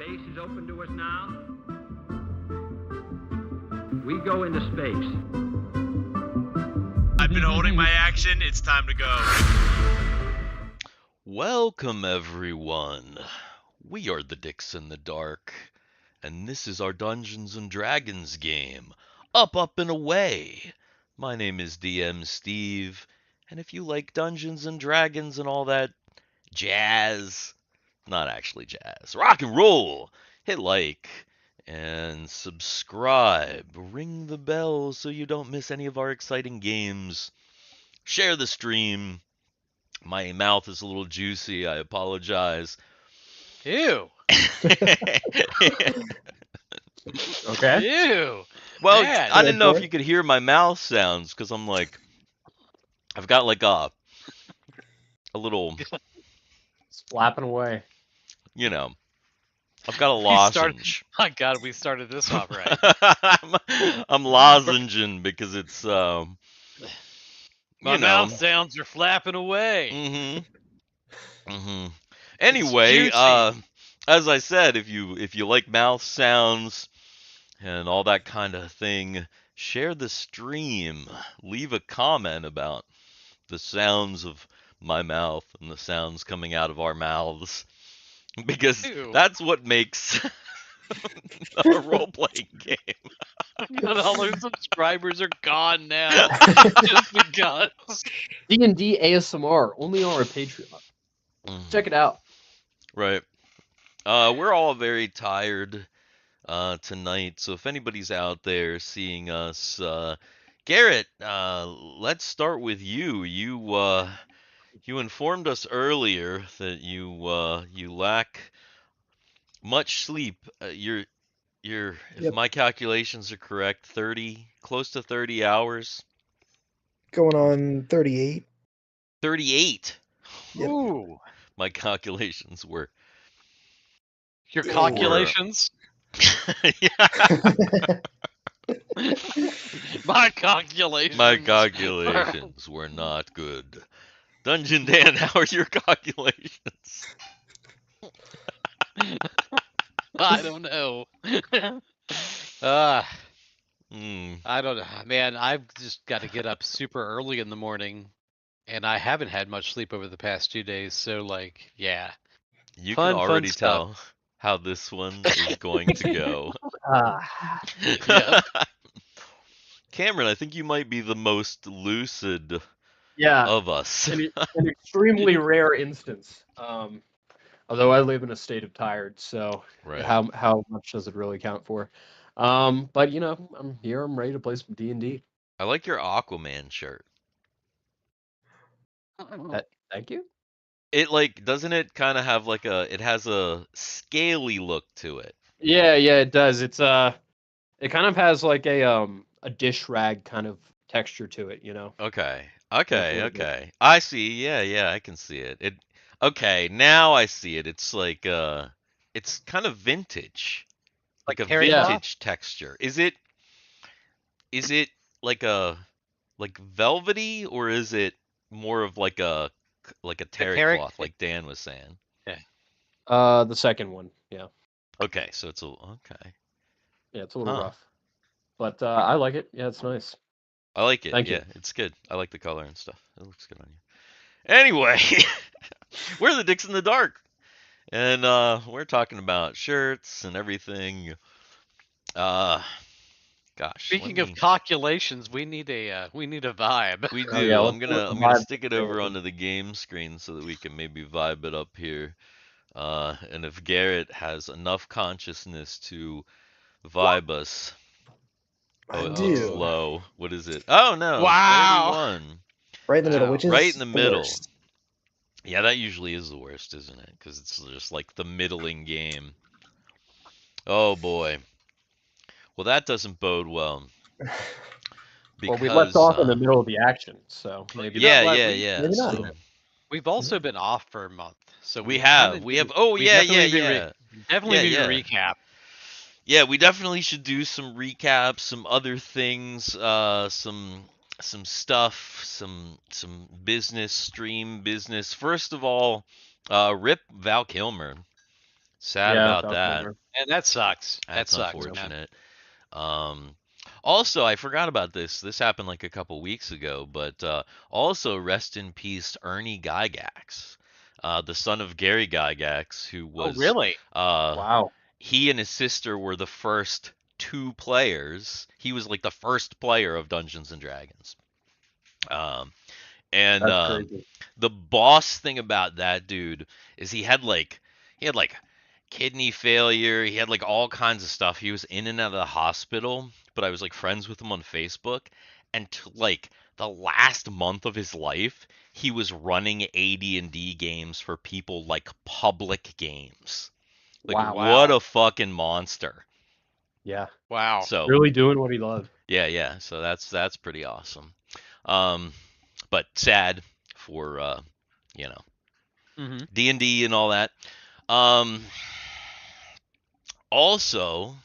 Space is open to us now. We go into space. I've been holding my action. It's time to go. Welcome, everyone. We are the Dicks in the Dark, and this is our Dungeons & Dragons game, Up, Up, and Away. My name is DM Steve, and if you like Dungeons & Dragons and all that jazz, not actually jazz, rock and roll, hit like and subscribe. Ring the bell so you don't miss any of our exciting games. Share the stream. My mouth is a little juicy. I apologize. Ew. Okay. Ew. Well, Man. I didn't know if you could hear my mouth sounds because I'm like, I've got like a little, It's flapping away. you know, I've got a lozenge. My God, we started this off right. I'm lozenging because it's My mouth sounds are flapping away. Anyway, juicy. as I said, if you like mouth sounds and all that kind of thing, share the stream. Leave a comment about the sounds of my mouth and the sounds coming out of our mouths, because Ew. that's what makes a role-playing game. God, all our subscribers are gone now. Just because. D&D ASMR, only on our Patreon. Check it out. Right. We're all very tired tonight, so if anybody's out there seeing us, Garrett, let's start with you. You informed us earlier that you lack much sleep. If Yep. my calculations are correct, close to 30 hours. Going on 38. 38. Yep. Ooh. My calculations were. Your calculations? Yeah. My calculations. My calculations were not good. Dungeon Dan, how are your calculations? I don't know. I don't know. Man, I've just got to get up super early in the morning, and I haven't had much sleep over the past 2 days, so, like, yeah. You Fun, can fun already stuff. tell how this one is going to go. Yeah. Cameron, I think you might be the most lucid Yeah, of us. an extremely rare instance. Although I live in a state of tired, so Right. how much does it really count for? But you know, I'm here. I'm ready to play some D&D. I like your Aquaman shirt. Thank you. It doesn't it kind of have it has a scaly look to it. Yeah, it does. It's it kind of has like a dish rag kind of texture to it, you know. Okay. really good. Okay. I see. Yeah, I can see it. Okay, now I see it. It's like it's kind of vintage. Like a terry vintage texture. Is it like velvety, or is it more of like a terry terry- cloth like Dan was saying? The second one, yeah. Okay, so it's okay. Yeah, it's a little Huh. rough. But I like it. Yeah, it's nice. I like it. Thank you. Yeah, it's good. I like the color and stuff. It looks good on you. Anyway, we're the Dicks in the Dark, and we're talking about shirts and everything. Gosh. Speaking of calculations, we need a vibe. We do. Oh, yeah, I'm let's gonna vibe stick it over onto the game screen so that we can maybe vibe it up here. And if Garrett has enough consciousness to vibe us. I It's do. low. What is it? Oh no. Wow. 31. Right in the middle, Wow. which is Right in the middle. worst. Yeah, that usually is the worst, isn't it? Because it's just like the middling game. Oh boy. Well, that doesn't bode well. Well, we left off in the middle of the action, so maybe. You know what? Yeah. Maybe not. So We've also been off for a month, so we have. Oh we yeah. definitely need Yeah. a recap. Yeah, we definitely should do some recaps, some other things, some stuff, some business, stream business. First of all, rip Val Kilmer. Sad Yeah, about Falcon that. Armor. And that sucks. That That's sucks, man. unfortunate. Also, I forgot about this. This happened like a couple weeks ago, but also rest in peace, Ernie Gygax, the son of Gary Gygax, who Oh, was really? Wow. he and his sister were the first two players. He was like the first player of Dungeons and Dragons. And That's crazy. the boss thing about that dude is he had like kidney failure. He had like all kinds of stuff. He was in and out of the hospital, but I was like friends with him on Facebook, and like the last month of his life, he was running AD&D games for people like public games. Like Wow. what a fucking monster. Yeah. Wow. So Really doing what he loved. yeah. So that's pretty awesome. But sad for hmm D&D and all that. Also,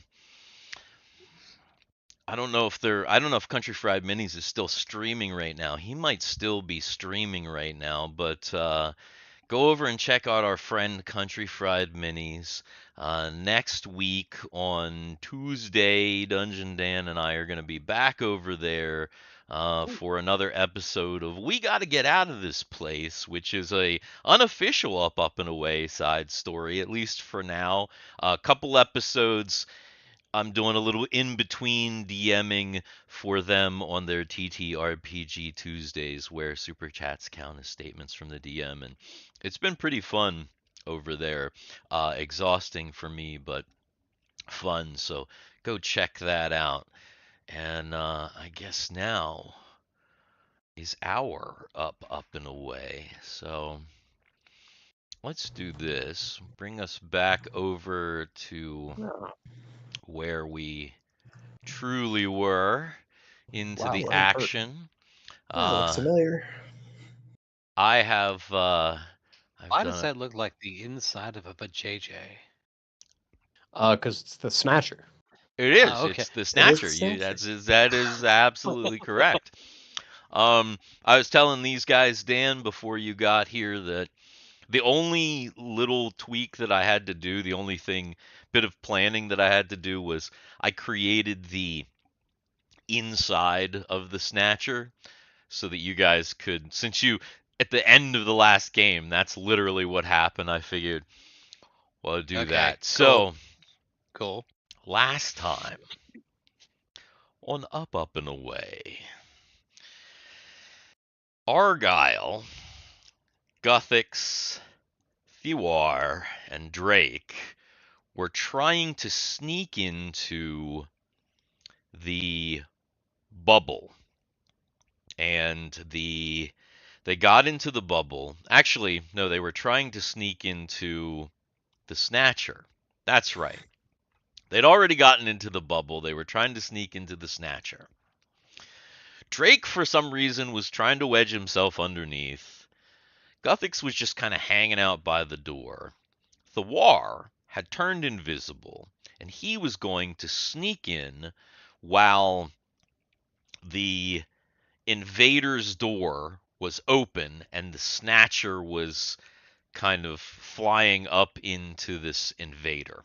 I don't know if Country Fried Minis is still streaming right now. He might still be streaming right now, but go over and check out our friend Country Fried Minis. Next week on Tuesday, Dungeon Dan and I are going to be back over there for another episode of We Gotta Get Out of This Place, which is a unofficial Up and Away side story, at least for now. A couple episodes. I'm doing a little in-between DMing for them on their TTRPG Tuesdays, where super chats count as statements from the DM, and it's been pretty fun over there. Exhausting for me, but fun, so go check that out. And I guess now is our up and away. So let's do this. Bring us back over to where we truly were into Wow, the what a hurt. action. Oh, looks familiar. I have Why done does it. that look like the inside of a JJ? Because it's the Snatcher. It is. Oh, okay. It's the It is Snatcher. the Snatcher. That is absolutely correct. I was telling these guys, Dan, before you got here, that the only little tweak that I had to do, the only bit of planning that I had to do was I created the inside of the Snatcher so that you guys could, since you, at the end of the last game, that's literally what happened. I figured, well, I'll do Okay, that. cool. So, Cool. last time on Up and Away, Argyle, Guthix, Thiwar, and Drake were trying to sneak into the bubble. And they got into the bubble. Actually, no, they were trying to sneak into the Snatcher. That's right. They'd already gotten into the bubble. They were trying to sneak into the Snatcher. Drake, for some reason, was trying to wedge himself underneath. Guthix was just kind of hanging out by the door. Thiwar had turned invisible, and he was going to sneak in while the invader's door was open and the Snatcher was kind of flying up into this invader.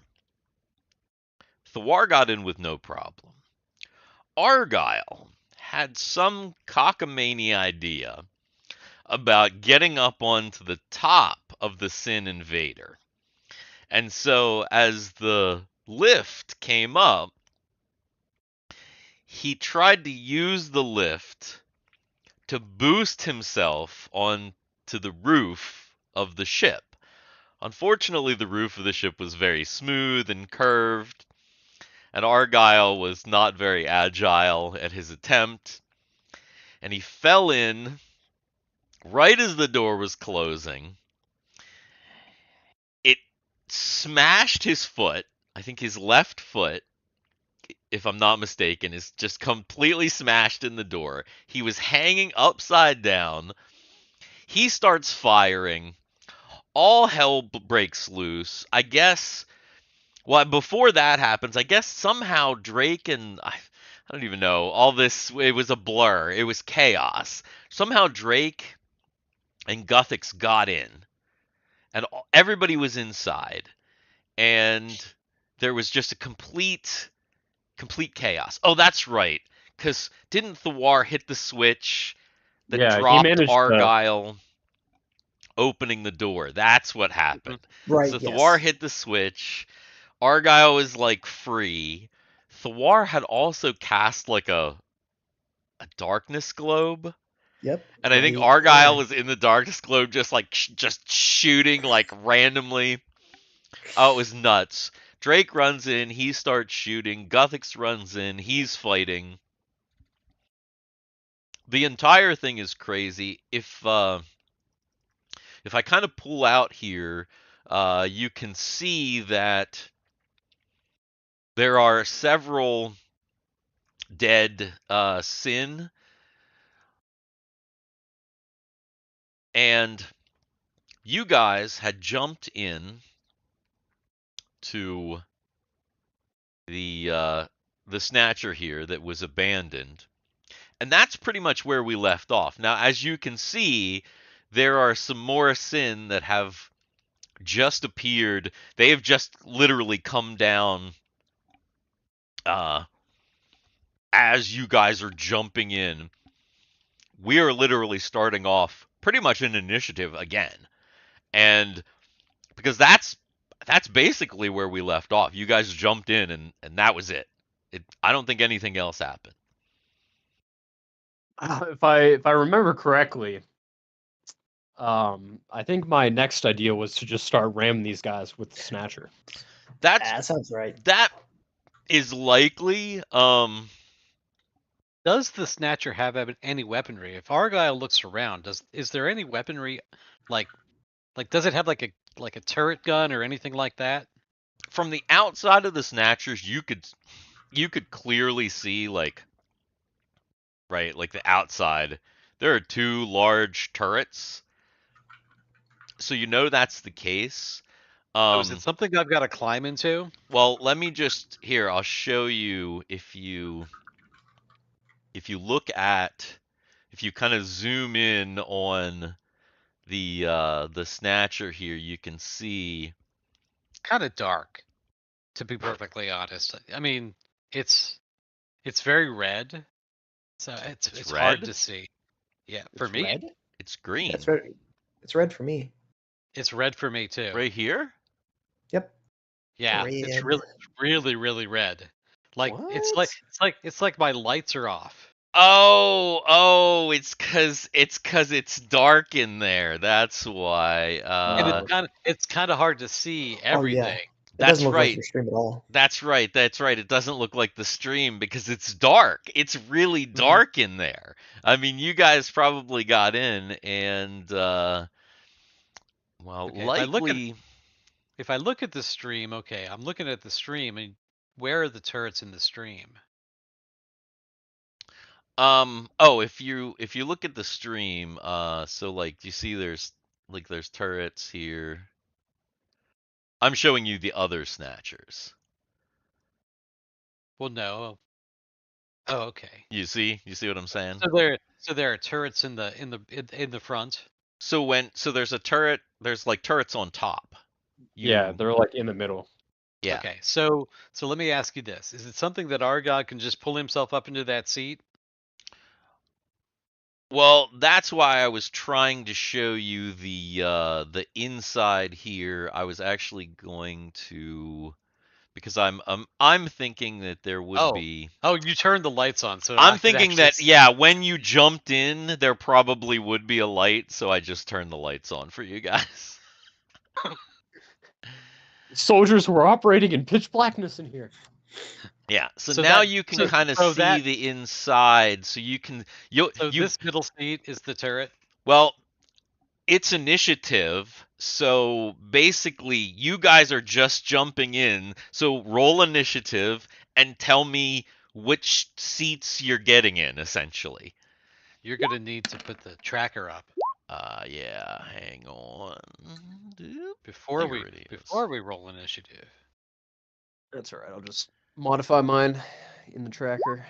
Thiwar got in with no problem. Argyle had some cockamamie idea about getting up onto the top of the Syn Invader. And so as the lift came up, he tried to use the lift to boost himself onto the roof of the ship. Unfortunately, the roof of the ship was very smooth and curved, and Argyle was not very agile at his attempt, and he fell in right as the door was closing. It smashed his foot. I think his left foot, if I'm not mistaken, is just completely smashed in the door. He was hanging upside down. He starts firing. All hell breaks loose. I guess, well, before that happens, I guess somehow Drake and, I don't even know, all this, it was a blur. It was chaos. Somehow Drake and Guthix got in, and everybody was inside. and there was just a complete chaos. Oh, that's right. Because didn't Thiwar hit the switch that Yeah, he dropped managed to. Argyle opening the door? That's what happened. Right, So yes. Thiwar hit the switch. Argyle was like free. Thiwar had also cast like a darkness globe. Yep. And I think Right Argyle there. was in the darkness globe just like just shooting like randomly. Oh, it was nuts. Drake runs in, he starts shooting. Guthix runs in, he's fighting. The entire thing is crazy. If I kind of pull out here, you can see that there are several dead Syn, and you guys had jumped in to the snatcher here that was abandoned. And that's pretty much where we left off. Now, as you can see, there are some more Syn that have just appeared. They have just literally come down as you guys are jumping in. We are literally starting off pretty much an initiative again. And because that's basically where we left off. You guys jumped in and that was it. I don't think anything else happened. If I remember correctly, I think my next idea was to just start ramming these guys with the snatcher. That sounds right. That is likely. Does the Snatcher have any weaponry? If Argyle looks around, is there any weaponry like does it have like a turret gun or anything like that? From the outside of the Snatchers, you could clearly see like the outside. There are two large turrets. So you know that's the case. So is it something I've got to climb into? Well, let me just here. I'll show you if you kind of zoom in on the snatcher here, you can see Kind of dark, to be perfectly honest. I mean, it's very red, so it's hard red? to see. Yeah, It's for me, red? It's green. That's red. It's red for me. it's red for me too. Right here? Yep. Yeah, it's Red. really red. Like What? it's like my lights are off. Oh, it's cause it's dark in there. That's why. And Oh. it's kind of hard to see everything. It That's doesn't look like right. your stream at all. That's right. It doesn't look like the stream because it's dark. It's really dark in there. I mean, you guys probably got in and well, Okay, likely. if I look at the stream, okay, I'm looking at the stream, and where are the turrets in the stream? Oh, if you look at the stream, so like you see there's turrets here. I'm showing you the other snatchers. Well, no. Oh, okay. You see what I'm saying? So there are turrets in the front. So there's a turret, there's like turrets on top. Yeah, they're like in the middle. Yeah. Okay. So let me ask you this: is it something that Argyle can just pull himself up into that seat? Well, that's why I was trying to show you the inside here. I was actually going to, because I'm thinking that there would be. Oh, you turned the lights on, so I'm thinking that yeah, when you jumped in, there probably would be a light, so I just turned the lights on for you guys. Soldiers were operating in pitch blackness in here. Yeah, so So now that- you can so- kind of so see that- the inside, so you can this middle seat is the turret. well, it's initiative, so basically you guys are just jumping in. So roll initiative and tell me which seats you're getting in, essentially. You're gonna need to put the tracker up Yeah, hang on. before There it is. we roll initiative. That's all right. I'll just modify mine in the tracker.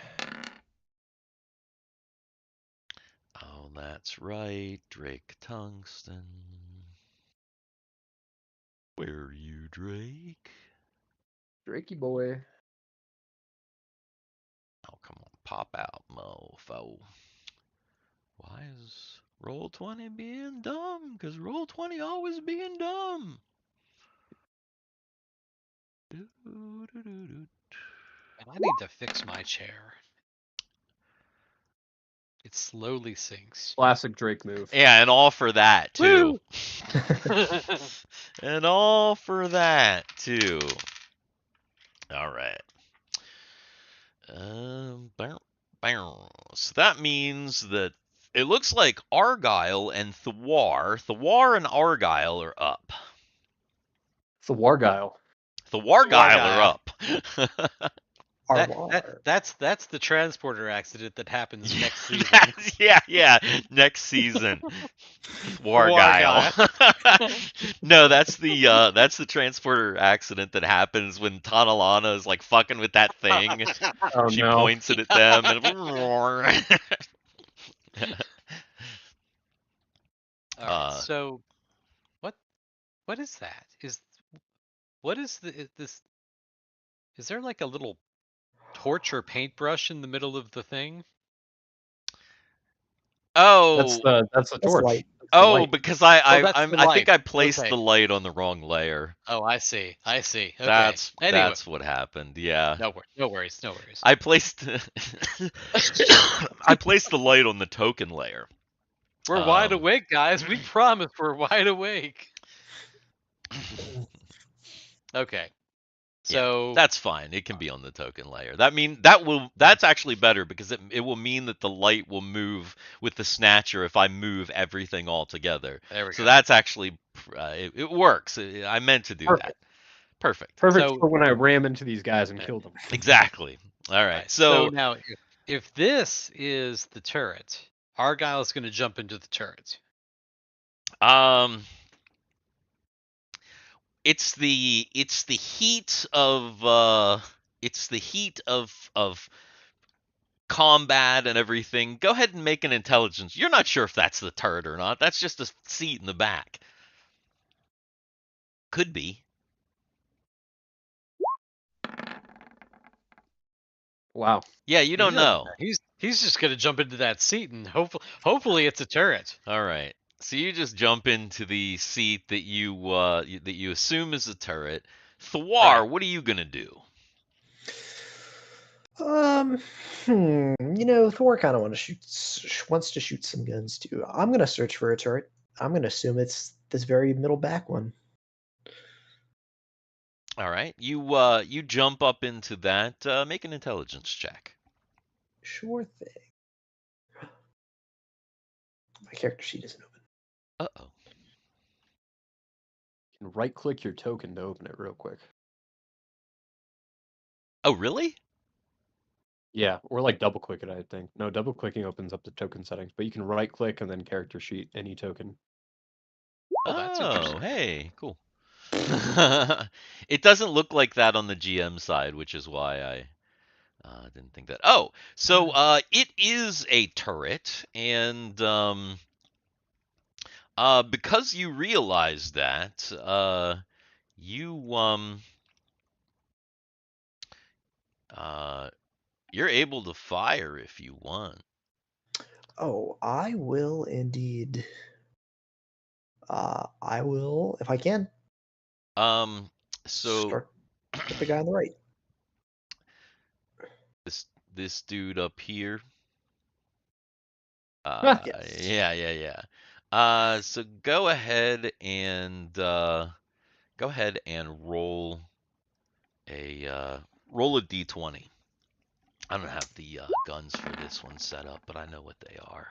Oh, that's right, Drake Tungsten. Where are you, Drake? Drakey boy. Oh, come on. Pop out, mofo. Why is Roll20 being dumb? Because Roll20 always being dumb. And I need to fix my chair. It slowly sinks. Classic Drake move. Yeah, and all for that, too. Woo! And all for that, too. All right. So that means that it looks like Argyle and Thiwar and Argyle are up. Thiwar. Thiwargyle are up. That's the transporter accident that happens next season. yeah, next season. Wargyle. No, that's the transporter accident that happens when Tanalana is like fucking with that thing. Oh, She no. points it at them and All right, so what is that? Is there like a little torch or paintbrush in the middle of the thing? oh, That's the torch. light. That's the light. because that's I the think light. I placed Okay. the light on the wrong layer. Oh, I see. Okay. That's Anyway. what happened. Yeah. No worries. I placed I placed the light on the token layer. We're wide awake, guys. We promise we're wide awake. Okay. So That's fine. It can be on the token layer. That's actually better because it will mean that the light will move with the snatcher if I move everything all together. there we So go. that's actually it works. I meant to do that. Perfect. Perfect So- for when I ram into these guys and kill them. Exactly. All right. Right, So now, if this is the turret, Argyle is going to jump into the turret. it's the heat of combat and everything. Go ahead and make an intelligence. You're not sure if that's the turret or not. That's just a seat in the back. Could be. Wow. Yeah, you don't know. He's just going to jump into that seat, and hopefully it's a turret. All right. So you just jump into the seat that you assume is a turret. Thiwar, what are you gonna do? Thor kind of wants to shoot some guns too. I'm gonna search for a turret. I'm gonna assume it's this very middle back one. All right. You jump up into that. Make an intelligence check. Sure thing. My character sheet isn't open. Uh-oh. You can right-click your token to open it real quick. Oh, really? Yeah, or like double-click it, I think. No, double-clicking opens up the token settings, but you can right-click and then character sheet any token. Oh, that's interesting. Hey, cool. It doesn't look like that on the GM side, which is why I didn't think that. Oh, so it is a turret, and because you realize that, you're able to fire if you want. Oh, I will indeed. I will, if I can, So start with the guy on the right. this dude up here. Yes. Yeah. So go ahead and roll a d20. I don't have the guns for this one set up, but I know what they are.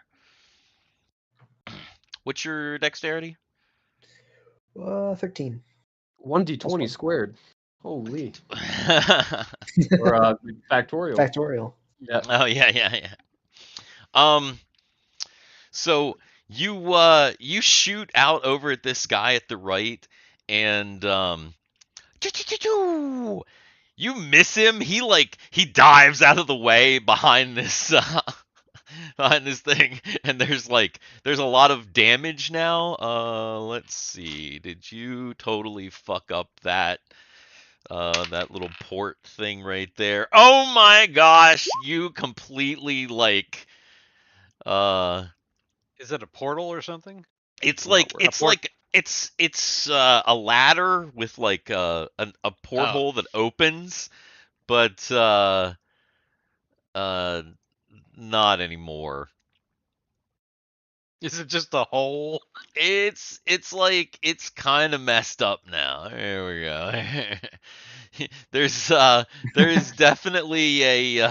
What's your dexterity? 13. 1d20 squared. Holy. Or factorial. Factorial. Yeah. Oh yeah. So you shoot out over at this guy at the right, and you miss him. He dives out of the way behind this behind this thing, and there's a lot of damage now. Let's see. Did you totally fuck up that little port thing right there? Oh my gosh, you completely Is it a portal or something? it's No, like we're- it's like it's a ladder with like a porthole that opens, but not anymore. Is it just a hole? It's like it's kind of messed up now. There we go. There's definitely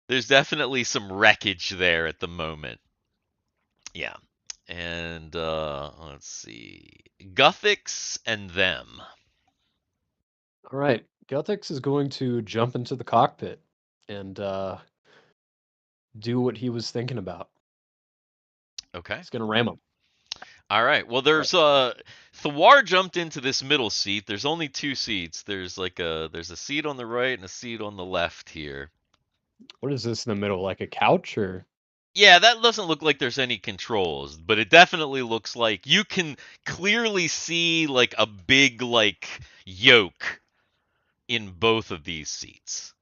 there's definitely some wreckage there at the moment. Yeah. And let's see. Guthix and them. All right. Guthix is going to jump into the cockpit and do what he was thinking about. Okay. He's going to ram him. All right. Well, there's Thiwar jumped into this middle seat. There's only 2 seats. There's a seat on the right and a seat on the left here. What is this in the middle? Like a couch or? Yeah, that doesn't look like there's any controls, but it definitely looks like you can clearly see like a big yoke in both of these seats.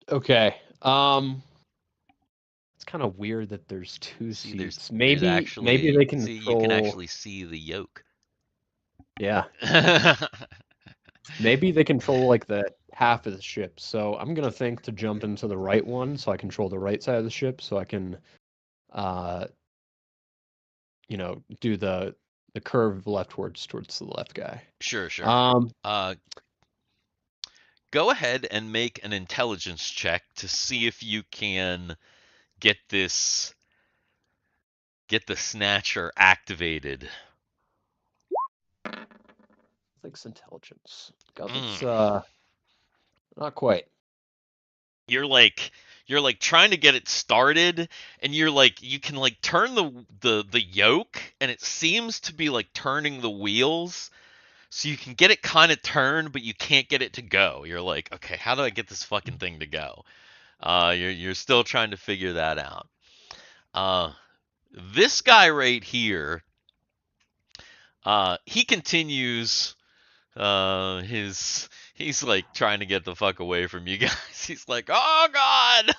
Okay. It's kind of weird that there's 2 See, seats. there's Maybe actually, they can see, control. you can actually see the yoke. Yeah. Maybe they control like the half of the ship. So I'm gonna think to jump into the right one, so I control the right side of the ship, so I can, do the curve leftwards towards the left guy. Sure. Um, Go ahead and make an intelligence check to see if you can get the snatcher activated. Guthix intelligence. Guthix, not quite. You're trying to get it started, and you can turn the yoke, and it seems to be turning the wheels, so you can get it kind of turned, but you can't get it to go. You're like, okay, how do I get this fucking thing to go? You're still trying to figure that out. This guy right here, he continues he's trying to get the fuck away from you guys. He's like, oh god.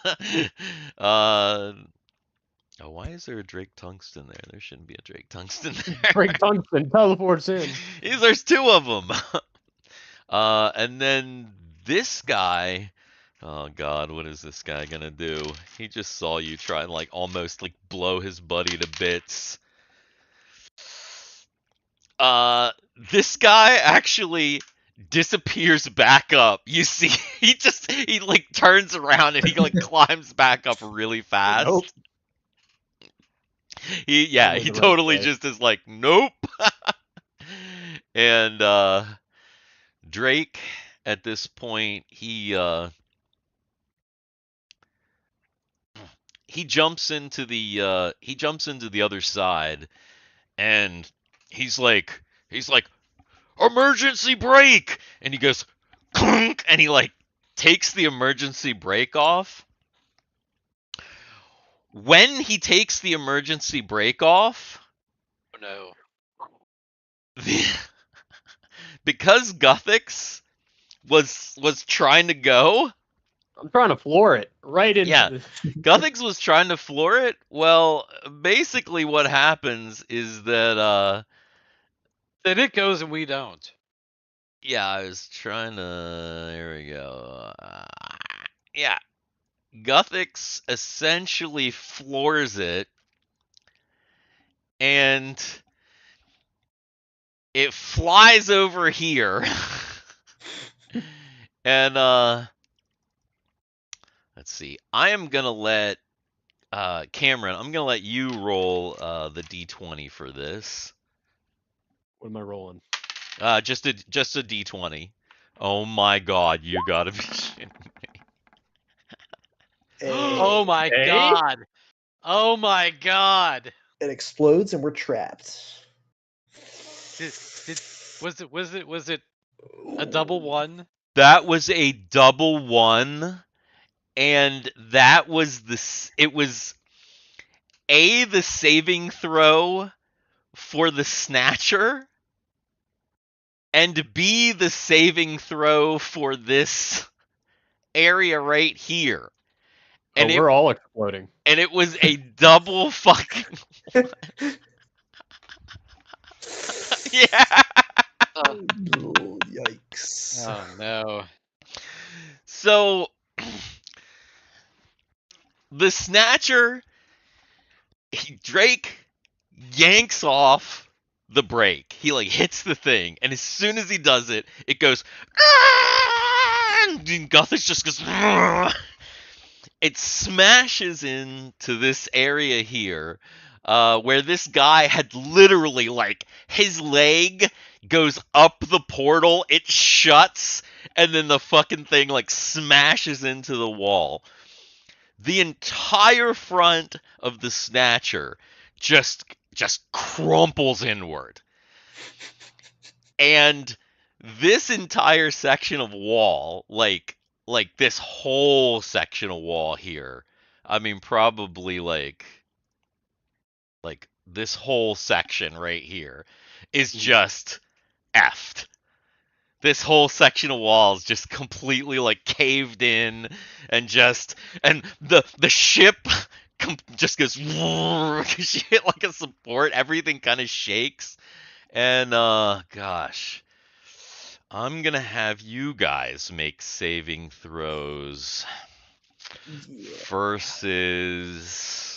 Oh, why is there a Drake Tungsten there? There shouldn't be a Drake Tungsten there. Drake Tungsten teleports in. There's 2 of them. And then this guy, oh god, what is this guy gonna do? He just saw you try and almost blow his buddy to bits. This guy actually disappears back up. You see, he turns around and he climbs back up really fast. Nope. He the right totally way. just is like, nope. And Drake at this point, he jumps into the other side, and he's like emergency brake, and he goes clunk, and he takes the emergency brake off. When he takes the emergency brake off, Oh no. because Guthix was trying to go, I'm trying to floor it right into Yeah. the... Guthix was trying to floor it. Well, basically what happens is that Then it goes and we don't. yeah, I was trying to. There we go. Yeah, Guthix essentially floors it, and it flies over here. And let's see. I am gonna let Cameron. I'm gonna let you roll the d20 for this. What am I rolling? Just a d20. Oh my god, you gotta be shitting me. Oh my Hey? god. Oh my god. It explodes and we're trapped. Was it a double one? That was a double 1, and that was it was the saving throw for the snatcher, and B, the saving throw for this area right here. And we're all exploding. And it was a double fucking yeah. Oh, yikes. Oh no. So the snatcher, Drake yanks off the brake. He like hits the thing, and as soon as he does it, it goes. And Guthix just goes. It smashes into this area here, where this guy had literally like his leg goes up the portal, it shuts, and then the fucking thing like smashes into the wall. The entire front of the snatcher just crumples inward. And this entire section of wall, like this whole section of wall here, I mean probably like this whole section right here is just effed. This whole section of walls just completely like caved in, and the ship just goes shit like a support. Everything kind of shakes, and gosh, I'm gonna have you guys make saving throws versus.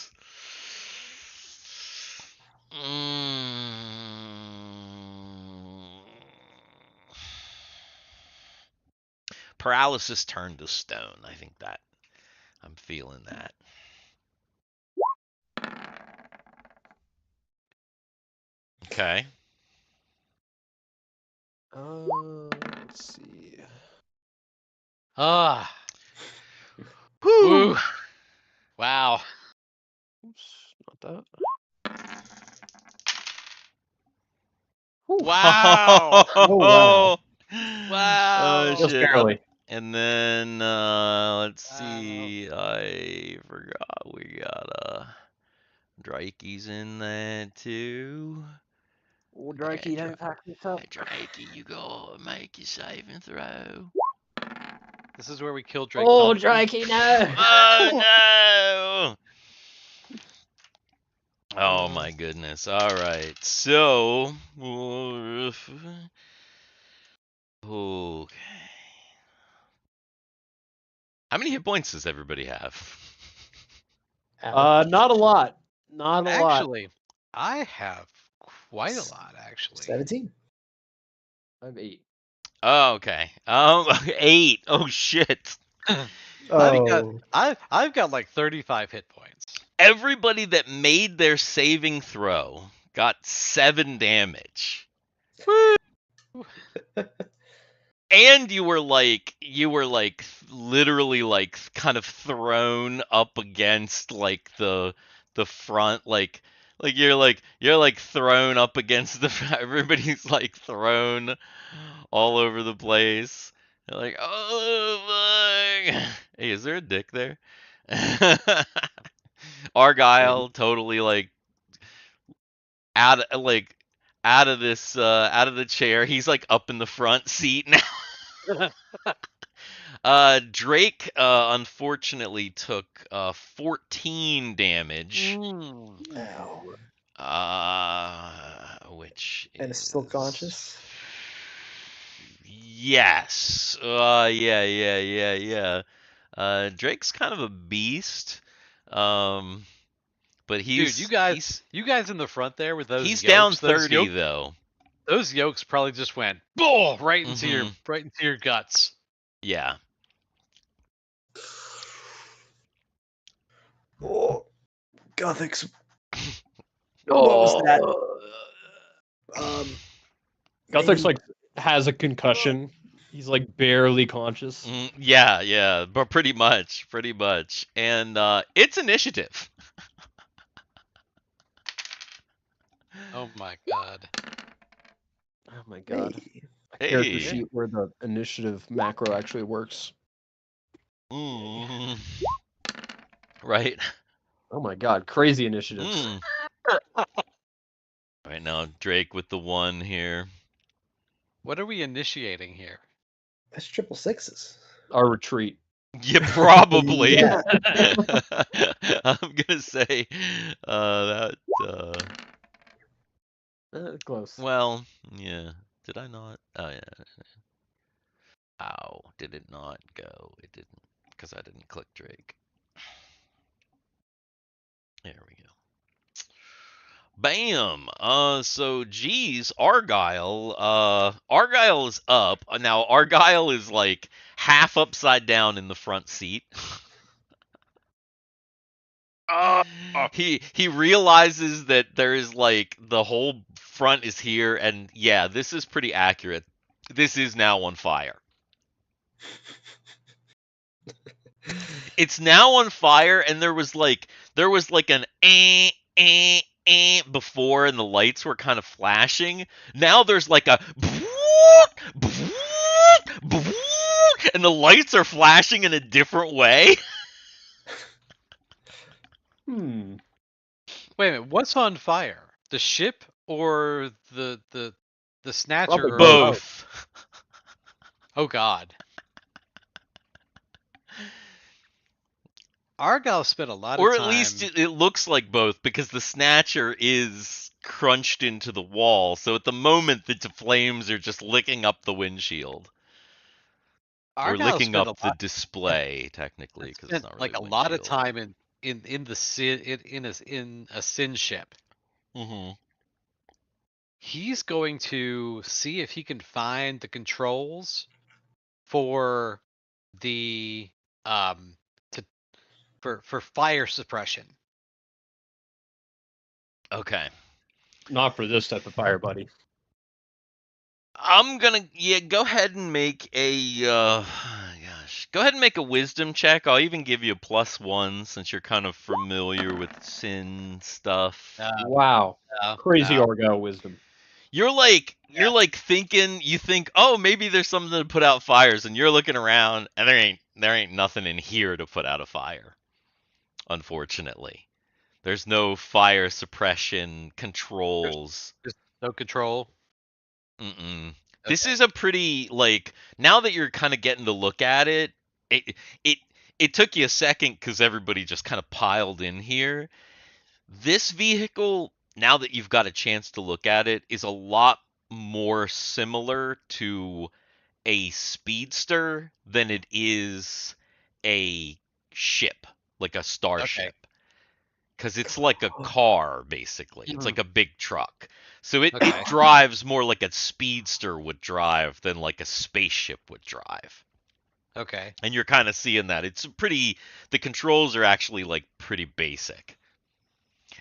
Paralysis turned to stone. I think that I'm feeling that. Okay. Let's see. Ah. Whew. Ooh. Wow. Oops, not that. Wow. Oh, wow. Wow. Oh, Just shit. barely. And then let's see. I forgot we got Drakey's in there too. Oh, Drakey, don't pack this up. Hey, Drakey, you gotta make your saving throw. This is where we killed Drake. Oh, Pumpkin. Drakey, no! Oh no! Oh my goodness. All right. So, okay. How many hit points does everybody have? Not a lot. Not a lot. Actually, I have quite a lot. Actually, 17. I have 8. Oh, okay. 8. Oh shit. Oh, I've got like 35 hit points. Everybody that made their saving throw got 7 damage. And you were literally like kind of thrown up against like the front, like you're thrown up against the everybody's like thrown all over the place. You're like, oh fuck. Hey, is there a dick there? Argyle totally like out of this out of the chair. He's like up in the front seat now. Drake unfortunately took 14 damage. Which and is still conscious. Yes. Yeah. Drake's kind of a beast. But he's Dude, you guys in the front there with those he's yokes, down those 30 yokes, though. Those yokes probably just went right into your guts. Yeah. Oh, Guthix. What was that? Guthix like has a concussion. He's like barely conscious. Yeah, but pretty much. And it's initiative. Oh my god. Oh my god. Hey. A character Hey. sheet where the initiative macro actually works. Mm. Right. Oh my god, crazy initiatives. Mm. Right now, Drake with the 1 here. What are we initiating here? That's triple sixes. Our retreat. Yeah, probably. Yeah. I'm gonna say that. Close. Well, yeah. Did I not? Oh yeah. Ow! Did it not go? It didn't, because I didn't click Drake. There we go. Bam! So geez, Argyle is up. Now Argyle is like half upside down in the front seat. He realizes that there is like the whole front is here, and yeah, this is pretty accurate. This is now on fire. It's now on fire, and there was like an before, and the lights were kind of flashing. Now there's like a and the lights are flashing in a different way. Hmm. Wait a minute. What's on fire? The ship or the snatcher? Probably or- Both. Oh God. Argyle spent a lot of Or time. at least it looks like both, because the snatcher is crunched into the wall. So at the moment, the flames are just licking up the windshield. Or Argyle licking spent up the display, technically, because it's spent not really like a lot of windshield. time in a Syn ship. Mm-hmm. He's going to see if he can find the controls for the for fire suppression. Okay. Not for this type of fire, buddy. I'm gonna go ahead and make a go ahead and make a wisdom check. I'll even give you a +1 since you're kind of familiar with Syn stuff. Wow. Crazy no. Argyle wisdom. You're like thinking, you think, oh, maybe there's something to put out fires, and you're looking around, and there ain't nothing in here to put out a fire. Unfortunately, there's no fire suppression controls. There's no control. Mm-mm. This is a pretty, like, now that you're kind of getting to look at it, it took you a second because everybody just kind of piled in here. This vehicle, now that you've got a chance to look at it, is a lot more similar to a speedster than it is a ship, like a starship. Because it's like a car, basically. It's like a big truck. So it drives more like a speedster would drive than like a spaceship would drive. Okay. And you're kind of seeing that. The controls are actually like pretty basic.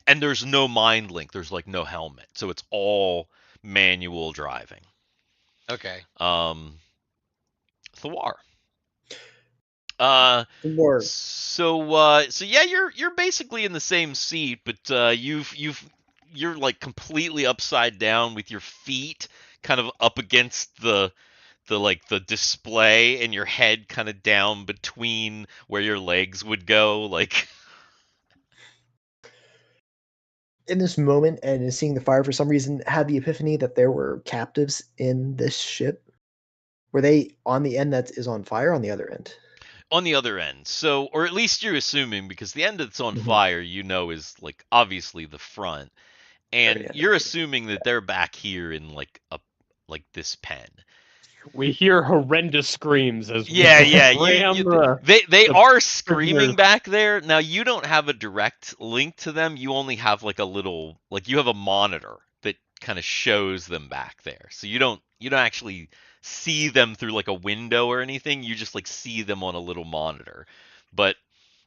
And there's no mind link. There's like no helmet. So it's all manual driving. Okay. Thiwar. More. So yeah, you're basically in the same seat, but you're like completely upside down with your feet kind of up against the display, and your head kind of down between where your legs would go, like. In this moment and seeing the fire, for some reason, had the epiphany that there were captives in this ship. Were they on the end that is on fire, or on the other end? On the other end. So, or at least you're assuming, because the end that's on Mhm. fire, is like obviously the front, and yeah, you're okay. assuming that they're back here in like this pen. We hear horrendous screams as we Yeah. ram the They the are screaming prisoners. back there. Now you don't have a direct link to them. You only have like a little, like, you have a monitor that kind of shows them back there. So you don't actually see them through like a window or anything. You just like see them on a little monitor. But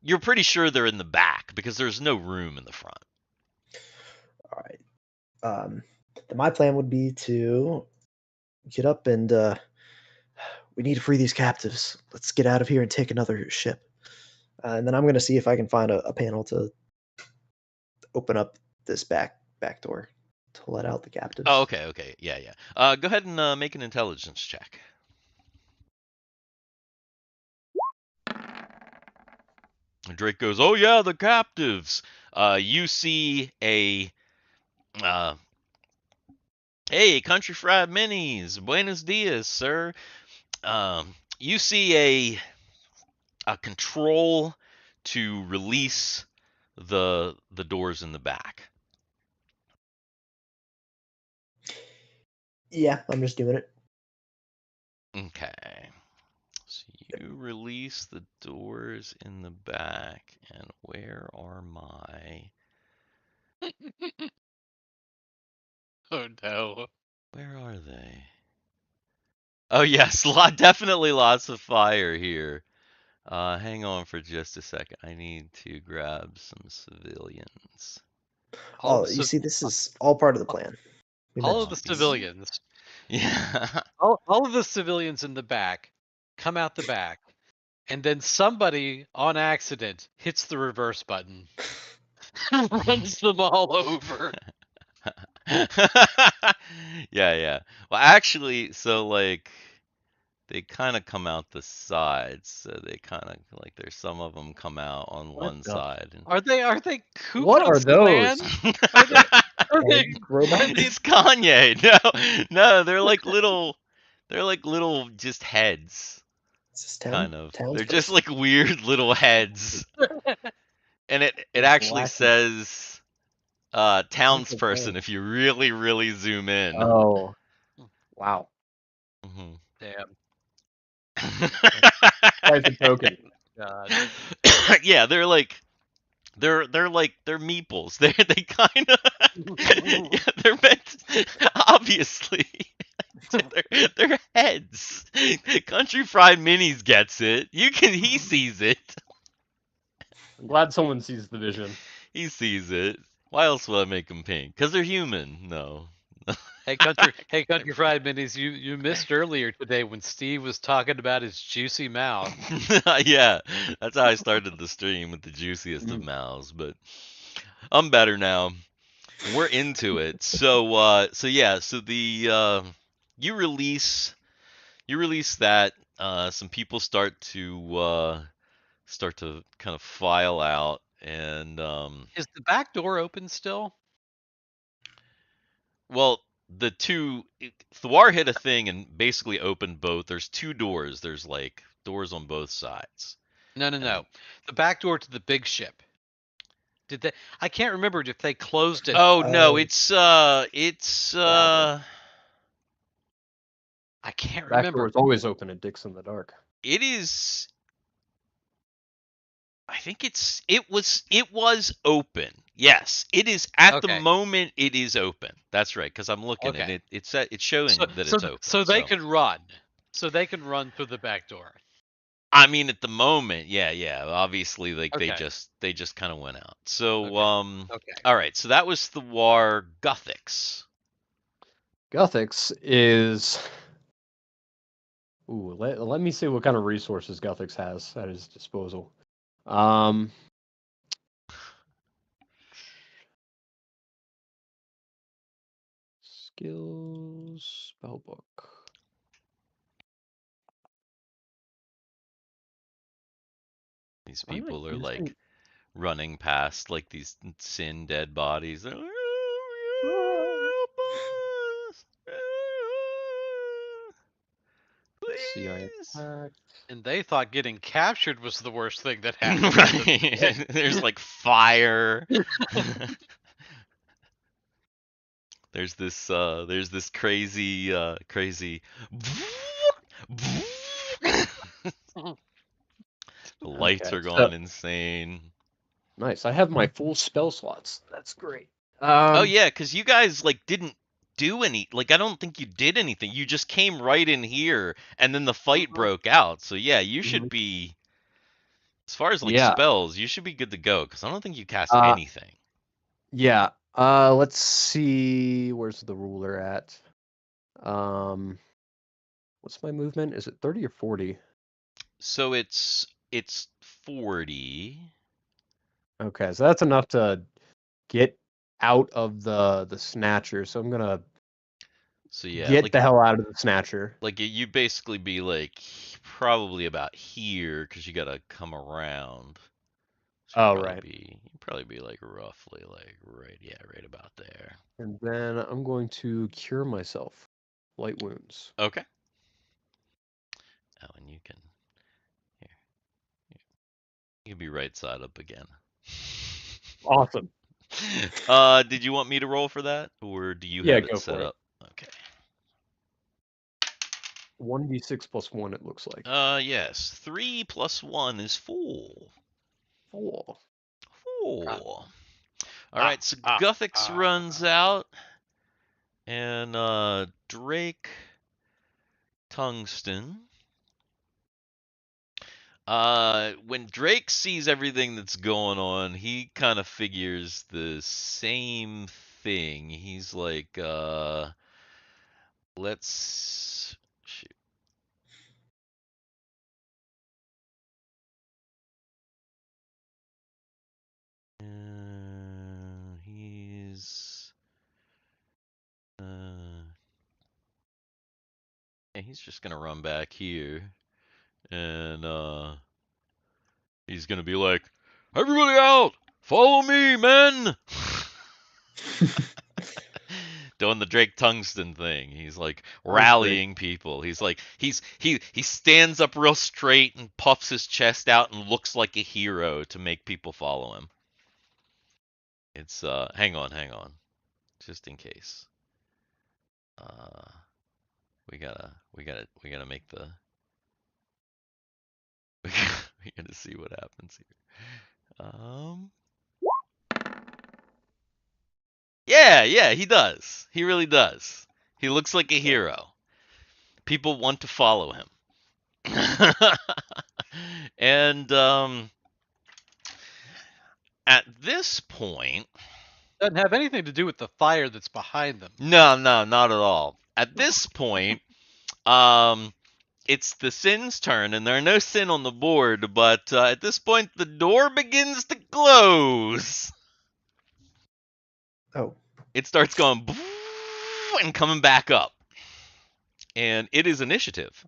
you're pretty sure they're in the back because there's no room in the front. All right. Then my plan would be to get up and we need to free these captives. Let's get out of here and take another ship. And then I'm going to see if I can find a panel to open up this back door to let out the captives. Oh, okay. Yeah. Go ahead and make an intelligence check. Drake goes, "Oh yeah, the captives." You see a hey, Country Fried Minis, Buenos Dias, sir. You see a control to release the doors in the back. Yeah, I'm just doing it. Okay. So you release the doors in the back, and where are my? Oh no. Where are they? Oh yes, definitely lots of fire here. Hang on for just a second. I need to grab some civilians. All Oh, the you civ- see, this is all part of the plan. We all of mentioned the these. civilians, Yeah. all of the civilians in the back come out the back, and then somebody on accident hits the reverse button, and runs them all over. Yeah. Well, actually, so like they kind of come out the sides, so they kind of like there's some of them come out on What one the side. Are they Ku What are Klux Klan? those? Are they are they Egg robots? It's Kanye. No, they're like little just heads, Is this kind of. They're just townsperson? like weird little heads, and it They're actually black. says What are townsperson they? if you really zoom in. Oh, wow. Mhm. damn? Quite the token. God. Yeah, they're like they're meeples. They kind of yeah, they're meant obviously. They're heads. Country Fried Minis gets it. He sees it. I'm glad someone sees the vision. He sees it. Why else would I make them pink? Because they're human. No. Hey country fried minis, you missed earlier today when Steve was talking about his juicy mouth. Yeah, that's how I started the stream with the juiciest of mouths, but I'm better now. We're into it. So yeah, so the you release that some people start to kind of file out and Is the back door open still? well, Thiwar hit a thing and basically opened both. There's two doors. There's like doors on both sides. No. And The back door to the big ship. Did they? I can't remember if they closed it. oh no, Oh, it's Labyrinth. I can't Back door remember. is always open at Dicks in the Dark. it is I think it was open. Yes, it is at the Okay. moment it is open. That's right, because I'm looking and Okay. it's showing that it's open. So they could run. So they can run through the back door. I mean at the moment, yeah. Obviously like they Okay. just kind of went out. So Okay. all right, so that was Thiwar Guthix. Guthix is. Ooh, let me see what kind of resources Guthix has at his disposal. Skills spellbook. These Why am I people are using- like running past like these Syn dead bodies. They're like, Let's see, I please. attacked. And they thought getting captured was the worst thing that happened. to them. Right. There's like fire. There's this crazy the lights Okay, are so- going insane. Nice. I have my full spell slots. That's great. Oh yeah, because you guys like didn't do any like I don't think you did anything. You just came right in here and then the fight broke out. So yeah, you should be as far as like Yeah. spells, you should be good to go because I don't think you cast Uh, anything. Yeah. Let's see. Where's the ruler at? What's my movement? Is it 30 or 40? So it's 40. Okay, so that's enough to get out of the snatcher. So I'm gonna So yeah, get like the hell out of the snatcher. like you basically be like probably about here because you gotta come around. So Oh, you'd right. You'd probably be like roughly like right about there. And then I'm going to cure myself. Light wounds. Okay. Oh, and you can you can be right side up again. Awesome. Did you want me to roll for that, or do you Yeah, have it go set for it. up? Okay. 1d6 plus 1, it looks like. Yes. 3 plus 1 is 4. 4. 4. All right, so Guthix runs out, and Drake Tungsten. When Drake sees everything that's going on, he kind of figures the same thing. He's like, let's shoot. He's just gonna run back here, and he's gonna be like, "Everybody out! Follow me, men!" Doing the Drake Tungsten thing. He's like rallying people. He's like he stands up real straight and puffs his chest out and looks like a hero to make people follow him. It's hang on. Just in case. We gotta make the we gotta see what happens here. Yeah, he does. He really does. He looks like a hero. People want to follow him. And at this point, Doesn't have anything to do with the fire that's behind them. no, not at all. At this point, it's the Syn's turn, and there are no Syn on the board, but at this point, the door begins to close. Oh. It starts going and coming back up. And it is initiative.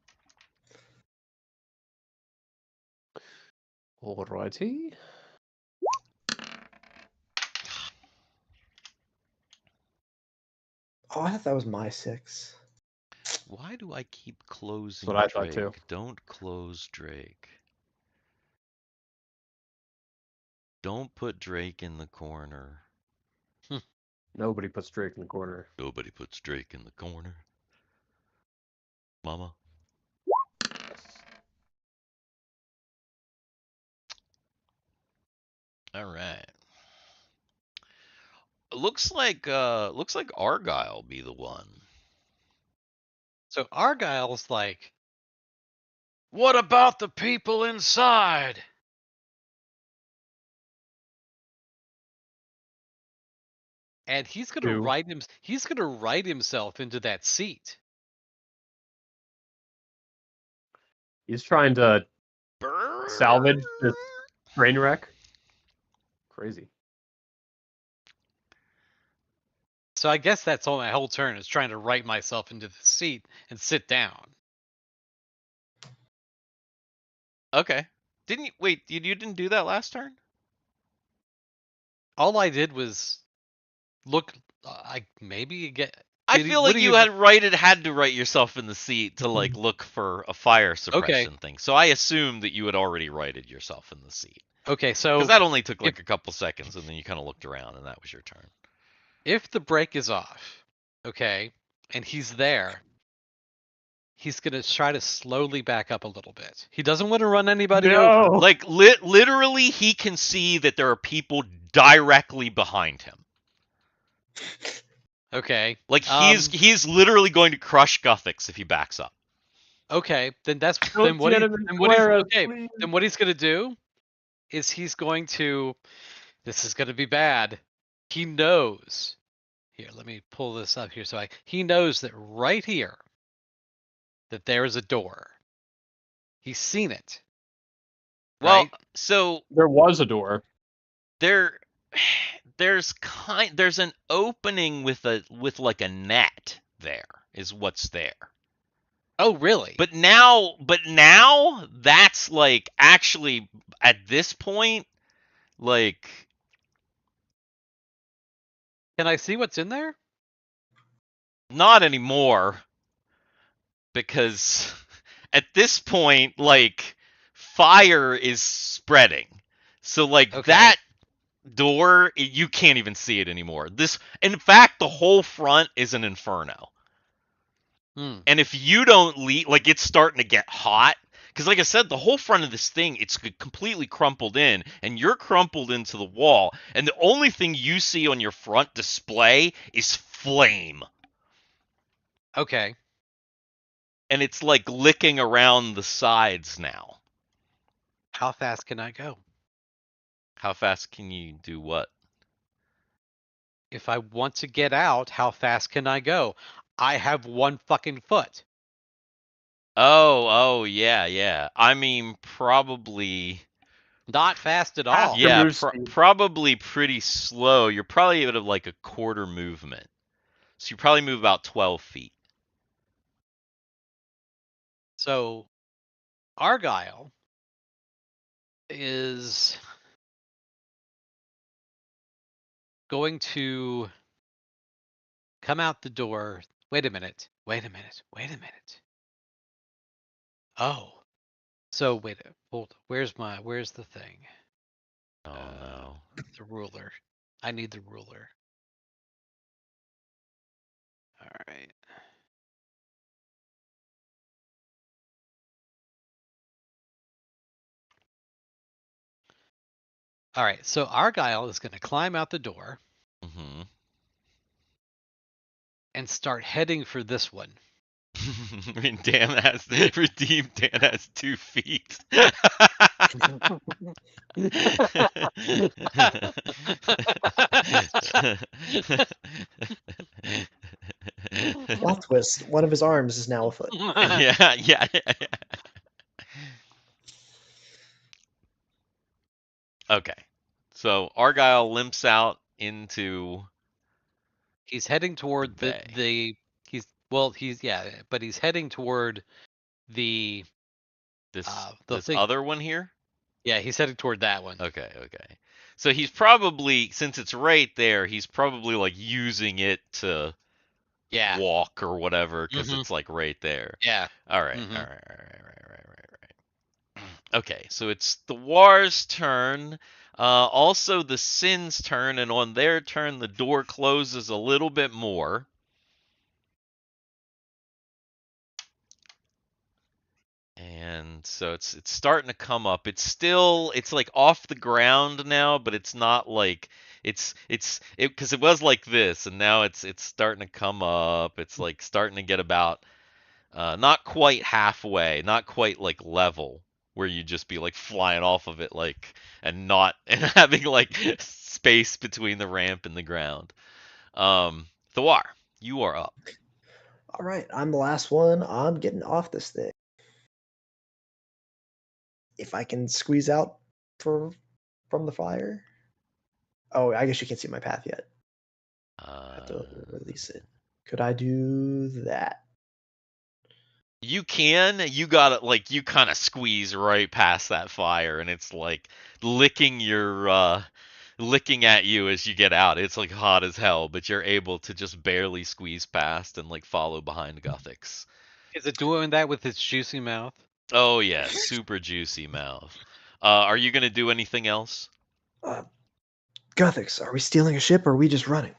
Alrighty. Oh, I thought that was my 6. Why do I keep closing what I Drake? thought too. Don't close Drake. Don't put Drake in the corner. Nobody puts Drake in the corner. Nobody puts Drake in the corner. Mama. All right. Looks like Argyle be the one. So Argyle's like, What about the people inside? and he's gonna Who? write himself into that seat. He's trying to salvage this train wreck. Crazy. So I guess that's all my whole turn is trying to write myself into the seat and sit down. Okay. Didn't you wait? You didn't do that last turn? All I did was look. I maybe get. I feel like you had to write yourself in the seat to like look for a fire suppression thing. So I assumed that you had already righted yourself in the seat. Okay, so Because that only took like a couple seconds, and then you kind of looked around, and that was your turn. if the brake is off, okay, and he's there, he's gonna try to slowly back up a little bit. He doesn't want to run anybody over. Like literally, he can see that there are people directly behind him. Okay. Like he's literally going to crush Guthix if he backs up. Okay, then that's Don't then what, get he, him in then what he's, Clara, okay. please. Then what he's gonna do is he's going to. This is gonna be bad. He knows. Here, let me pull this up here. He knows that right here that there is a door. He's seen it. Well, Right? so There was a door. there's an opening with like a net there is what's there. Oh, really? But now that's like actually at this point Like, Can I see what's in there? not anymore, because at this point, like, fire is spreading. So, like, Okay. that door, you can't even see it anymore. In fact, the whole front is an inferno. Hmm. And if you don't leave, like, it's starting to get hot. Because, like I said, the whole front of this thing, it's completely crumpled in, and you're crumpled into the wall. And the only thing you see on your front display is flame. Okay. And it's like licking around the sides now. How fast can I go? How fast can you do what? If I want to get out, how fast can I go? I have 1 fucking foot. Oh, yeah. I mean, probably. Not fast at Half all. your Yeah, move speed. probably pretty slow. You're probably at like a quarter movement. So you probably move about 12 feet. So Argyle is going to come out the door. Wait a minute. Oh. So wait, hold. Where's the thing? Oh no. The ruler. I need the ruler. All right. All right. So Argyle is going to climb out the door Mm-hmm. and start heading for this one. Redeemed Dan has 2 feet. Plot twist. One of his arms is now a foot. yeah. Okay. So Argyle limps out into He's heading toward bay. but he's heading toward the this thing. other one here. Yeah, he's heading toward that one. Okay. So he's probably, since it's right there, he's probably like using it to walk or whatever, because it's like right there. Yeah. All right. Mhm. All right. Okay, so it's the War's turn. Also the Syn's turn, and on their turn, the door closes a little bit more. And so it's starting to come up. It's like off the ground now, but it's not like it's because it was like this, and now it's starting to come up. It's like starting to get about not quite halfway, not quite like level, where you just be like flying off of it, like, and having like space between the ramp and the ground. Thiwar, you are up. All right, I'm the last one. I'm getting off this thing. If I can squeeze out from the fire. Oh, I guess you can't see my path yet. I have to release it. Could I do that? You can. You gotta, like, you kind of squeeze right past that fire, and it's like licking at you as you get out. It's like hot as hell, but you're able to just barely squeeze past and like follow behind Guthix. Is it doing that with its juicy mouth? Oh yeah, super juicy mouth. Are you gonna do anything else? Guthix, are we stealing a ship or are we just running?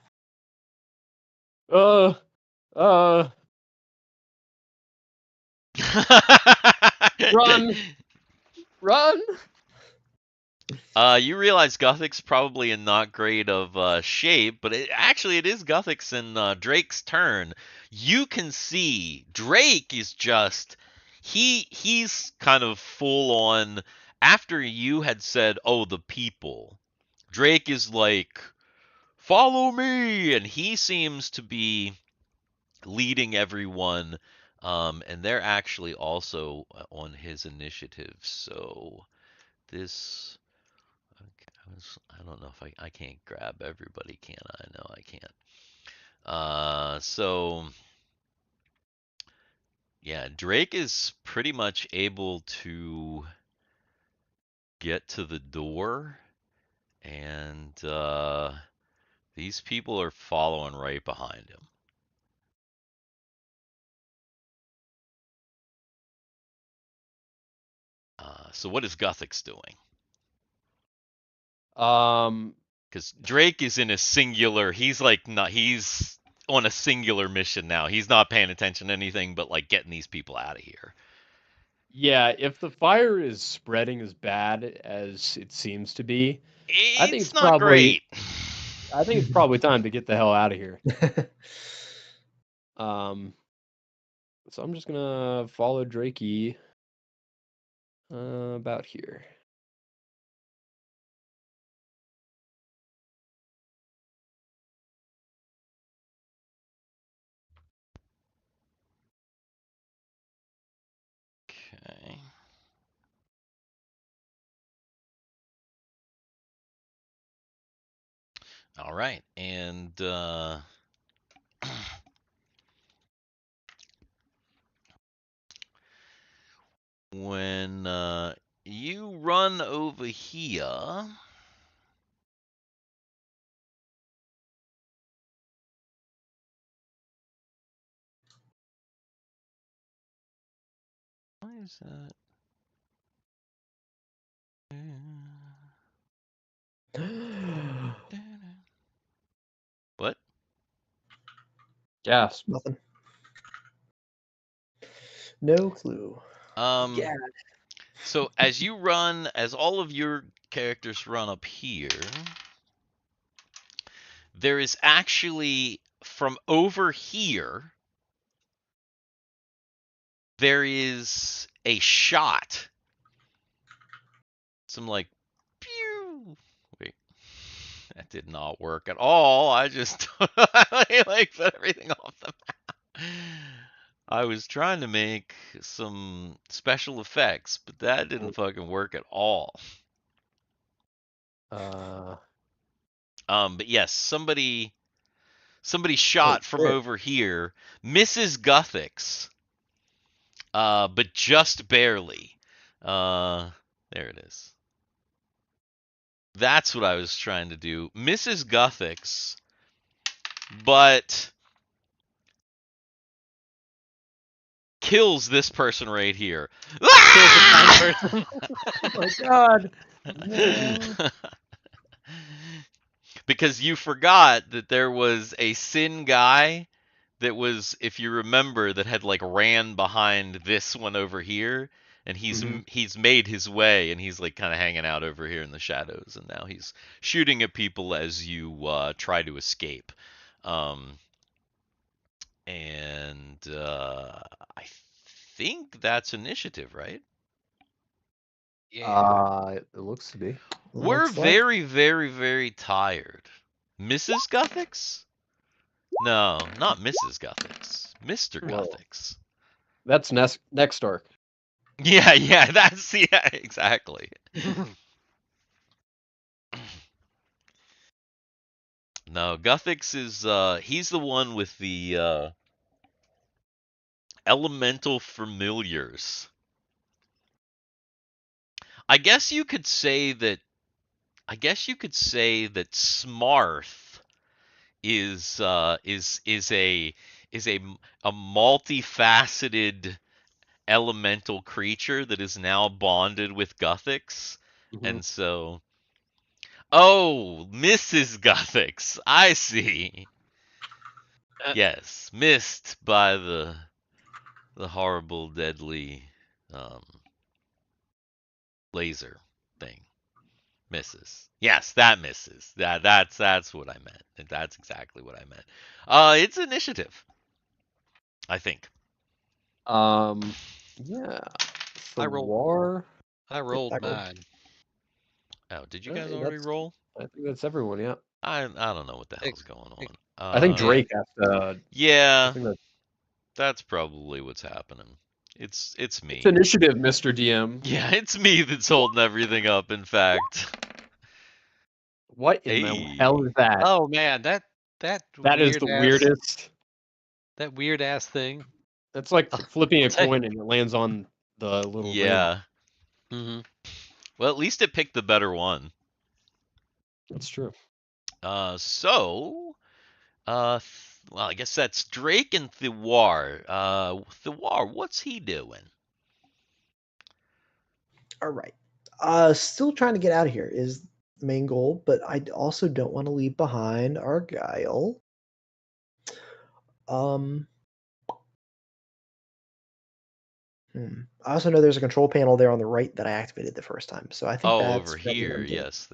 Run! Run! You realize Guthix probably in not great of shape, but it is Guthix and Drake's turn. You can see Drake is just he's kind of full on after you had said, "Oh, the people." Drake is like, "Follow me," and he seems to be leading everyone, and they're actually also on his initiative. So this. Okay, I don't know if I can't grab everybody, can I? No, I can't. So yeah, Drake is pretty much able to get to the door, And these people are following right behind him. So what is Guthix doing? Because Drake is in a singular. He's like not. He's on a singular mission now. He's not paying attention to anything but like getting these people out of here. Yeah, if the fire is spreading as bad as it seems to be, I think It's it's not probably great. I think it's probably time to get the hell out of here. So I'm just gonna follow Drakey about here. Okay. All right, and when you run over here, why is that? What? Yes. Nothing. No clue. Yeah. So as you run, as all of your characters run up here, there is actually from over here, there is a shot. Some like, pew. Wait, that did not work at all. I just like put everything off the map. I was trying to make some special effects, but that didn't fucking work at all. But yes, somebody shot from shit. over here, misses Guthix, but just barely. There it is. That's what I was trying to do. Misses Guthix, but kills this person right here. Oh my god. Because you forgot that there was a Syn guy that was, if you remember, that had like ran behind this one over here, and he's made his way, and he's like kind of hanging out over here in the shadows, and now he's shooting at people as you try to escape. And I think that's initiative, right? Yeah. It looks to be. We're Looks like. very, very, very tired. Mrs. Guthix? No, not Mrs. Guthix. Mr. Whoa. Guthix. That's next arc. Yeah, that's exactly. No, Guthix is he's the one with the elemental familiars. I guess you could say that Smarth is a multifaceted elemental creature that is now bonded with Guthix. And so Mrs. Guthix, I see. Yes, missed by the horrible deadly laser thing. Misses. Yes, that misses. That's what I meant. That's exactly what I meant. It's initiative, I think. Yeah. I rolled- Thiwar. I rolled I rolled. mine. Oh, did you guys already roll? I think that's everyone. Yeah. I don't know what the hell's going on. I think Drake has to. Yeah, I think that's probably what's happening. It's me. it's initiative, Mr. DM. Yeah, it's me that's holding everything up. In fact. What in the hell is that? Oh man, that is the weirdest. That weird ass thing. That's like flipping a take- coin and it lands on the little rim. Yeah. Mm-hmm. Well, at least it picked the better one. That's true. So, well, I guess that's Drake and Thiwar. Thiwar, what's he doing? All right. Still trying to get out of here is the main goal, but I also don't want to leave behind Argyle. Um, I also know there's a control panel there on the right that I activated the first time, so I think Oh, that's over probably what here, I'm doing. yes,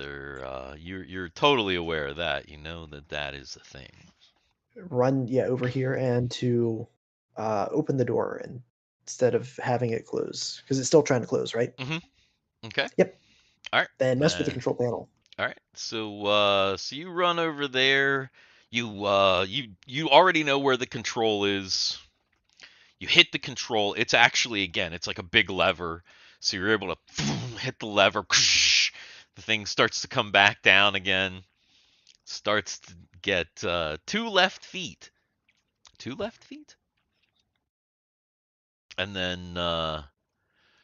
you're totally aware of that. You know that is a thing. Run, yeah, over here and to open the door instead of having it close because it's still trying to close, right? Okay. Yep. All right. Then mess with the control panel. All right. So you run over there. You already know where the control is. You hit the control. It's actually, again, it's like a big lever. So you're able to hit the lever. The thing starts to come back down again. Starts to get 2 left feet. 2 left feet? And then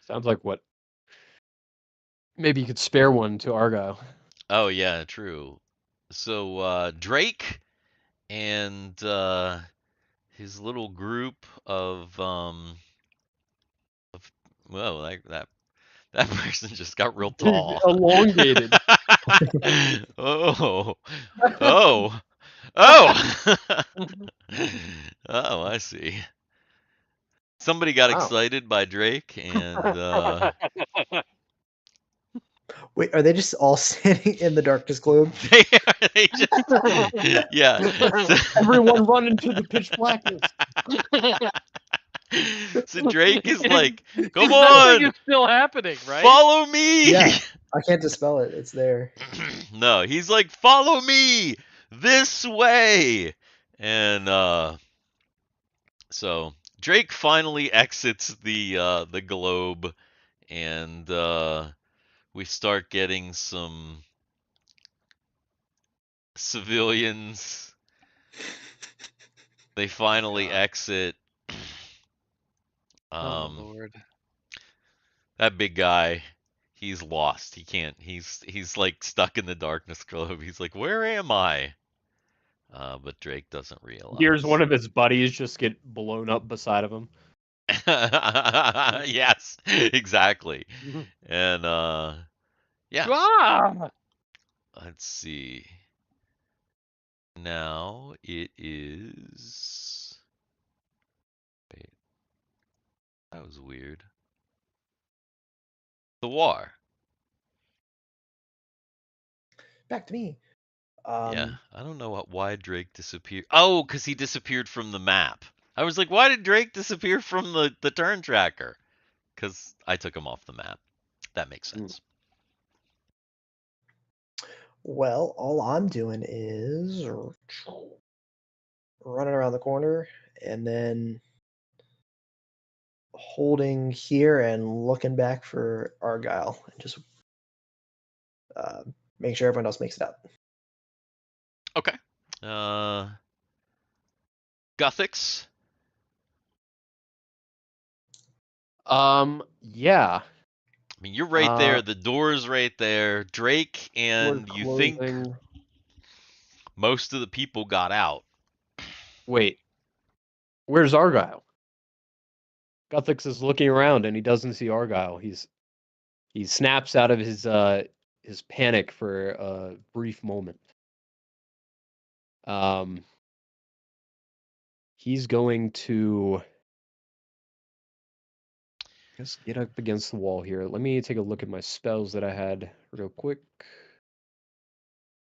Sounds like what? Maybe you could spare one to Argyle. oh yeah, true. So Drake and his little group of well, like that person just got real tall. Elongated. Oh. Oh. Oh. Oh, I see. Somebody got Wow. excited by Drake and Wait, are they just all sitting in the darkness globe? they just yeah. Everyone run into the pitch blackness. So Drake is like, come That thing on, is still happening, right? follow me. Yeah, I can't dispel it. It's there. No, he's like, follow me this way. And so Drake finally exits the globe, and we start getting some civilians. They finally exit. Oh Lord. That big guy, he's lost. He can't. He's like stuck in the darkness globe. He's like, where am I? But Drake doesn't realize. Here's one of his buddies just get blown up beside of him. Yes, exactly. And yeah. Ah! Let's see. Now it is. Wait, that was weird. The war. Back to me. Yeah, I don't know why Drake disappeared. Oh, because he disappeared from the map. I was like, why did Drake disappear from the turn tracker? Because I took him off the map. That makes sense. Well, all I'm doing is running around the corner and then holding here and looking back for Argyle and just making sure everyone else makes it out. Okay. Guthix. Yeah. I mean, you're right there. The door's right there. Drake and We're you think closing. most of the people got out. Wait. Where's Argyle? Guthix is looking around and he doesn't see Argyle. He snaps out of his panic for a brief moment. He's going to just get up against the wall here. Let me take a look at my spells that I had real quick.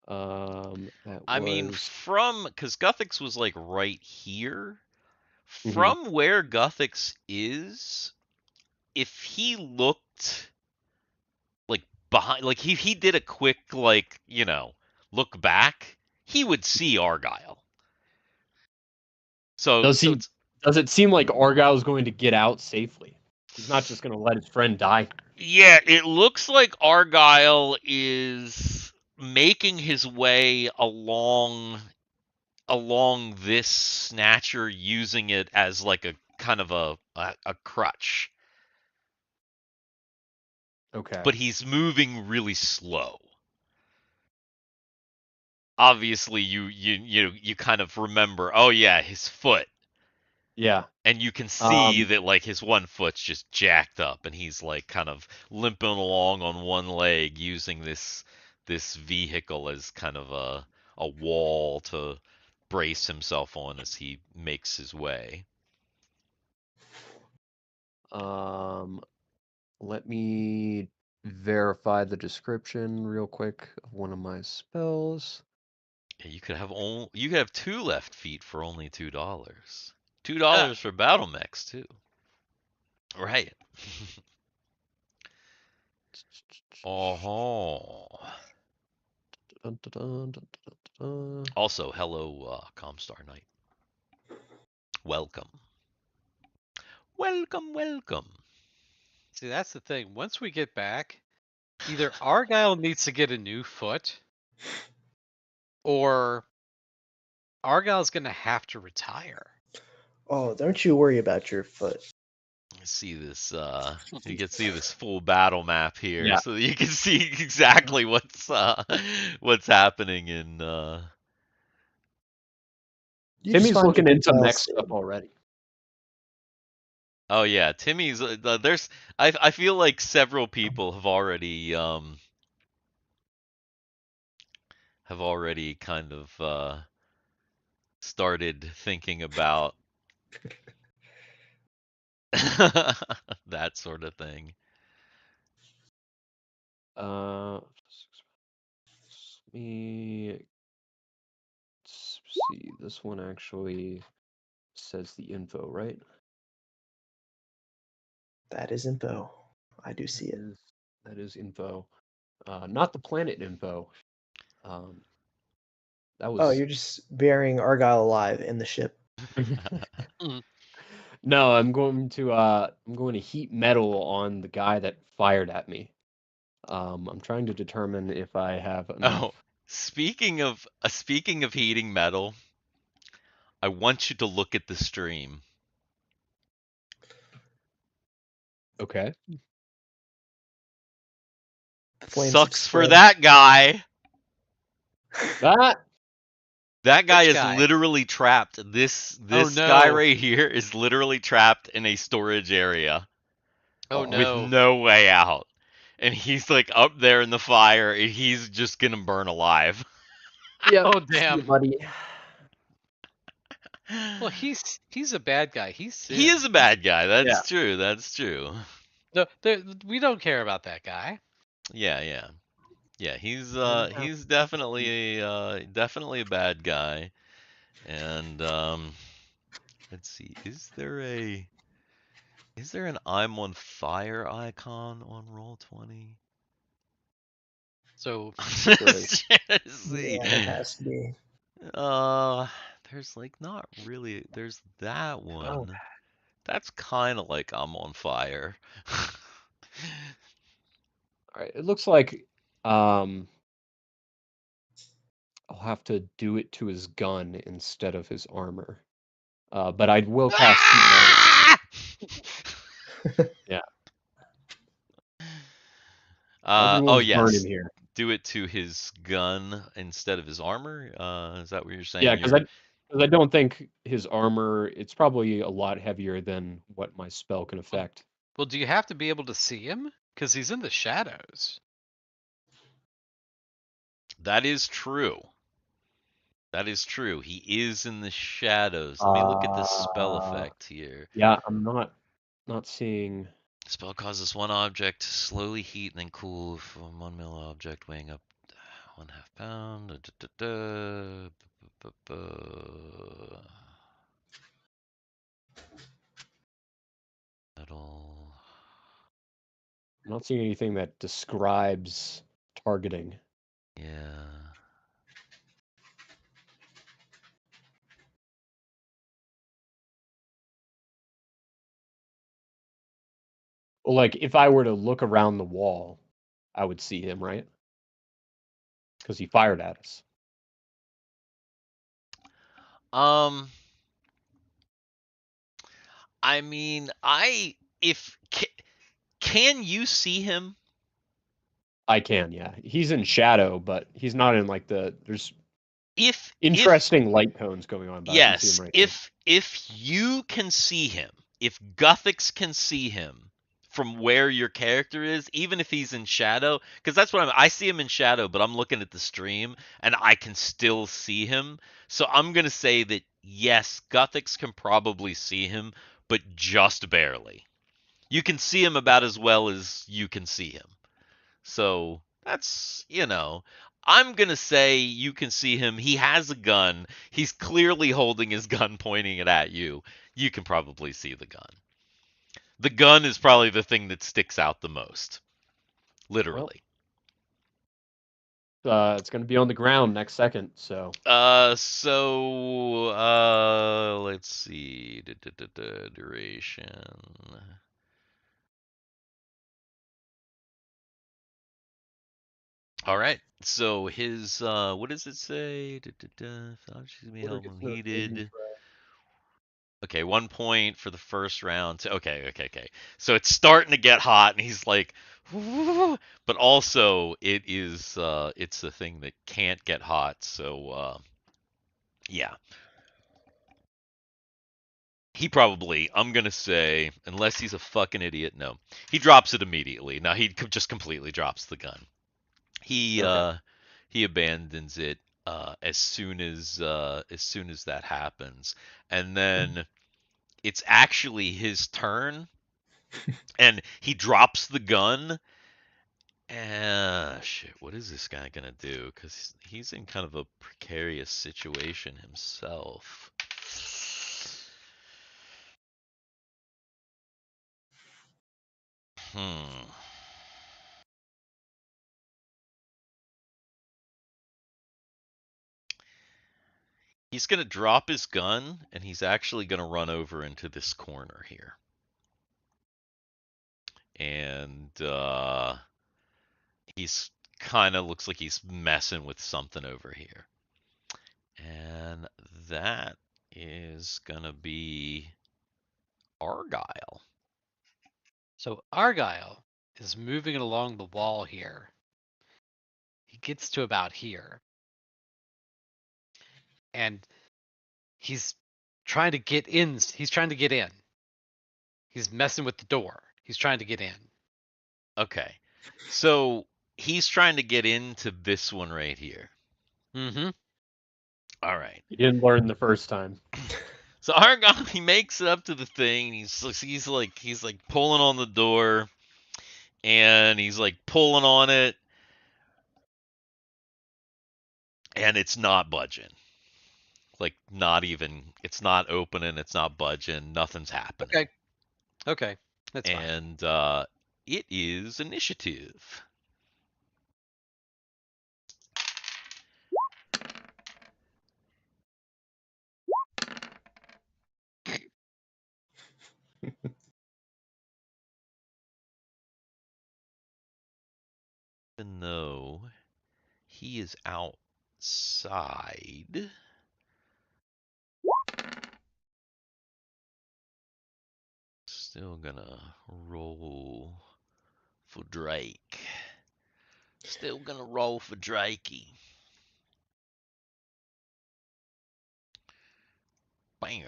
I mean, because Guthix was like right here. Mhm. From where Guthix is, if he looked like behind, like he did a quick like look back, he would see Argyle. So does it seem like Argyle's going to get out safely? He's not just going to let his friend die. Yeah, it looks like Argyle is making his way along this snatcher, using it as like a kind of a crutch. Okay. But he's moving really slow. obviously you kind of remember, oh yeah, his foot. Yeah. And you can see Um, that like his one foot's just jacked up and he's like kind of limping along on one leg using this vehicle as kind of a wall to brace himself on as he makes his way. Let me verify the description real quick of one of my spells. Yeah, you could have 2 left feet for only $2. $2 for battle mechs too. Right. Oh. Dun, dun, dun, dun, dun, dun. Also, hello, Comstar Knight. Welcome. Welcome. See, that's the thing. Once we get back, either Argyle needs to get a new foot, or Argyle's gonna have to retire. Oh, don't you worry about your foot. See this you can see this full battle map here, Yeah. so you can see exactly what's happening in You just Timmy's find looking your into pal mech Syn. stuff already. Oh yeah, Timmy's there's I feel like several people have already kind of started thinking about that sort of thing. Let me see. This one actually says the info, right? That is info. I do see it. That is info. Not the planet info. That was. Oh, you're just burying Argyle alive in the ship. No, I'm going to heat metal on the guy that fired at me. I'm trying to determine if I have enough. Oh, speaking of heating metal, I want you to look at the stream. Okay. The flames have Sucks for spread. that guy. That That guy Which is guy? literally trapped. This Oh, guy no. right here is literally trapped in a storage area Oh Oh. with no. no way out. And he's like up there in the fire and he's just gonna burn alive. Yeah. Oh damn. buddy. Well, he's a bad guy. He's He Syn. is a bad guy. That's Yeah. true. That's true. No, we don't care about that guy. Yeah. He's Yeah. he's definitely a bad guy. And let's see. Is there an I'm on fire icon on Roll20? So Just trying to see. Yeah, it has to be. There's like not really. There's that one. Oh. That's kind of like I'm on fire. All right. It looks like I'll have to do it to his gun instead of his armor. But I will cast heat metal. Yeah. Oh Everyone's yes. burning here. Do it to his gun instead of his armor. Is that what you're saying? Yeah, because I don't think his armor. It's probably a lot heavier than what my spell can affect. well, do you have to be able to see him? Because he's in the shadows. That is true. That is true. He is in the shadows. Let me look at the spell effect here. Yeah, I'm not seeing. Spell causes one object to slowly heat and then cool from 1 mil object weighing up 1/2 pound. Metal. I'm not seeing anything that describes targeting. Yeah. Well, like if I were to look around the wall, I would see him, right? Because he fired at us. I mean, can you see him? I can, yeah. He's in shadow, but he's not in like there's if Interesting light tones going on, but I can see yes, him right there. if you can see him, if Guthix can see him from where your character is, even if he's in shadow, because that's what I see him in shadow, but I'm looking at the stream and I can still see him. So I'm gonna say that yes, Guthix can probably see him, but just barely. You can see him about as well as you can see him. So that's, I'm going to say you can see him. He has a gun. He's clearly holding his gun, pointing it at you. You can probably see the gun. The gun is probably the thing that sticks out the most. Literally. It's going to be on the ground next second, so. Let's see. Duration. All right. So his what does it say? Held unheated. Okay, 1 point for the first round. Okay. So it's starting to get hot, and he's like, but also it's a thing that can't get hot. So yeah. He probably, I'm gonna say, unless he's a fucking idiot, no, he drops it immediately. Now he just completely drops the gun. He abandons it as soon as that happens, and then it's actually his turn, and he drops the gun. Shit, what is this guy gonna do? Because he's in kind of a precarious situation himself. He's going to drop his gun, and he's actually going to run over into this corner here. And he's kind of looks like he's messing with something over here. And that is going to be Argyle. So Argyle is moving along the wall here. He gets to about here. And he's trying to get in. He's trying to get in. He's messing with the door. He's trying to get in. Okay. So he's trying to get into this one right here. Mm-hmm. All right. You didn't learn the first time. So Argyle, he makes it up to the thing. He's like pulling on the door, and he's like pulling on it, and it's not budging. Like, not even, it's not opening, it's not budging, nothing's happening. Okay, that's fine. And it is initiative. Even though he is outside, still gonna roll for Drake. Still gonna roll for Drakey. Bam.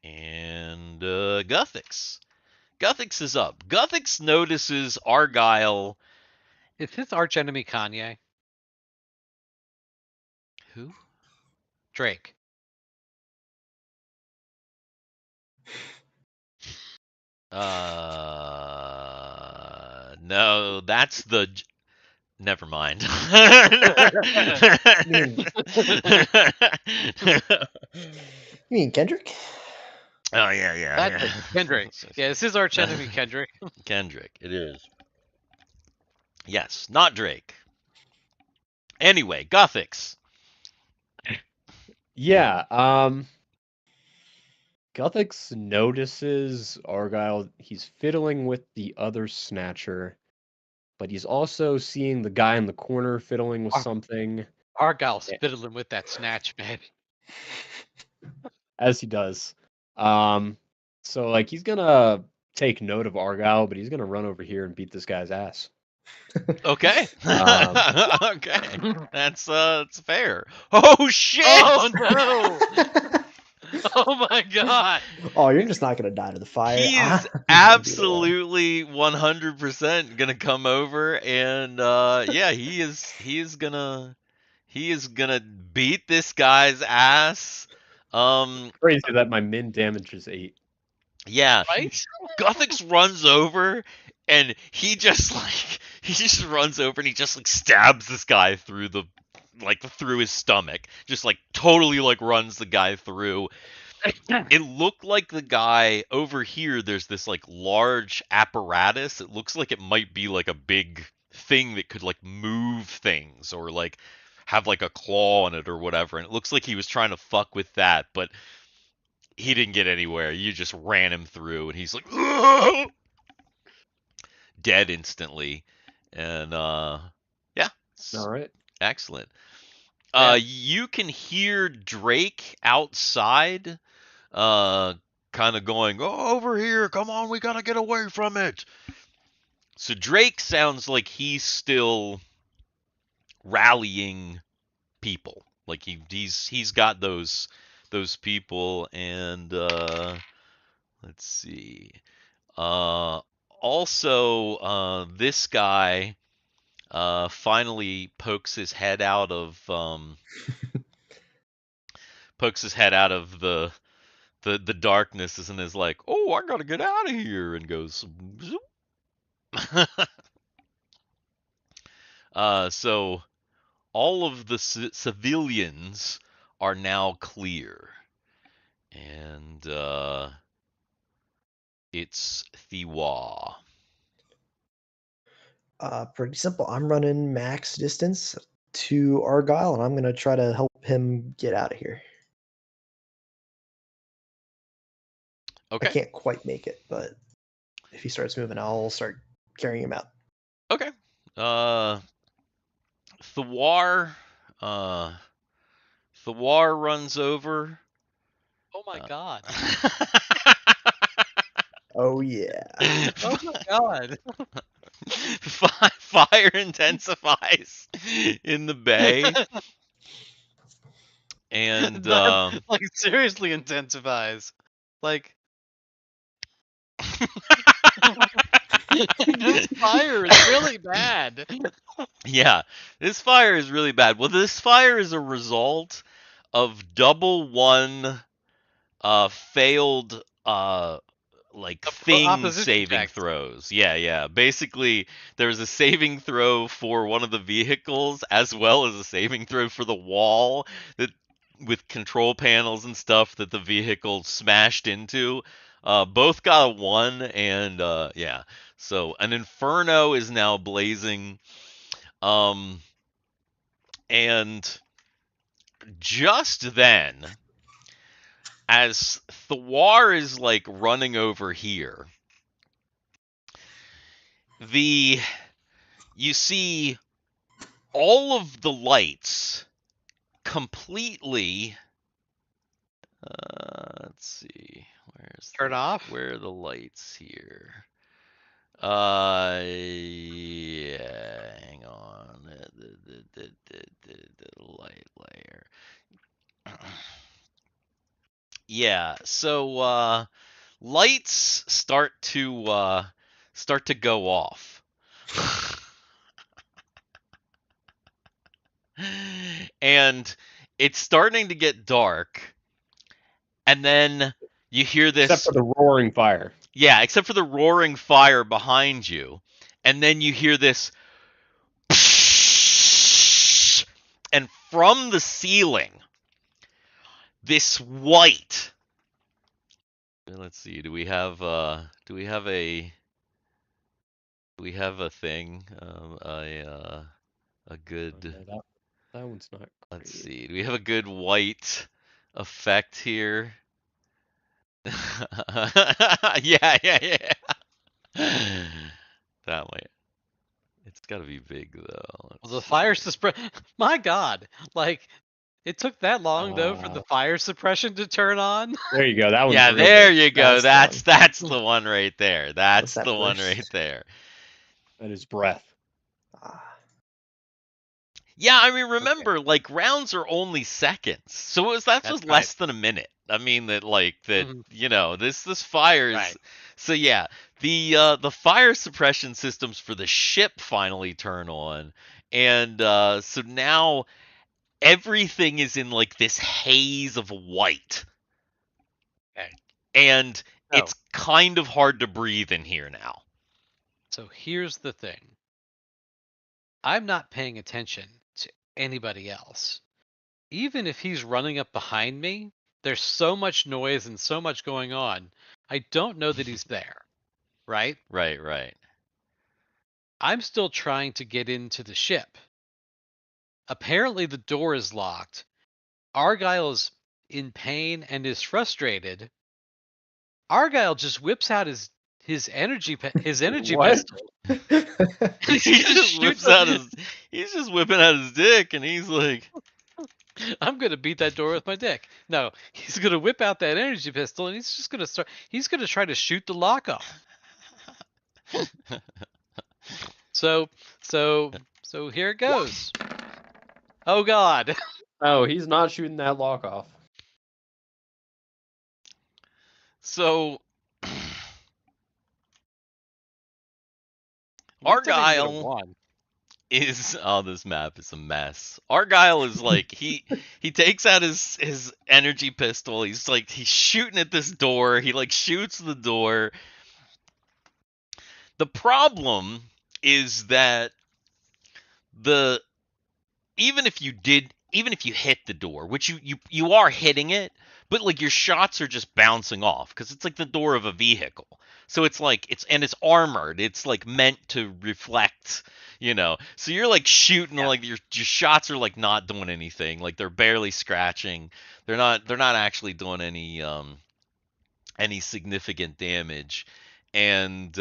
And Guthix. Guthix is up. Guthix notices Argyle. Is his archenemy Kanye? Who? Drake. No, that's the. Never mind. You mean Kendrick? Oh yeah. That's it, Kendrick. Yeah, this is archenemy Kendrick. Kendrick, it is. Yes, not Drake. Anyway, Guthix. Yeah, Guthix notices Argyle. He's fiddling with the other snatcher, but he's also seeing the guy in the corner fiddling with something. Argyle's fiddling with that snatch, man. As he does. So like he's gonna take note of Argyle, but he's gonna run over here and beat this guy's ass. Okay. Um, Okay. That's fair. Oh shit! Oh no! Oh my god! Oh, you're just not gonna die to the fire. He I'm is gonna be the one. absolutely 100% gonna come over and yeah, he is gonna beat this guy's ass. crazy that my min damage is 8. Yeah, Right? Guthix runs over and he just runs over and he just like stabs this guy through through his stomach. Just like totally like runs the guy through. It looked like the guy over here, there's this like large apparatus. It looks like it might be like a big thing that could like move things or like have like a claw on it or whatever. And it looks like he was trying to fuck with that, but he didn't get anywhere. You just ran him through and he's like "Ugh!" Dead instantly. And yeah. All right. Excellent. Yeah. You can hear Drake outside kind of going, "Oh, over here, come on, we gotta get away from it." So Drake sounds like he's still rallying people. Like he's got those people, and let's see. Also, this guy finally pokes his head out of the darkness and is like, "Oh, I gotta get out of here," and goes. Zoop. So all of the civilians are now clear, and it's Thiwar. Pretty simple. I'm running max distance to Argyle, and I'm gonna try to help him get out of here. I Okay. can't quite make it, but if he starts moving, I'll start carrying him out. Okay. Thiwar. Uh, Thiwar runs over. Oh my god! Oh yeah. Oh my god! Fire intensifies in the bay, and That, like seriously intensifies. Like this fire is really bad. yeah, this fire is really bad. Well, this fire is a result of double one failed like thing opposition saving checks. throws. Yeah. Basically, there's a saving throw for one of the vehicles as well as a saving throw for the wall that with control panels and stuff that the vehicle smashed into. Both got a 1 and yeah. So an inferno is now blazing. And just then, as Thiwar is like running over here, you see all of the lights completely. Let's see, Turn off. Where are the lights here? Yeah, hang on. The light layer. Yeah, so lights start to go off. And it's starting to get dark. And then you hear this. Except for the roaring fire. Yeah, except for the roaring fire behind you. And then you hear this. And from the ceiling, this white. Let's see. Do we have a thing? A good. That one's not. Let's see. Do we have a good white effect here? Yeah. That way. It's got to be big though. Well, the fire suppression. My god! Like it took that long though for the fire suppression to turn on. There you go. That one's Yeah, real there big. you go. That's That's the one right there. That's that the one first? right there. That is breath. Yeah, I mean, remember, like, rounds are only seconds, so that's That's just right. less than a minute. I mean, that Mhm. you know, this fire is. Right. So yeah, the fire suppression systems for the ship finally turn on, and so now everything is in like this haze of white, Okay. and Oh. it's kind of hard to breathe in here now. So here's the thing. I'm not paying attention to anybody else. Even if he's running up behind me, there's so much noise and so much going on. I don't know that he's there. Right? Right, right. I'm still trying to get into the ship. Apparently the door is locked. Argyle is in pain and is frustrated. Argyle just whips out his energy What? pistol. He just whips out his. He's just whipping out his dick, and he's like, I'm gonna beat that door with my dick. No, he's gonna whip out that energy pistol and he's just gonna start. He's gonna try to shoot the lock off. So here it goes. Oh God. Oh, he's not shooting that lock off. so. Looks like he would've Argyle won. is this map is a mess. Argyle is like he takes out his energy pistol. He's shooting at this door. He like shoots the door. The problem is that even if you hit the door, which you are hitting it, but like your shots are just bouncing off because it's like the door of a vehicle. So it's like it's armored. It's like meant to reflect, you know. So you're like shooting like your shots are like not doing anything. Like they're barely scratching. They're not actually doing any significant damage. And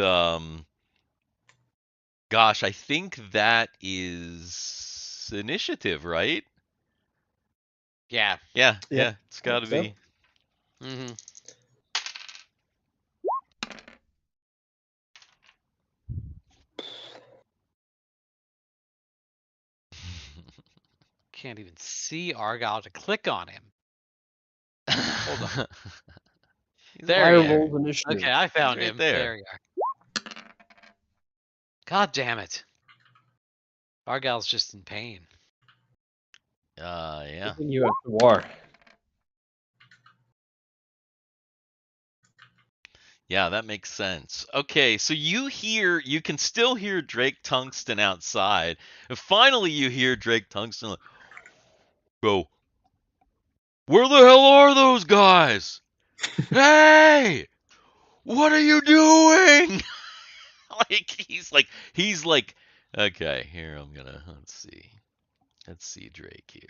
gosh, I think that is initiative, right? Yeah. Yeah, Yep, it's got to so. be. Mm-hmm. Can't even see Argyle to click on him. Hold on. There Fire he rolls is. initiative. Okay, I found Right him. there. There you are. God damn it. Argyle's just in pain. Yeah. Good thing you have Thiwar. Yeah, that makes sense. Okay, so you can still hear Drake Tungsten outside. And finally you hear Drake Tungsten like, go, where the hell are those guys? Hey! What are you doing? he's like, okay, here let's see Drake here.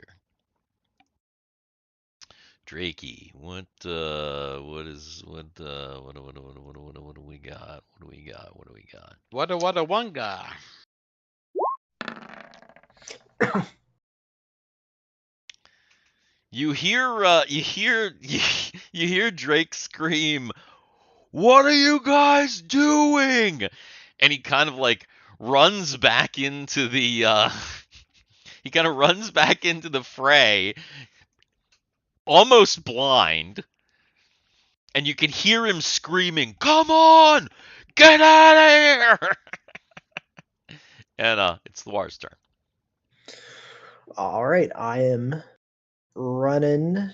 Drakey, what do we got? What a one guy. You hear Drake scream, "What are you guys doing?" And he kind of like runs back into the fray, almost blind. And you can hear him screaming, "Come on! Get out of here!" And it's Thiwar's turn. All right, I am running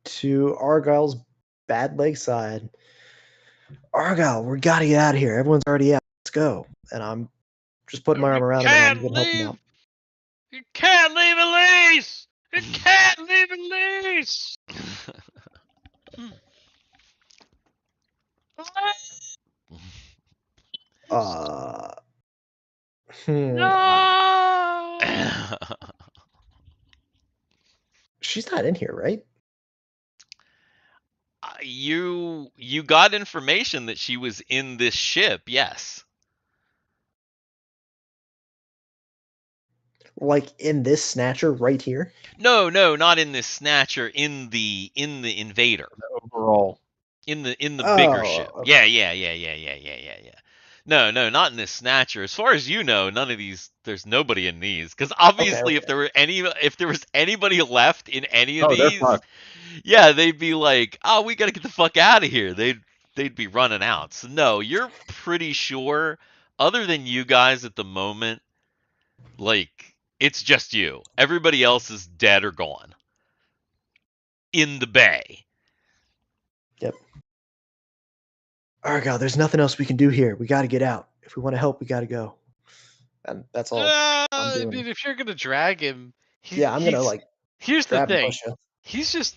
to Argyle's bad leg side. Argyle, we gotta get out of here. Everyone's already out. Let's go. And I'm just putting my arm around him and I'm gonna help him out. You can't leave Elise! You can't leave Elise! No! She's not in here, right? You got information that she was in this ship, yes. Like in this snatcher right here? No, not in this snatcher. In the invader. Overall. In the bigger ship. okay. Yeah. No, not in this snatcher. As far as you know, none of these. There's nobody in these. Because obviously, okay. if there was anybody left in any of Oh, they're these, fucked. yeah, they'd be like, oh, we gotta get the fuck out of here. They'd be running out. So no, you're pretty sure. Other than you guys at the moment, like it's just you. Everybody else is dead or gone in the bay. Yep. Argyle, there's nothing else we can do here. We got to get out. If we want to help, we got to go. And that's all I'm I doing. mean, if you're gonna drag him, Yeah, I'm gonna here's the grab and thing. push you. He's just,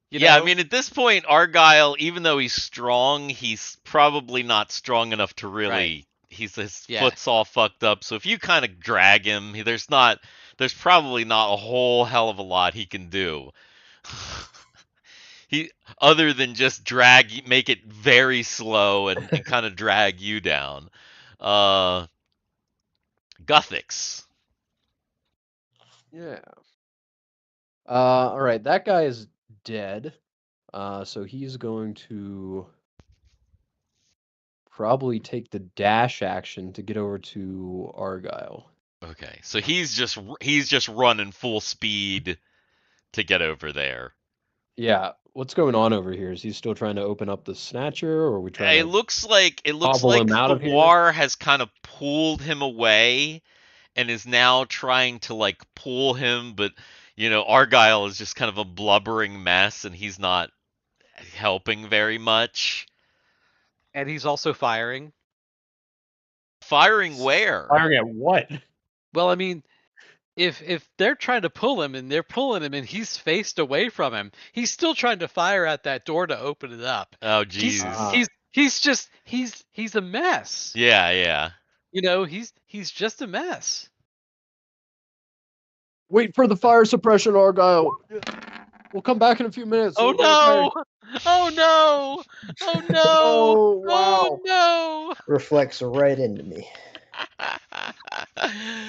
Yeah, I mean, at this point, Argyle, even though he's strong, he's probably not strong enough to really. Right. His Yeah. foot's all fucked up. So if you kind of drag him, there's probably not a whole hell of a lot he can do. Other than just make it very slow and kind of drag you down. Guthix. Yeah. All right, that guy is dead. So he's going to probably take the dash action to get over to Argyle. Okay, so he's just running full speed to get over there. Yeah. What's going on over here? Is he still trying to open up the snatcher, or are we trying It to looks like hobble him out of here? Thiwar has kind of pulled him away and is now trying to like pull him, but Argyle is just kind of a blubbering mess and he's not helping very much. and he's also firing. Firing where? Firing at what? Well, I mean, if they're trying to pull him and they're pulling him and he's faced away from him, he's still trying to fire at that door to open it up. Oh Jesus. He's a mess. Yeah. He's just a mess. Wait for the fire suppression, Argyle. We'll come back in a few minutes. Oh It'll be no! okay. Oh no! Oh no! Oh, wow. Oh no! Reflects right into me.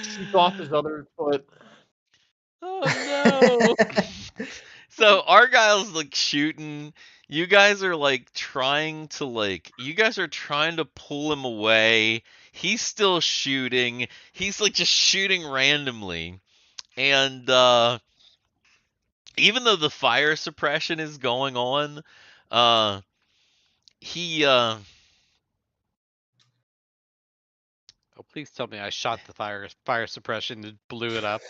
Shoots off his other foot. Oh no! So Argyle's like shooting. You guys are like trying to pull him away. He's still shooting. He's like just shooting randomly. And even though the fire suppression is going on, he Oh, please tell me I shot the fire suppression and blew it up.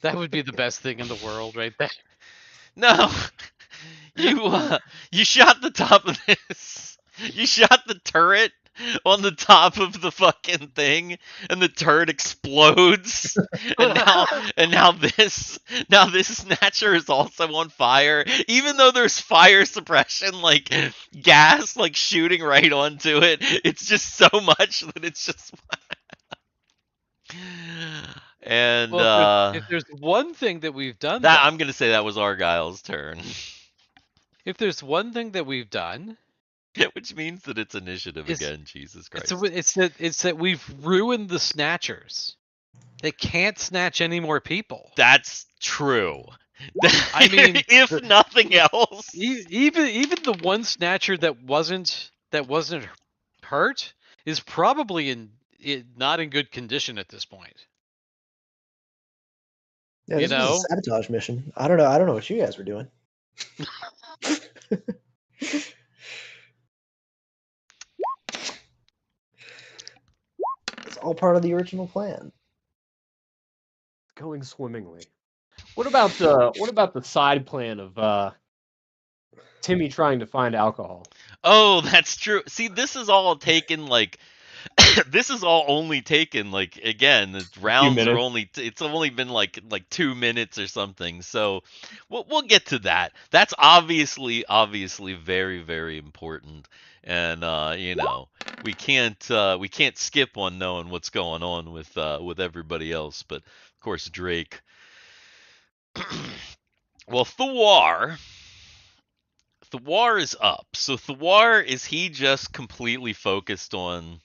That would be the best thing in the world, right there. No. You shot the top of this. You shot the turret on the top of the fucking thing, and the turret explodes. and now this snatcher is also on fire, even though there's fire suppression, like gas, like shooting right onto it. It's just so much that it's just. And Well, if there's one thing that we've done, that though, I'm gonna say that was Argyle's turn. if there's one thing that we've done, Which means that it's initiative It's- again. Jesus Christ. it's that we've ruined the snatchers. They can't snatch any more people. That's true. I mean, if nothing else. Even the one snatcher that wasn't hurt is probably not in good condition at this point. Yeah, You this was know? a sabotage mission. I don't know what you guys were doing. It's all part of the original plan. Going swimmingly. What about the side plan of Timmy trying to find alcohol? Oh, that's true. See, this is all taken like. This is all only taken like again. The rounds are minutes. only. It's only been like 2 minutes or something. So, we'll get to that. That's obviously very very important. And we can't skip on knowing what's going on with everybody else. But of course Drake. Well, Thiwar is up. So Thiwar, is he just completely focused on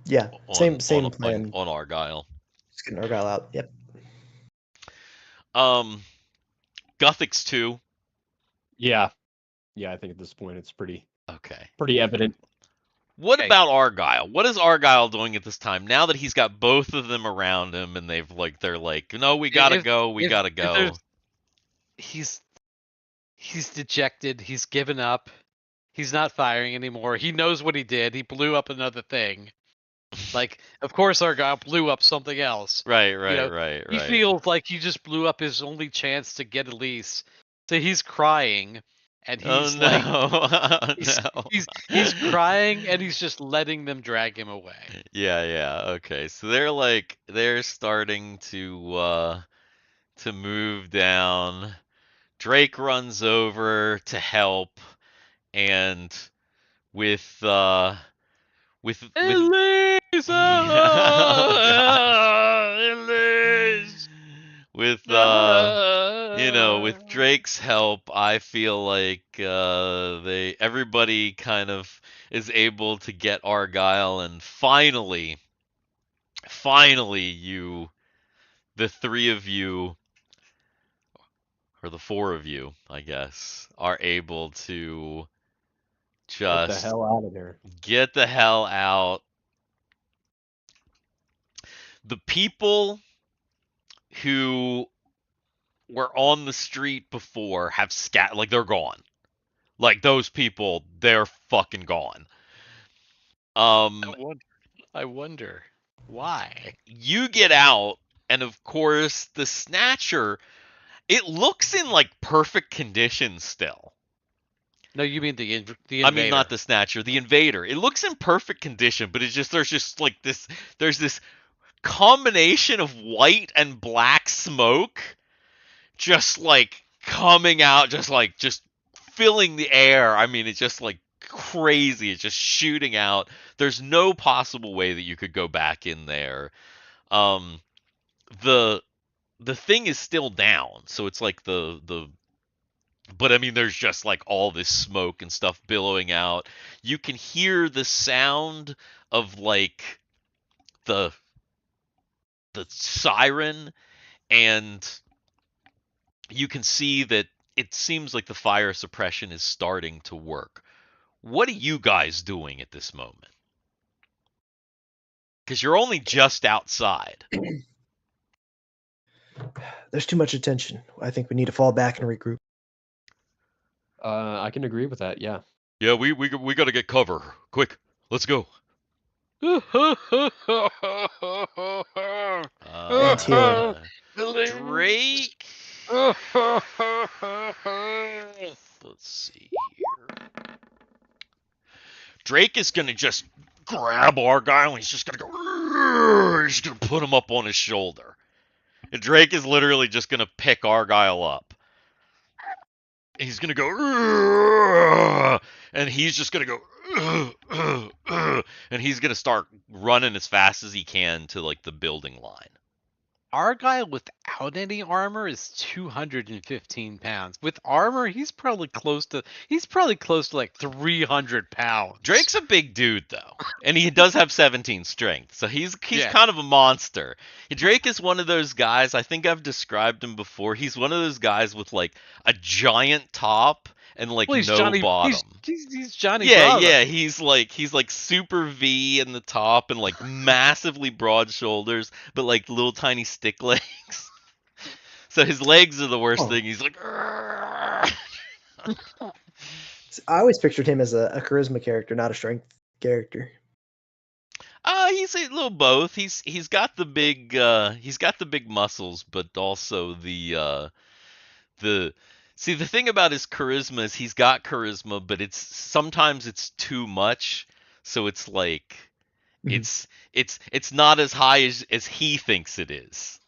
Yeah, same on, plan. on Argyle? Just getting Argyle out. Yep. Guthix too. Yeah, I think at this point it's pretty Okay. evident. What Okay. about Argyle? What is Argyle doing at this time? Now that he's got both of them around him, and they're like, no, we gotta If- go, we if- gotta if go. there's- He's dejected. He's given up. He's not firing anymore. He knows what he did. He blew up another thing. Like, of course, Argyle blew up something else. Right, know, right. He feels like he just blew up his only chance to get Elise. So he's crying, and he's oh no! like, Oh, he's, no! he's crying, and he's just letting them drag him away. Yeah. Okay, so they're starting to move down. Drake runs over to help, and with Elise! Elise! with with Drake's help, I feel like everybody kind of is able to get Argyle, and finally the three of you, or the four of you, I guess, are able to Get the just hell out of here. get the hell out. The people who were on the street before have like, they're gone. Like, those people, they're fucking gone. I wonder why. You get out, and of course, the Snatcher, it looks in like perfect condition still. No, you mean the Invader. I mean, not the Snatcher, the Invader. It looks in perfect condition, but there's this combination of white and black smoke just like coming out, just filling the air. I mean, it's just like crazy. It's just shooting out. There's no possible way that you could go back in there. The thing is still down, so it's like but I mean, there's just like all this smoke and stuff billowing out. You can hear the sound of like the siren, and you can see that it seems like the fire suppression is starting to work. What are you guys doing at this moment? Because you're only just outside. There's too much attention. I think we need to fall back and regroup. I can agree with that. Yeah. Yeah, we got to get cover. Quick, let's go. Here. Drake. Let's see here. Drake is gonna just grab Argyle, and he's just gonna go. He's gonna put him up on his shoulder. And Drake is literally just gonna pick Argyle up. He's gonna go, and he's just gonna go, and he's gonna start running as fast as he can to like the building line. Argyle without any armor is 215 pounds. With armor, he's probably close to like 300 pounds. Drake's a big dude though, and he does have 17 strength, so he's Yeah. kind of a monster. Drake is one of those guys. I think I've described him before. He's one of those guys with like a giant top and like Well, he's no Johnny, bottom. He's Johnny Yeah, Bravo. yeah, he's like super V in the top and like massively broad shoulders, but like little tiny stick legs. So his legs are the worst Oh. thing. He's like, "Arrgh." I always pictured him as a charisma character, not a strength character. He's a little both. He's got the big muscles, but also the see, the thing about his charisma is he's got charisma, but sometimes it's too much. So it's like Mhm. it's not as high as he thinks it is.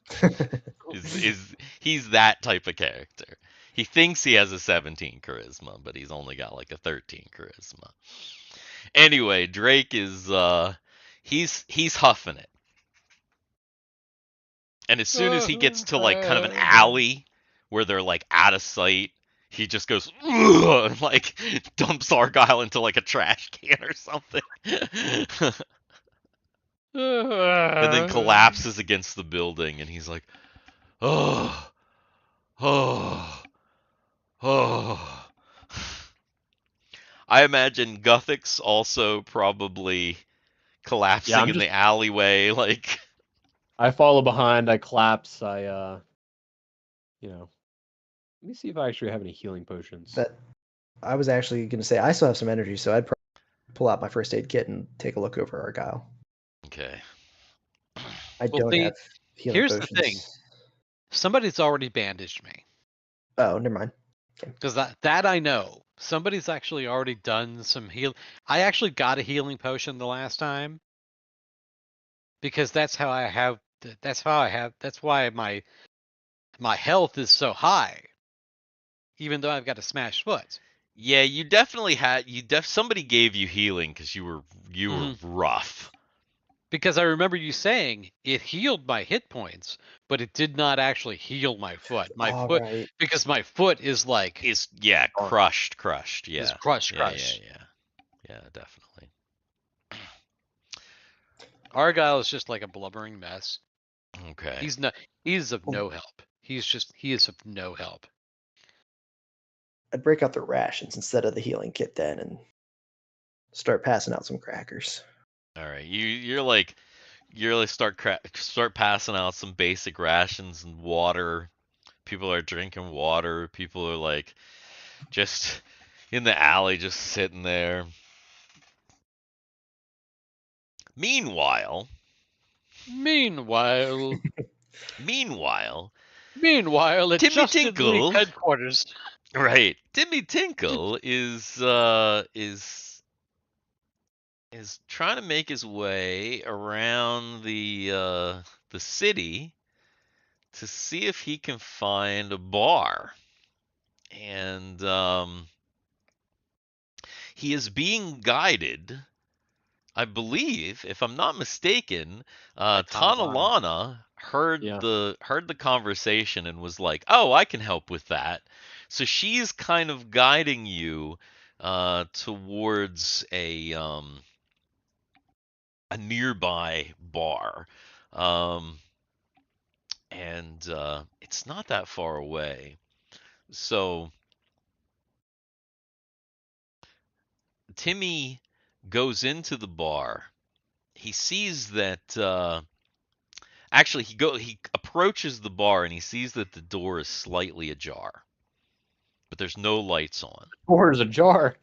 He's that type of character. He thinks he has a 17 charisma, but he's only got like a 13 charisma. Anyway, Drake is he's huffing it. And as soon as he gets to like kind of an alley where they're like out of sight, he just goes and like dumps Argyle into like a trash can or something. And then collapses against the building, and he's like, oh. I imagine Guthix also probably collapsing I'm in just- the alleyway, like. I follow behind. I collapse. You know, let me see if I actually have any healing potions. That I was actually going to say I still have some energy, so I'd probably pull out my first aid kit and take a look over Argyle. Okay. I Well, don't see, have healing here's potions. the thing. Somebody's already bandaged me. Oh, never mind. Because that I know. Somebody's actually already done some heal. I actually got a healing potion the last time. Because that's how I have. That's why my health is so high. Even though I've got a smashed foot. Yeah, you definitely had somebody gave you healing because you were rough. Because I remember you saying it healed my hit points, but it did not actually heal my foot. My All foot, right. because my foot is like Is crushed. Yeah. is crushed. Yeah, definitely. Argyle is just like a blubbering mess. Okay. He's of no help. He is of no help. I'd break out the rations instead of the healing kit then and start passing out some crackers. All right. You're like start passing out some basic rations and water. People are drinking water. People are like just in the alley just sitting there. Meanwhile, Meanwhile, at Timmy Justice Tinkle. League headquarters. Right. Timmy Tinkle is trying to make his way around the city to see if he can find a bar. And he is being guided, I believe, if I'm not mistaken, Tanalana heard Yeah. the conversation and was like, "Oh, I can help with that." So she's kind of guiding you towards a nearby bar, and it's not that far away. So Timmy goes into the bar. He sees that. Actually, he approaches the bar and he sees that the door is slightly ajar, but there's no lights on. Door is ajar.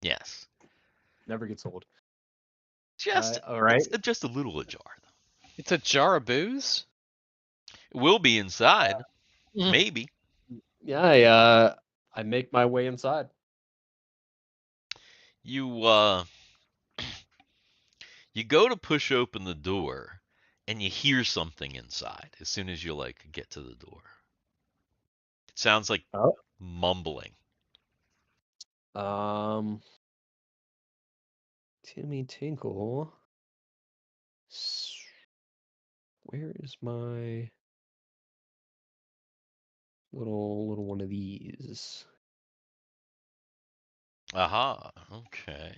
Yes, Never gets old. just all right. it's just a little ajar. Though. It's a jar of booze. It will be inside, Mhm. maybe. Yeah, I make my way inside. You you go to push open the door, and you hear something inside as soon as you get to the door. It sounds like mumbling. Timmy Tinkle. Where is my little one of these? Aha. Okay.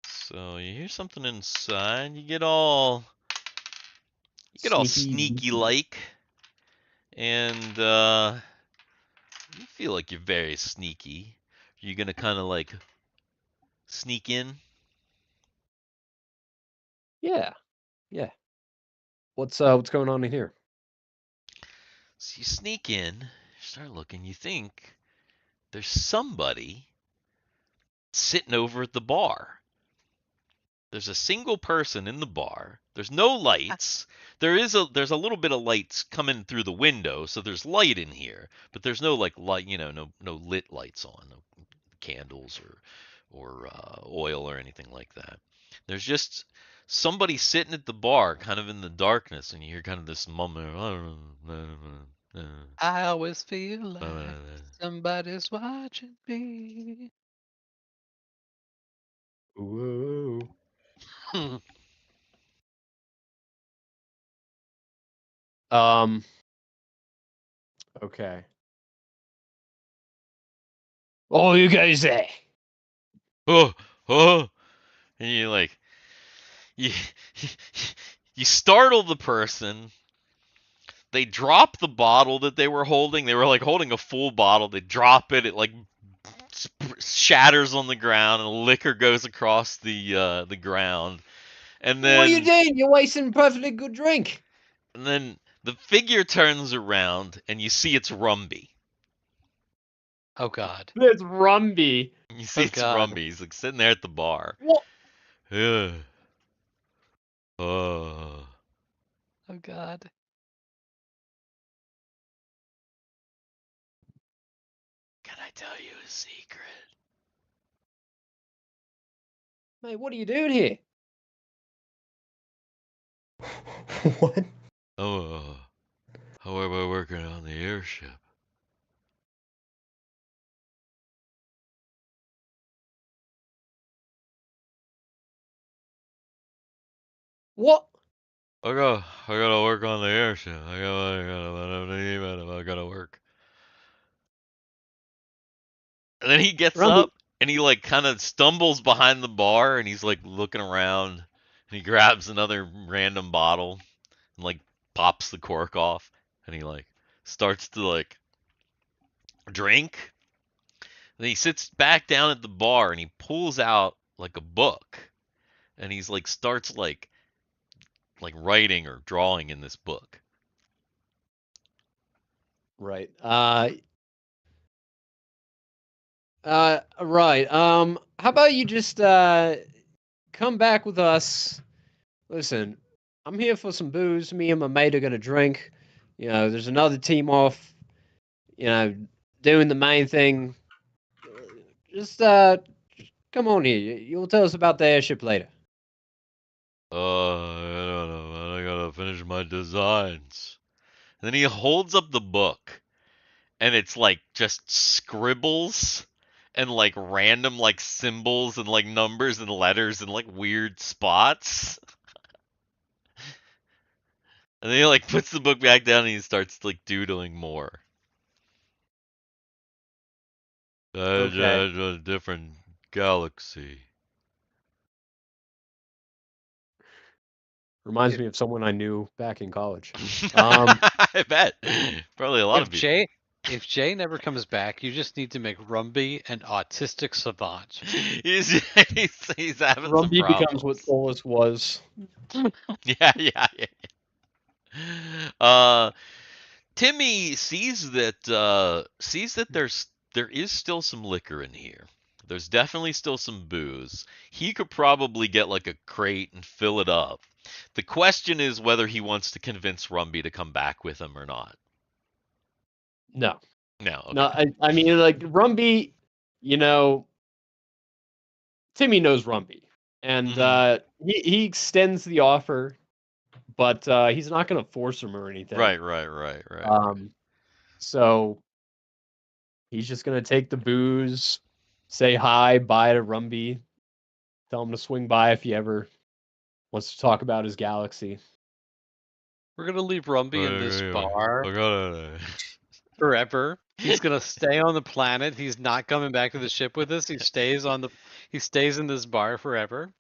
So you hear something inside. You get all sneaky like, and you feel like you're very sneaky. You're gonna kind of sneak in. Yeah. What's going on in here? So you sneak in, you start looking. You think there's somebody sitting over at the bar. There's a single person in the bar. There's no lights. There's a little bit of lights coming through the window, so there's light in here, but there's no light, no lit lights on, no candles or oil or anything like that. There's just somebody sitting at the bar, kind of in the darkness, and you hear kind of this mumbling. I always feel like somebody's watching me. Whoa. Okay. Oh, you guys there? Oh, and you you startle the person. They drop the bottle that they were holding. They were holding a full bottle. They drop it. It shatters on the ground, and liquor goes across the ground. And What are you then doing? You're wasting a perfectly good drink. the figure turns around, and you see it's Rumbe. Oh God. It's Rumbe. You see Oh, it's God. Rumbe. He's like sitting there at the bar. What? Yeah. Oh God. Can I tell you a secret? Mate, what are you doing here? What? Oh, how am I working on the airship? What? I gotta work on the airship. I gotta work. And then he gets Rumbe. up and he like kind of stumbles behind the bar and he's like looking around and he grabs another random bottle and like pops the cork off and he like starts to like drink. Then he sits back down at the bar and he pulls out like a book and he's like starts like writing or drawing in this book. Right. Right. How about you just come back with us? Listen, I'm here for some booze. Me and my mate are gonna drink. You know, there's another team off. You know, doing the main thing. Just come on here. You'll tell us about the airship later. I don't know, man. I gotta finish my designs. And then he holds up the book, and it's like just scribbles and like random like symbols and like numbers and letters and like weird spots. And then he like puts the book back down and he starts like doodling more. Okay. A different galaxy. Reminds me of someone I knew back in college. I bet. Probably a lot of people. If Jay never comes back, you just need to make Rumby an autistic savant. he's having some Rumby problems. becomes what Solus was. Yeah. Timmy sees that there is still some liquor in here. There's definitely still some booze. He could probably get like a crate and fill it up. The question is whether he wants to convince Rumby to come back with him or not. No. No. Okay. No, I mean, like, Rumby, you know, Timmy knows Rumby. And he extends the offer, but he's not going to force him or anything. Right. So he's just going to take the booze, say hi, bye to Rumby, tell him to swing by if he ever wants to talk about his galaxy. We're gonna leave Rumby in this bar I gotta... forever. He's gonna stay on the planet. He's not coming back to the ship with us. He stays in this bar forever.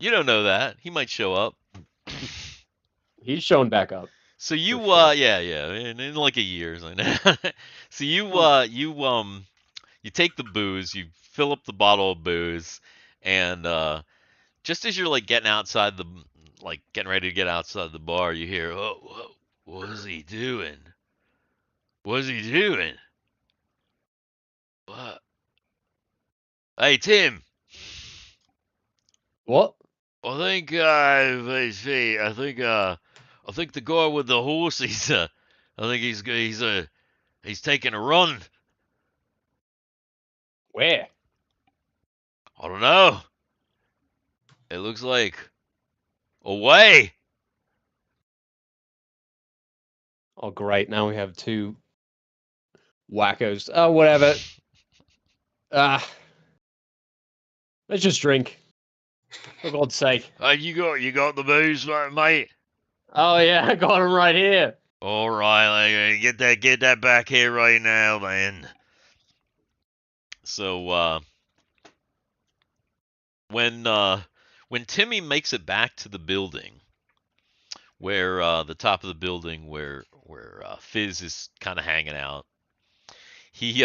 You don't know that. He might show up. He's showing back up. So you sure. yeah, in like a year or something. So you take the booze, you fill up the bottle of booze, and just as you're like getting ready to get outside the bar, you hear, "Oh, what is he doing? What's he doing? What? Hey, Tim. What? I think the guy with the horse, I think he's taking a run. Where? I don't know. It looks like away. Oh, great. Now we have two wackos. Oh, whatever. Let's just drink. For God's sake. You got the booze, mate. Oh, yeah, I got him right here. All right, get that back here right now, man. So when Timmy makes it back to the building, where the top of the building where Fizz is kind of hanging out, he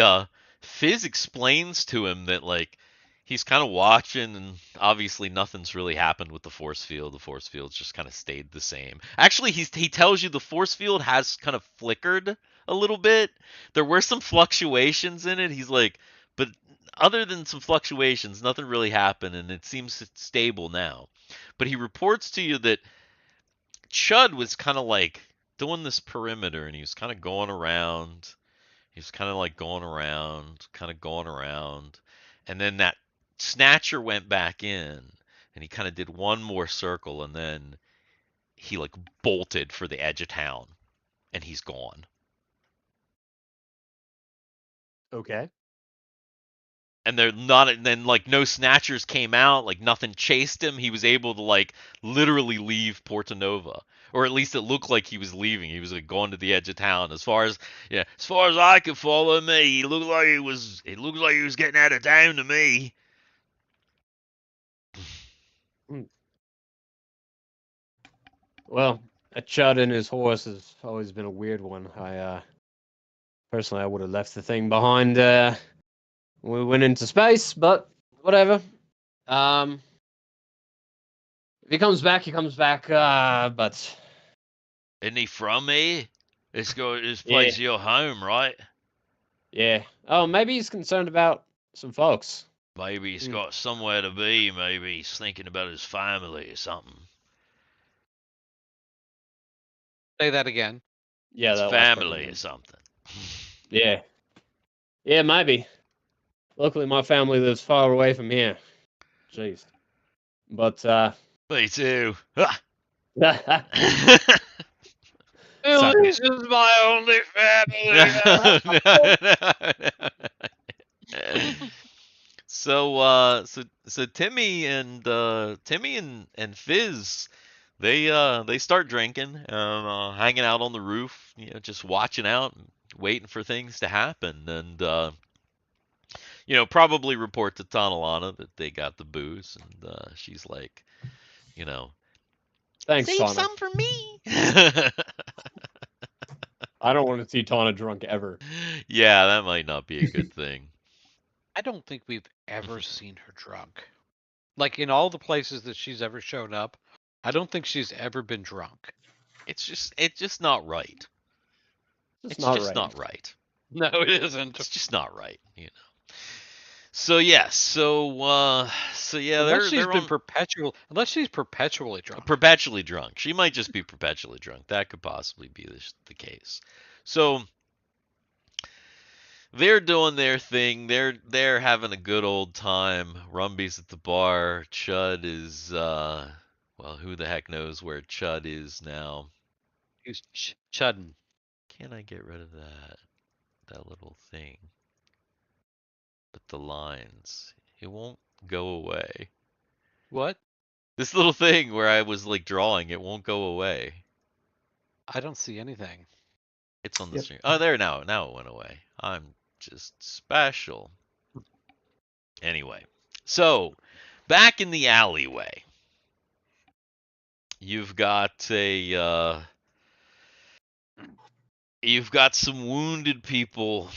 Fizz explains to him that like he's kind of watching, and obviously nothing's really happened with the force field. The force field's just kind of stayed the same. Actually, he tells you the force field has kind of flickered a little bit. There were some fluctuations in it. He's like, but other than some fluctuations, nothing really happened, and it seems stable now. But he reports to you that Chud was kind of like doing this perimeter, and he was kind of going around. He was kind of like going around, kind of going around, and then that snatcher went back in, and he kind of did one more circle, and then he like bolted for the edge of town, and he's gone. Okay. And they're not, and then like no snatchers came out, like nothing chased him. He was able to like literally leave Porta Nova, or at least it looked like he was leaving. He was like going to the edge of town. As far as I could follow me, he looked like he was. It looked like he was getting out of town to me. Well, a Chud and his horse has always been a weird one. Personally, I would have left the thing behind when we went into space, but whatever. If he comes back, he comes back. But Isn't he from here? This place your home, right? yeah. Oh, maybe he's concerned about some folks. Maybe he's got somewhere to be. Maybe he's thinking about his family or something. Say that again. Yeah, His that last part family again. or something. Yeah. Yeah, maybe. Luckily, my family lives far away from here. Jeez. But, Me too. This is my only family. So Timmy and Fizz, they start drinking, hanging out on the roof, just watching out, and waiting for things to happen, and probably report to Tanalana that they got the booze, and she's like, thanks, save Tana. some for me. I don't want to see Tana drunk ever. Yeah, that might not be a good thing. I don't think we've ever seen her drunk. Like in all the places that she's ever shown up, I don't think she's ever been drunk. It's just not right. It's It's not just right. not right. No, it isn't. It's just not right, So yeah, Unless she's been perpetually drunk. perpetually drunk. She might just be perpetually drunk. That could possibly be the case. So they're doing their thing. They're having a good old time. Rumbe's at the bar. Chud is who the heck knows where Chud is now? He's chudding. Can I get rid of that little thing? But the lines, it won't go away. What? This little thing where I was like drawing, it won't go away. I don't see anything. It's on the stream. Oh, there now. Now it went away. I'm just special. Anyway, so back in the alleyway, you've got some wounded people.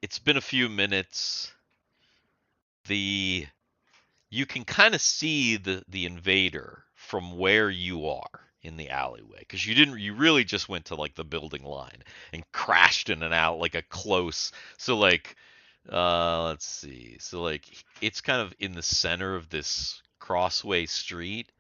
It's been a few minutes. You can kind of see the invader from where you are in the alleyway, because you really just went to like the building line and crashed in and out like a close. So like let's see. So like it's kind of in the center of this crossway street.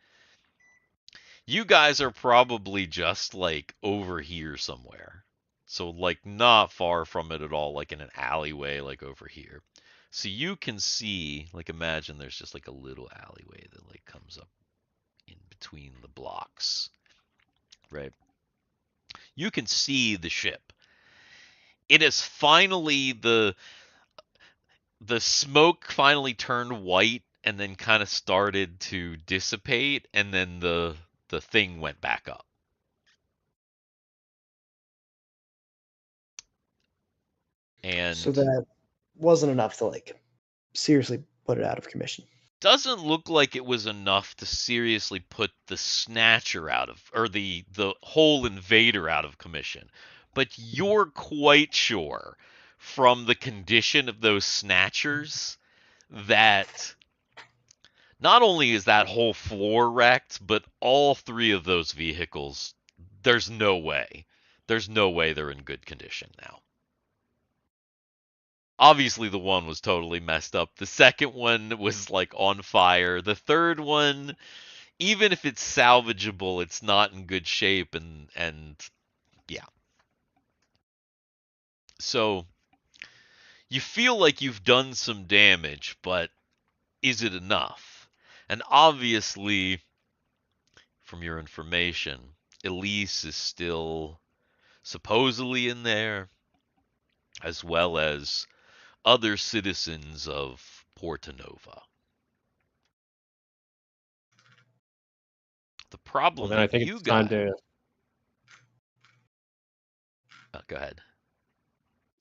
You guys are probably just like over here somewhere. So like not far from it at all, like in an alleyway like over here. So you can see, like imagine there's just like a little alleyway that like comes up in between the blocks, right? You can see the ship. It is finally the smoke finally turned white and then kind of started to dissipate, and then the thing went back up. And So that wasn't enough to like seriously put it out of commission. Doesn't look like it was enough to seriously put the snatcher out of, or the whole invader out of commission. but you're quite sure from the condition of those snatchers that not only is that whole floor wrecked, but all three of those vehicles, there's no way. There's no way they're in good condition now. Obviously, the one was totally messed up. The second one was like on fire. The third one, even if it's salvageable, it's not in good shape, and yeah. So you feel like you've done some damage, but is it enough? And obviously, from your information, Elise is still supposedly in there, as well as other citizens of Porta Nova. The Well, problem then I that think you it's time got. to. Go ahead.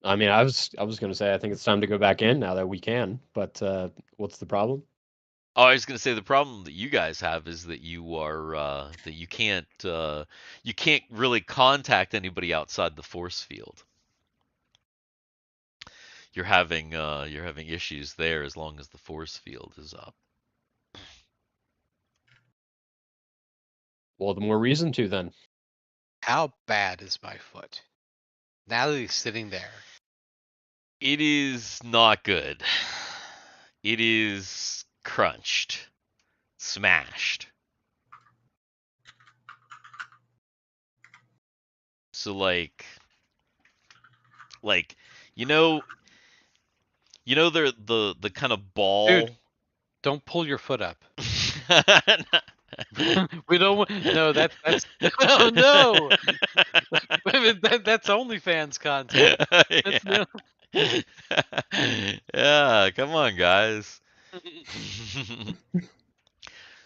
I mean, I was going to say I think it's time to go back in now that we can. But what's the problem? Oh, I was going to say the problem that you guys have is that you are that you can't really contact anybody outside the force field. You're having issues there as long as the force field is up. Well, the more reason to then. How bad is my foot? Now that he's sitting there. It is not good. It is crunched, smashed. So like you know the kind of ball. Dude, don't pull your foot up. We don't. No, that's. Oh no! That's OnlyFans content. Yeah, come on, guys.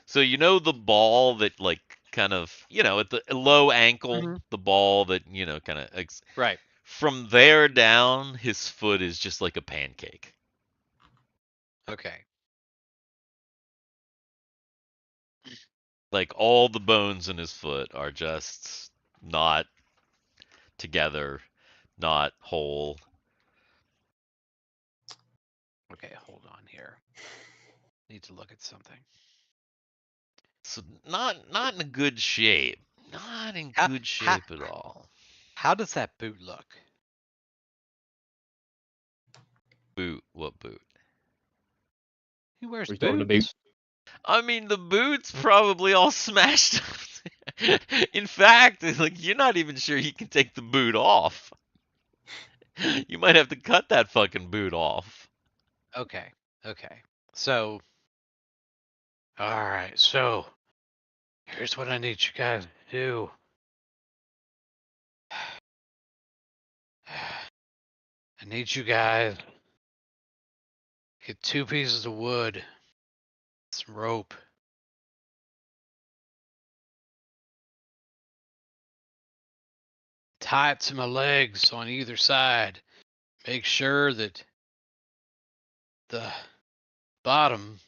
So you know the ball that like kind of at the low ankle, the ball that kind of Right. from there down, his foot is just like a pancake. Okay. Like all the bones in his foot are just not together, not whole. Okay, hold on here. Need to look at something. So not in a good shape. Not in good shape at all. How does that boot look? Boot? What boot? He wears Are you talking boots. about? I mean, the boot's probably all smashed up. In fact, like you're not even sure he can take the boot off. You might have to cut that fucking boot off. Okay. Okay. So. All right. So. Here's what I need you guys to do. I need you guys to get 2 pieces of wood, some rope. Tie it to my legs on either side. Make sure that the bottom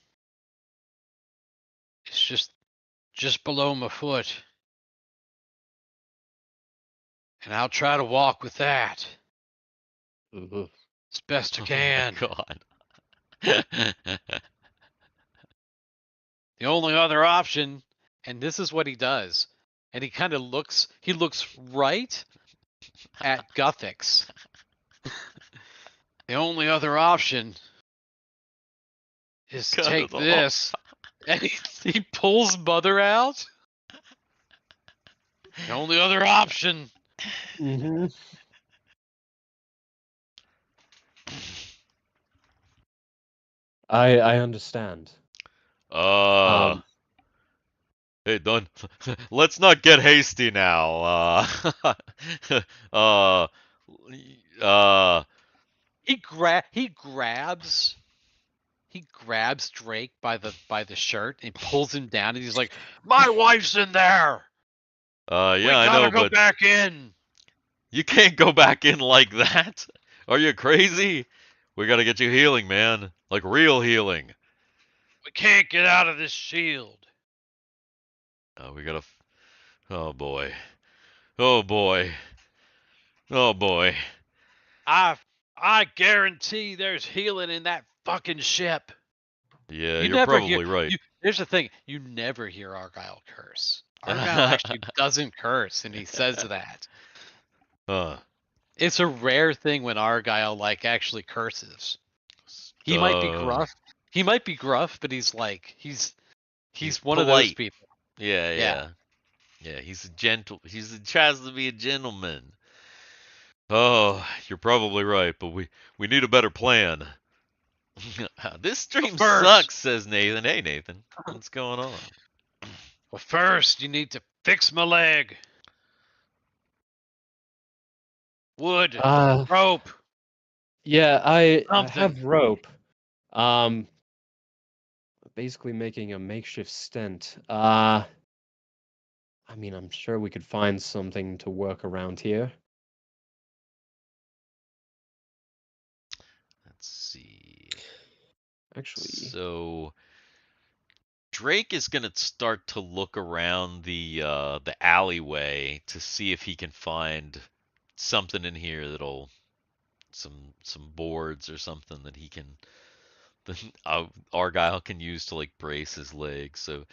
is just below my foot. And I'll try to walk with that as best I can. Oh my God. The only other option, and this is what he does, and he kind of looks right at Guthix. The only other option is to Cut take it off. this, and he pulls Mother out. The only other option. Mm-hmm. I understand. Hey, don't. Let's not get hasty now. He grabs Drake by the shirt and pulls him down, and he's like, "My wife's in there. Yeah, We I gotta know, go but back in." you can't go back in like that. Are you crazy? We gotta get you healing, man. Like real healing. We can't get out of this shield. We gotta. Oh boy. Oh boy. Oh boy. I guarantee there's healing in that fucking ship. Yeah, You you're never hear. probably right. Here's the thing: you never hear Argyle curse. Argyle actually doesn't curse, and he says that. uh, It's a rare thing when Argyle like actually curses. He might be gruff. He might be gruff, but he's one of those polite. people. Yeah, Yeah. yeah. Yeah, he's a gentle. He tries to be a gentleman. Oh, you're probably right, but we need a better plan. This stream First, sucks, says Nathan. Hey, Nathan, what's going on? well, first you need to fix my leg. Wood, rope. Yeah, I Something. have rope. Basically making a makeshift stent. I mean, I'm sure we could find something to work around here. Let's see. Actually, So Drake is gonna start to look around the alleyway to see if he can find something in here that'll some boards or something that he can Argyle can use to like brace his legs. So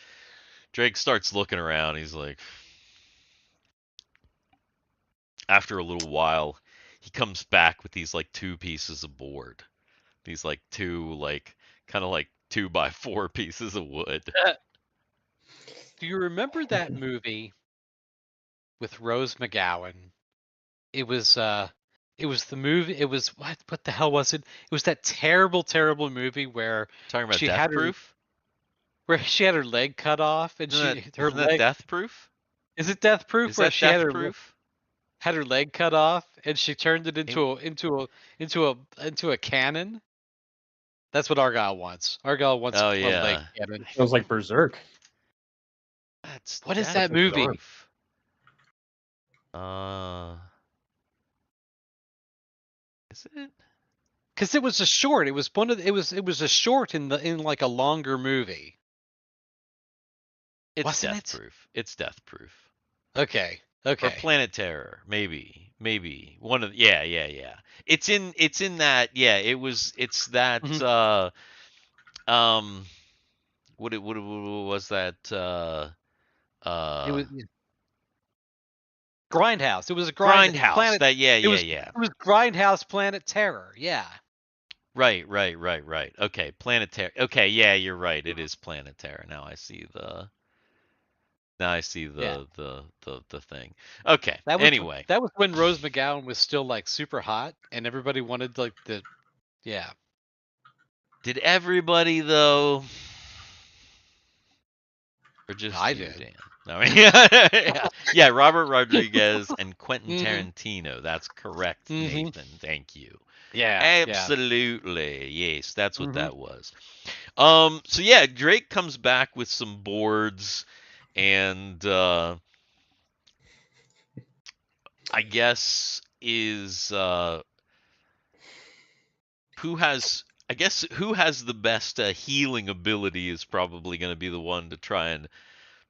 Drake starts looking around. He's like, after a little while, he comes back with these like two pieces of board. These like two like kind of like 2x4 pieces of wood. Do you remember that movie with Rose McGowan? It was the movie. It was what the hell was it? It was that terrible movie where Talking about she Death had Proof? her leg cut off and her Isn't that leg. Death Proof? Is it Death Proof Is where that she had Death her Proof? had her leg cut off and she turned it into a cannon? That's what Argyle wants. Argyle wants Oh a leg yeah. cannon. sounds like Berserk. That's What is Death that movie? Proof. Is it? Because it was a short. It was it was a short in like a longer movie. It's Wasn't Death it? Proof. It's Death Proof. Okay. Or Okay. Planet Terror, maybe one of yeah. It's in that it's that Mhm. um what was that It was Grindhouse. It was a Grindhouse. planet. That It was yeah. Grindhouse Planet Terror. Yeah. Right. Okay, Planet Terror. Okay, yeah, you're right. It is Planet Terror. Now I see Yeah. the thing. Okay. Anyway, That was when Rose McGowan was still like super hot and everybody wanted like the yeah. did everybody though? Or just I you, did. Dan? No, yeah, Robert Rodriguez and Quentin Mhm. Tarantino. That's correct, Mhm. Nathan. Thank you. Yeah. Absolutely, yes, that's what Mhm. that was. So yeah, Drake comes back with some boards, and I guess is who has. I guess who has the best healing ability is probably going to be the one to try and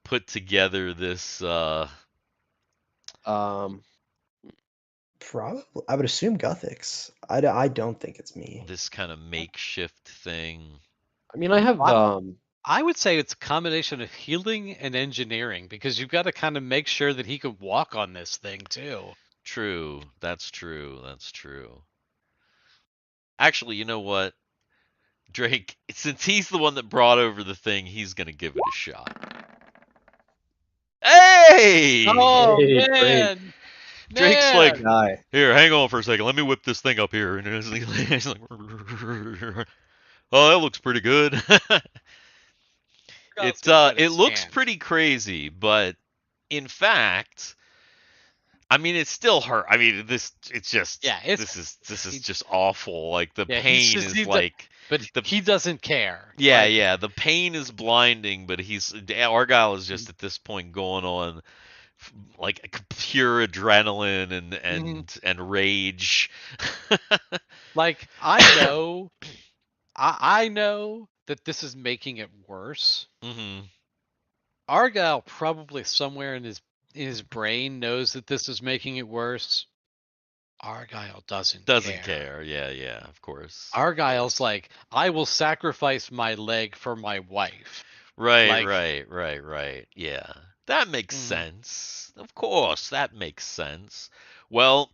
put together this Um, Probably, I would assume Guthix. I don't think it's me. this kind of makeshift thing. I mean, I have I would say it's a combination of healing and engineering because you've got to kind of make sure that he could walk on this thing too. True. That's true. That's true. Actually, you know what? Drake, since he's the one that brought over the thing, he's going to give it a shot. Hey! Oh Hey, great. man, Drake's like, guy. here, hang on for a second. Let me whip this thing up here. And he's like, oh, that looks pretty good. It looks pretty crazy, but in fact, I mean, it's still hurt. I mean, it's just this is just awful. Like the pain is like but he doesn't care. yeah, the pain is blinding, but Argyle is just at this point going on like pure adrenaline and rage. Like I know, I know that this is making it worse. Mm-hmm. Argyle probably somewhere in his brain knows that this is making it worse. Argyle doesn't Doesn't care. Yeah, of course. Argyle's like, I will sacrifice my leg for my wife. Right. Yeah. That makes Mhm. sense. Of course, that makes sense. Well,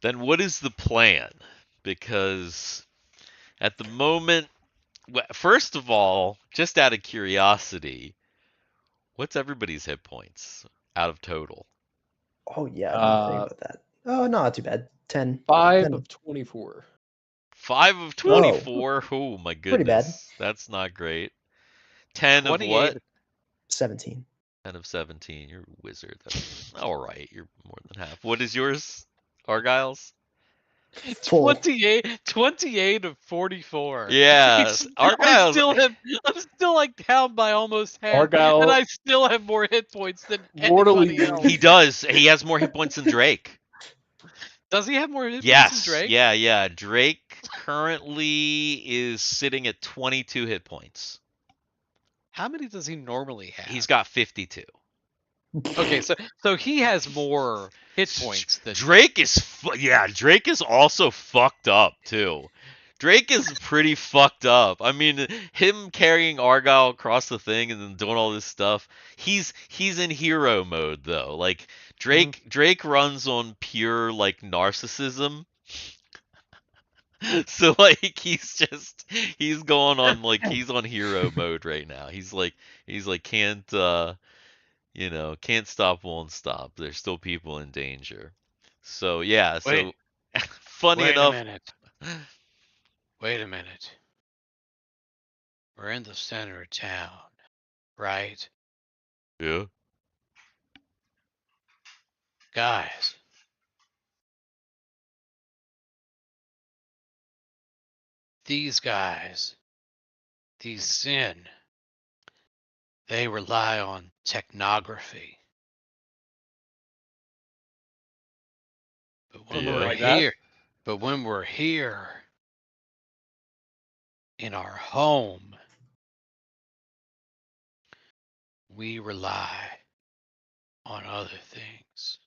then what is the plan? Because at the moment, first of all, just out of curiosity, what's everybody's hit points out of total? Oh yeah, I didn't even think about that. Oh, no, not too bad. 10. 5 10. of 24. 5 of 24? Oh my Pretty bad. goodness. That's not great. 10 of 28. what? 17. 10 of 17. You're a wizard. That's all right. You're more than half. What is yours, Argyle's? Full. 28 of 44. Yeah, Argyle's. I'm still like down by almost half, Argyle- and I still have more hit points than Mortally anybody else. He does. He has more hit points than Drake. Does he have more hit points Yes. than Drake? Yeah. Drake currently is sitting at 22 hit points. How many does he normally have? He's got 52. Okay, so he has more hit points than Drake is Drake is also fucked up too. Drake is pretty fucked up. I mean, him carrying Argyle across the thing and then doing all this stuff. He's in hero mode though. Like Drake runs on pure like narcissism. So like he's going on like he's on hero mode right now. He's like can't can't stop, won't stop. There's still people in danger. So yeah, Wait. funny Wait enough. a minute. Wait a minute. We're in the center of town, right? Yeah. Guys. These guys, these Syn, they rely on technography. But when Yeah. we're Like that? here, in our home, we rely on other things.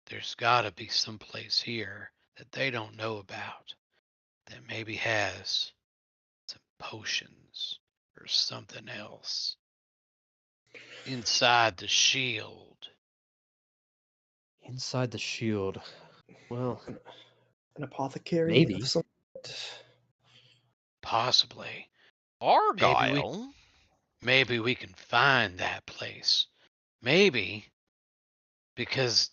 There's got to be some place here that they don't know about that maybe has some potions or something else inside the shield. Inside the shield. Well, An apothecary Maybe. of some Possibly. Argyle. Maybe we can find that place. Maybe because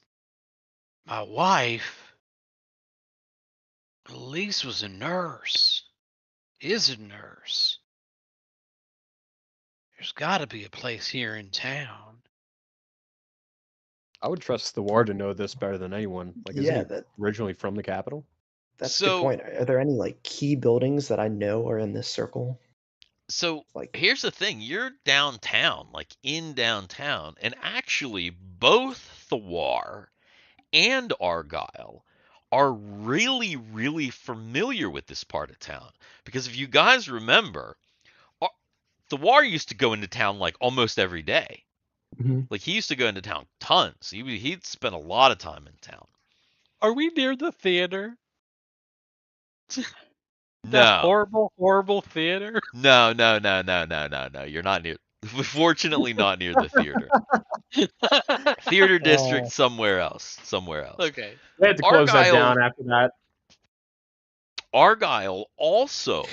my wife, Elise, was a nurse, is a nurse. There's got to be a place here in town. I would trust Thiwar to know this better than anyone. Like, isn't Yeah, he originally from the capital? that's a So- good point. Are there any like key buildings that I know are in this circle? So Like here's the thing, you're downtown, like in downtown, and actually both Thiwar and Argyle are really, really familiar with this part of town. Because if you guys remember, Thiwar used to go into town like almost every day. Mhm. Like he used to go into town tons. He'd spend a lot of time in town. Are we near the theater? No. Horrible, horrible theater? No. You're not near. Fortunately, not near the theater. Theater district somewhere else. Okay. They had to close that Argyle- down after that. Argyle also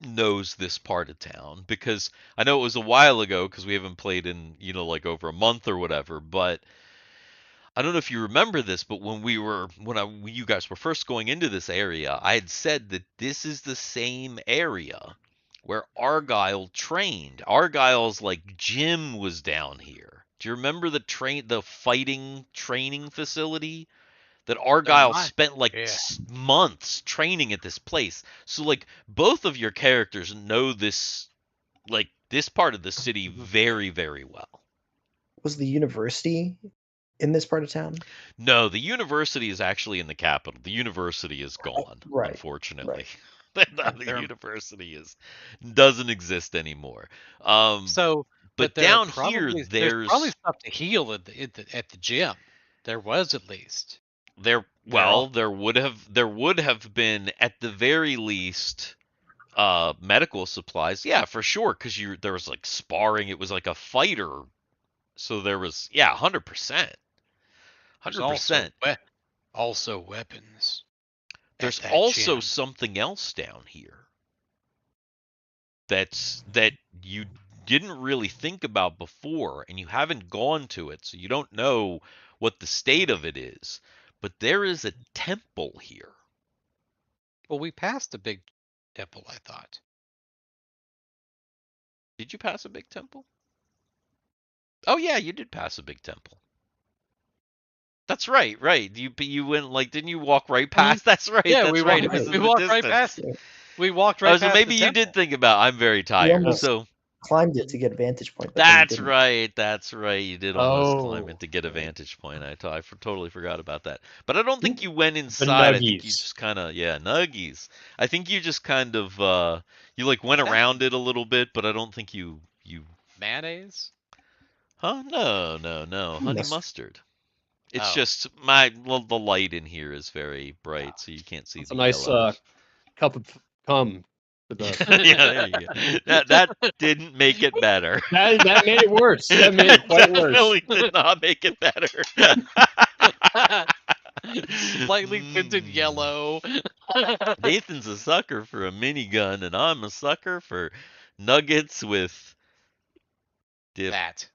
knows this part of town because I know it was a while ago because we haven't played in, like over a month or whatever, but I don't know if you remember this, but when you guys were first going into this area, I had said that this is the same area where Argyle trained. Argyle's like gym was down here. Do you remember the fighting training facility that Argyle my- spent like yeah. months training at this place? So like both of your characters know this part of the city very, very well. was the university in this part of town? No, the university is actually in the capital. The university is gone, right, unfortunately. They're- The university doesn't exist anymore. So, but there down probably, here, there's there's probably stuff to heal at the gym. There was at least. There would have been at the very least medical supplies. Yeah, for sure, because there was like sparring. It was like a fighter. So there was 100%. There's also 100%. also weapons. at There's that also gym. something else down here that you didn't really think about before, and you haven't gone to it, so you don't know what the state of it is. But there is a temple here. Well, we passed a big temple, I thought. Did you pass a big temple? Oh yeah, you did pass a big temple. That's right. You went didn't you walk right past? That's right. Yeah, that's we right. walked, It was in we the walked right distance. past. Yeah. We walked right so past. maybe the you did temple. think about. I'm very tired. almost- So Climbed it to get a vantage point. But then that's didn't. right. That's right. You did almost climb Oh, it to get a right. vantage point. I totally forgot about that. But I don't think you went inside. I think you nuggies. just kind of nuggies. I think you just kind of you went around it a little bit, but I don't think you Mayonnaise. Huh? No. Honey Mustard. mustard. It's Oh. just the light in here is very bright, so you can't see It's the a nice yellow. cup of cum. For the... Yeah, there you go. That didn't make it better. that made it worse. That made it quite worse. Definitely did not make it better. Slightly tinted Mm. yellow. Nathan's a sucker for a minigun, and I'm a sucker for nuggets with dip. That.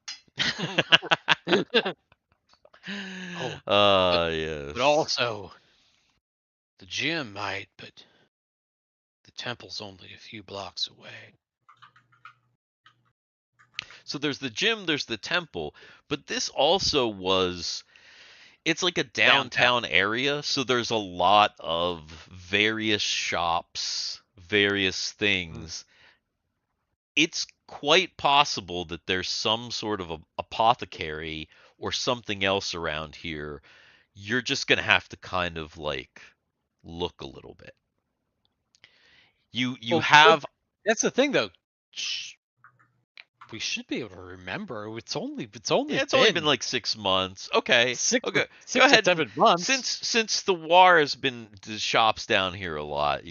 Yes. But also, the gym might, but the temple's only a few blocks away. So there's the gym, there's the temple, but this also it's like a downtown area, so there's a lot of various shops, various things. It's quite possible that there's some sort of a apothecary or something else around here. You're just going to have to kind of look a little bit. You Well, have That's the thing, though. We should be able to remember. It's only been like 6 months. Okay. six, Okay. six Go to ahead. 7 months. Since Thiwar has been the shops down here a lot,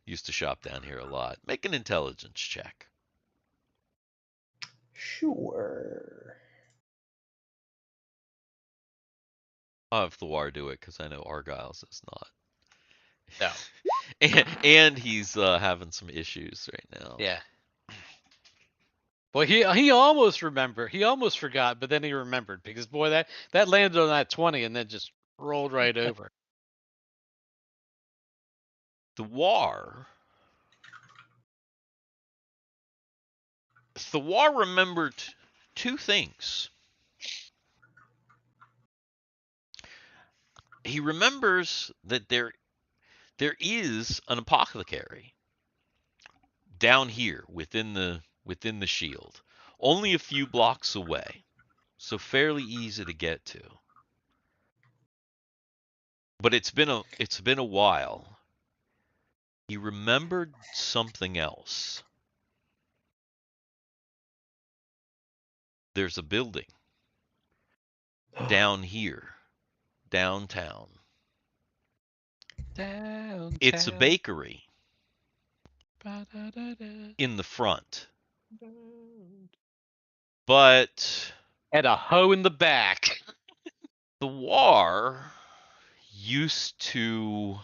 used to shop down here a lot. Make an intelligence check. Sure. I'll have Thiwar do it because I know Argyle's is not. No. and he's having some issues right now. Yeah. Well, he almost remembered. He almost forgot, but then he remembered because boy, that landed on that 20 and then just rolled right over. Thiwar remembered two things. He remembers that there is an apothecary down here within the shield, only a few blocks away, so fairly easy to get to. But it's been a while. He remembered something else. There's a building down here, downtown. It's a bakery in the front. But And a hoe in the back. Thiwar used to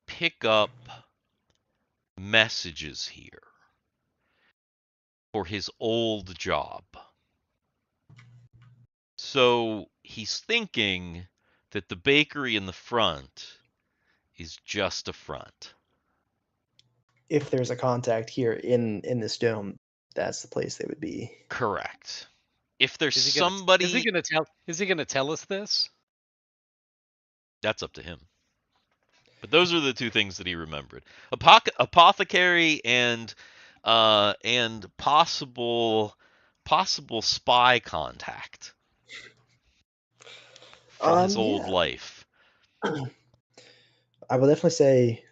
pick up messages here for his old job. So he's thinking that the bakery in the front is just a front. If there's a contact here in this dome, that's the place they would be. Correct. If there's Is he gonna tell us this? That's up to him. But those are the two things that he remembered: apothecary and possible spy contact from his old life. I will definitely say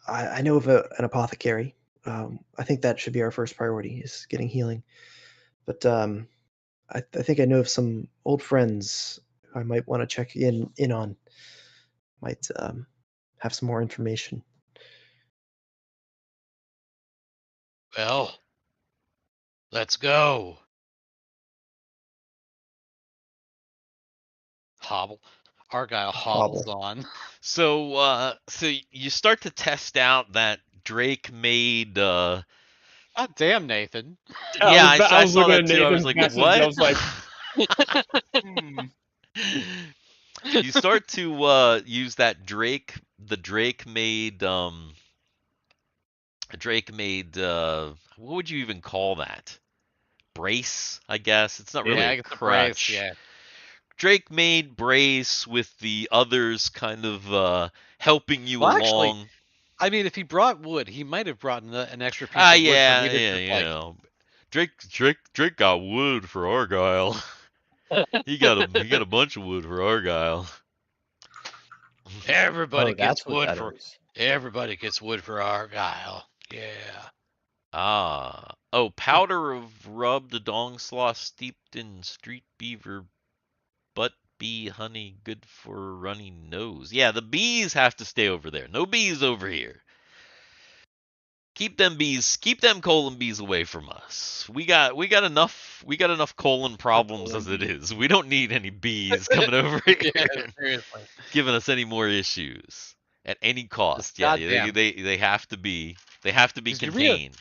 I know of an apothecary. I think that should be our first priority, is getting healing. But I think I know of some old friends I might want to check in on. Might have some more information. Well, let's go. Argyle hobbles on. So you start to test out that Drake made. God damn, Nathan. I saw looking that at too. I was Nathan's like, message, what? I was like, You start to use that Drake. The Drake made. What would you even call that? Brace, I guess. It's not really Yeah, a I get the brace, crutch. yeah. Drake made brace with the others kind of helping you Well, along. actually, I mean, if he brought wood, he might have brought an extra piece Ah, of wood. yeah, for me to yeah, just, you like, know. Drake got wood for Argyle. he got a bunch of wood for Argyle. Everybody oh, gets that's what wood that for is. everybody gets wood for Argyle. Yeah. Ah. Oh, powder of rubbed dong slaw steeped in street beaver butt bee honey, good for runny nose. Yeah, the bees have to stay over there. No bees over here. Keep them colon bees away from us. We got enough colon problems as it is. We don't need any bees coming over here Yeah, and seriously. giving us any more issues at any cost. Yeah, Goddamn. they have to be Did you contained.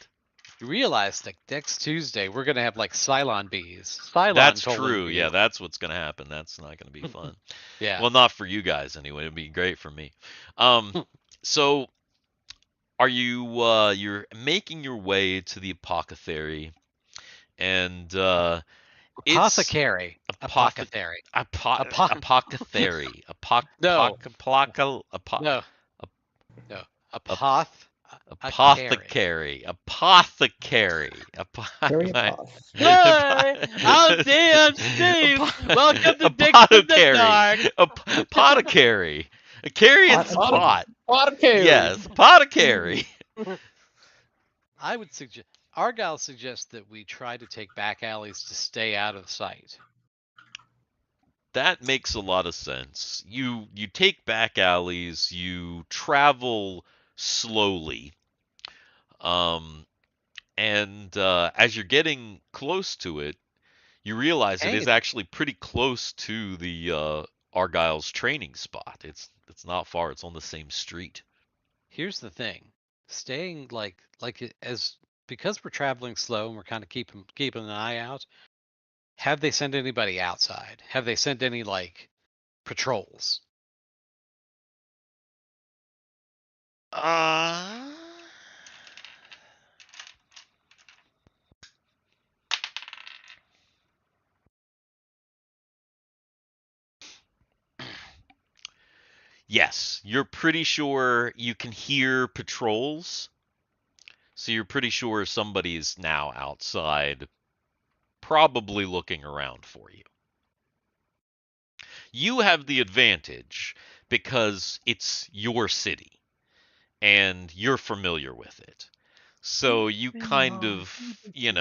You realize that next Tuesday we're gonna have like Cylon bees. Cylon That's colon true. bees. Yeah, that's what's gonna happen. That's not gonna be fun. Yeah. Well, not for you guys anyway. It'd be great for me. So are you you're making your way to the apothecary, and Apothecary. Apothecary. Apothecary. No. Apothecary. No. Apothecary. Apothecary. Harry Potter. Hey, I'm DM Steve. Welcome to Dicks in the Dark. Apothecary. A carrion's pot. Apothecary. Yes, apothecary. I would suggest Argyle suggests that we try to take back alleys to stay out of sight. That makes a lot of sense. You take back alleys, you travel slowly. And as you're getting close to it, you realize it is Hey. actually pretty close to the Argyle's training spot. It's not far. It's on the same street. Here's the thing. Staying as because we're traveling slow and we're kind of keeping an eye out, have they sent anybody outside? Have they sent any like patrols? Yes, you're pretty sure you can hear patrols. So you're pretty sure somebody's now outside, probably looking around for you. You have the advantage because it's your city and you're familiar with it. So you kind of, you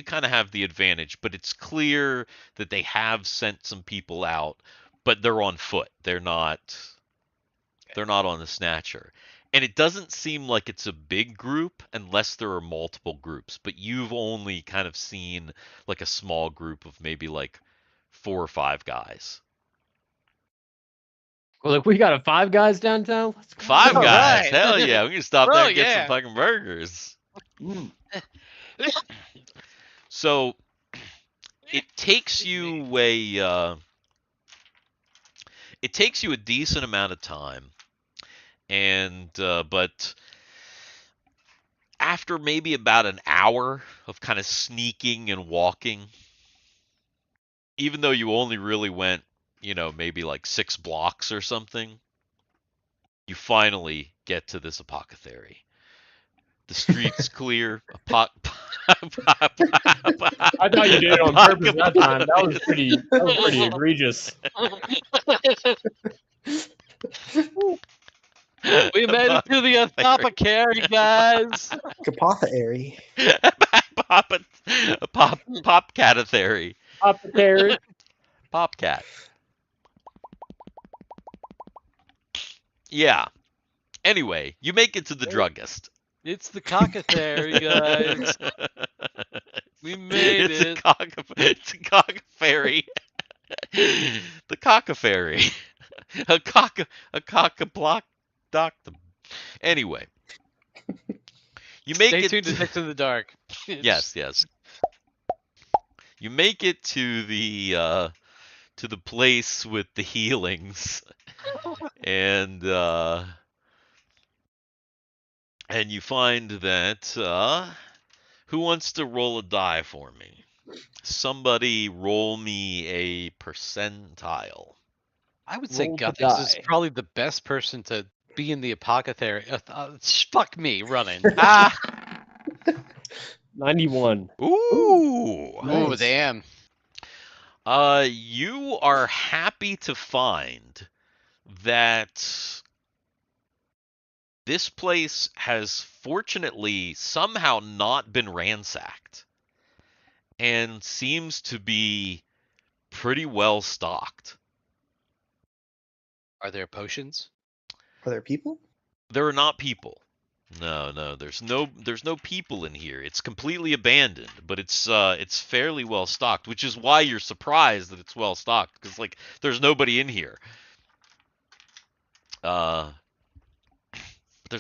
kind of have the advantage, but it's clear that they have sent some people out, but they're on foot. They're not on the Snatcher. And it doesn't seem like it's a big group unless there are multiple groups, but you've only kind of seen like a small group of maybe like 4 or 5 guys. Well, like we got 5 guys downtown. Let's go. 5 All guys. right. Hell yeah. We can stop Oh, there and get yeah. some fucking burgers. So it takes you a decent amount of time. And but after maybe about an hour of kind of sneaking and walking, even though you only really went, maybe like 6 blocks or something, you finally get to this apothecary. The street's clear. I thought you did it on purpose that time. That was pretty egregious. We made it to the apothecary, guys. Apothecary. Popcathary. Apothecary. Popcat. Yeah. Anyway, you make it to the Hey. druggist. It's the cockatary, guys. We made It's it. It's a cockafairy. The cockafairy. A cock-a-block doctor. Anyway. You make Stay it tuned to Dicks in the Dark. Yes, yes. You make it to the place with the healings. And you find that who wants to roll a die for me? Somebody roll me a percentile. I would say Roll the Guthix is die. probably the best person to be in the apothecary. Fuck me, running. Ah! 91. Ooh! Oh, Nice. damn. You are happy to find that this place has fortunately somehow not been ransacked and seems to be pretty well stocked. Are there potions? Are there people? There are not people. No, there's no people in here. It's completely abandoned, but it's fairly well stocked, which is why you're surprised that it's well stocked, because like there's nobody in here. There's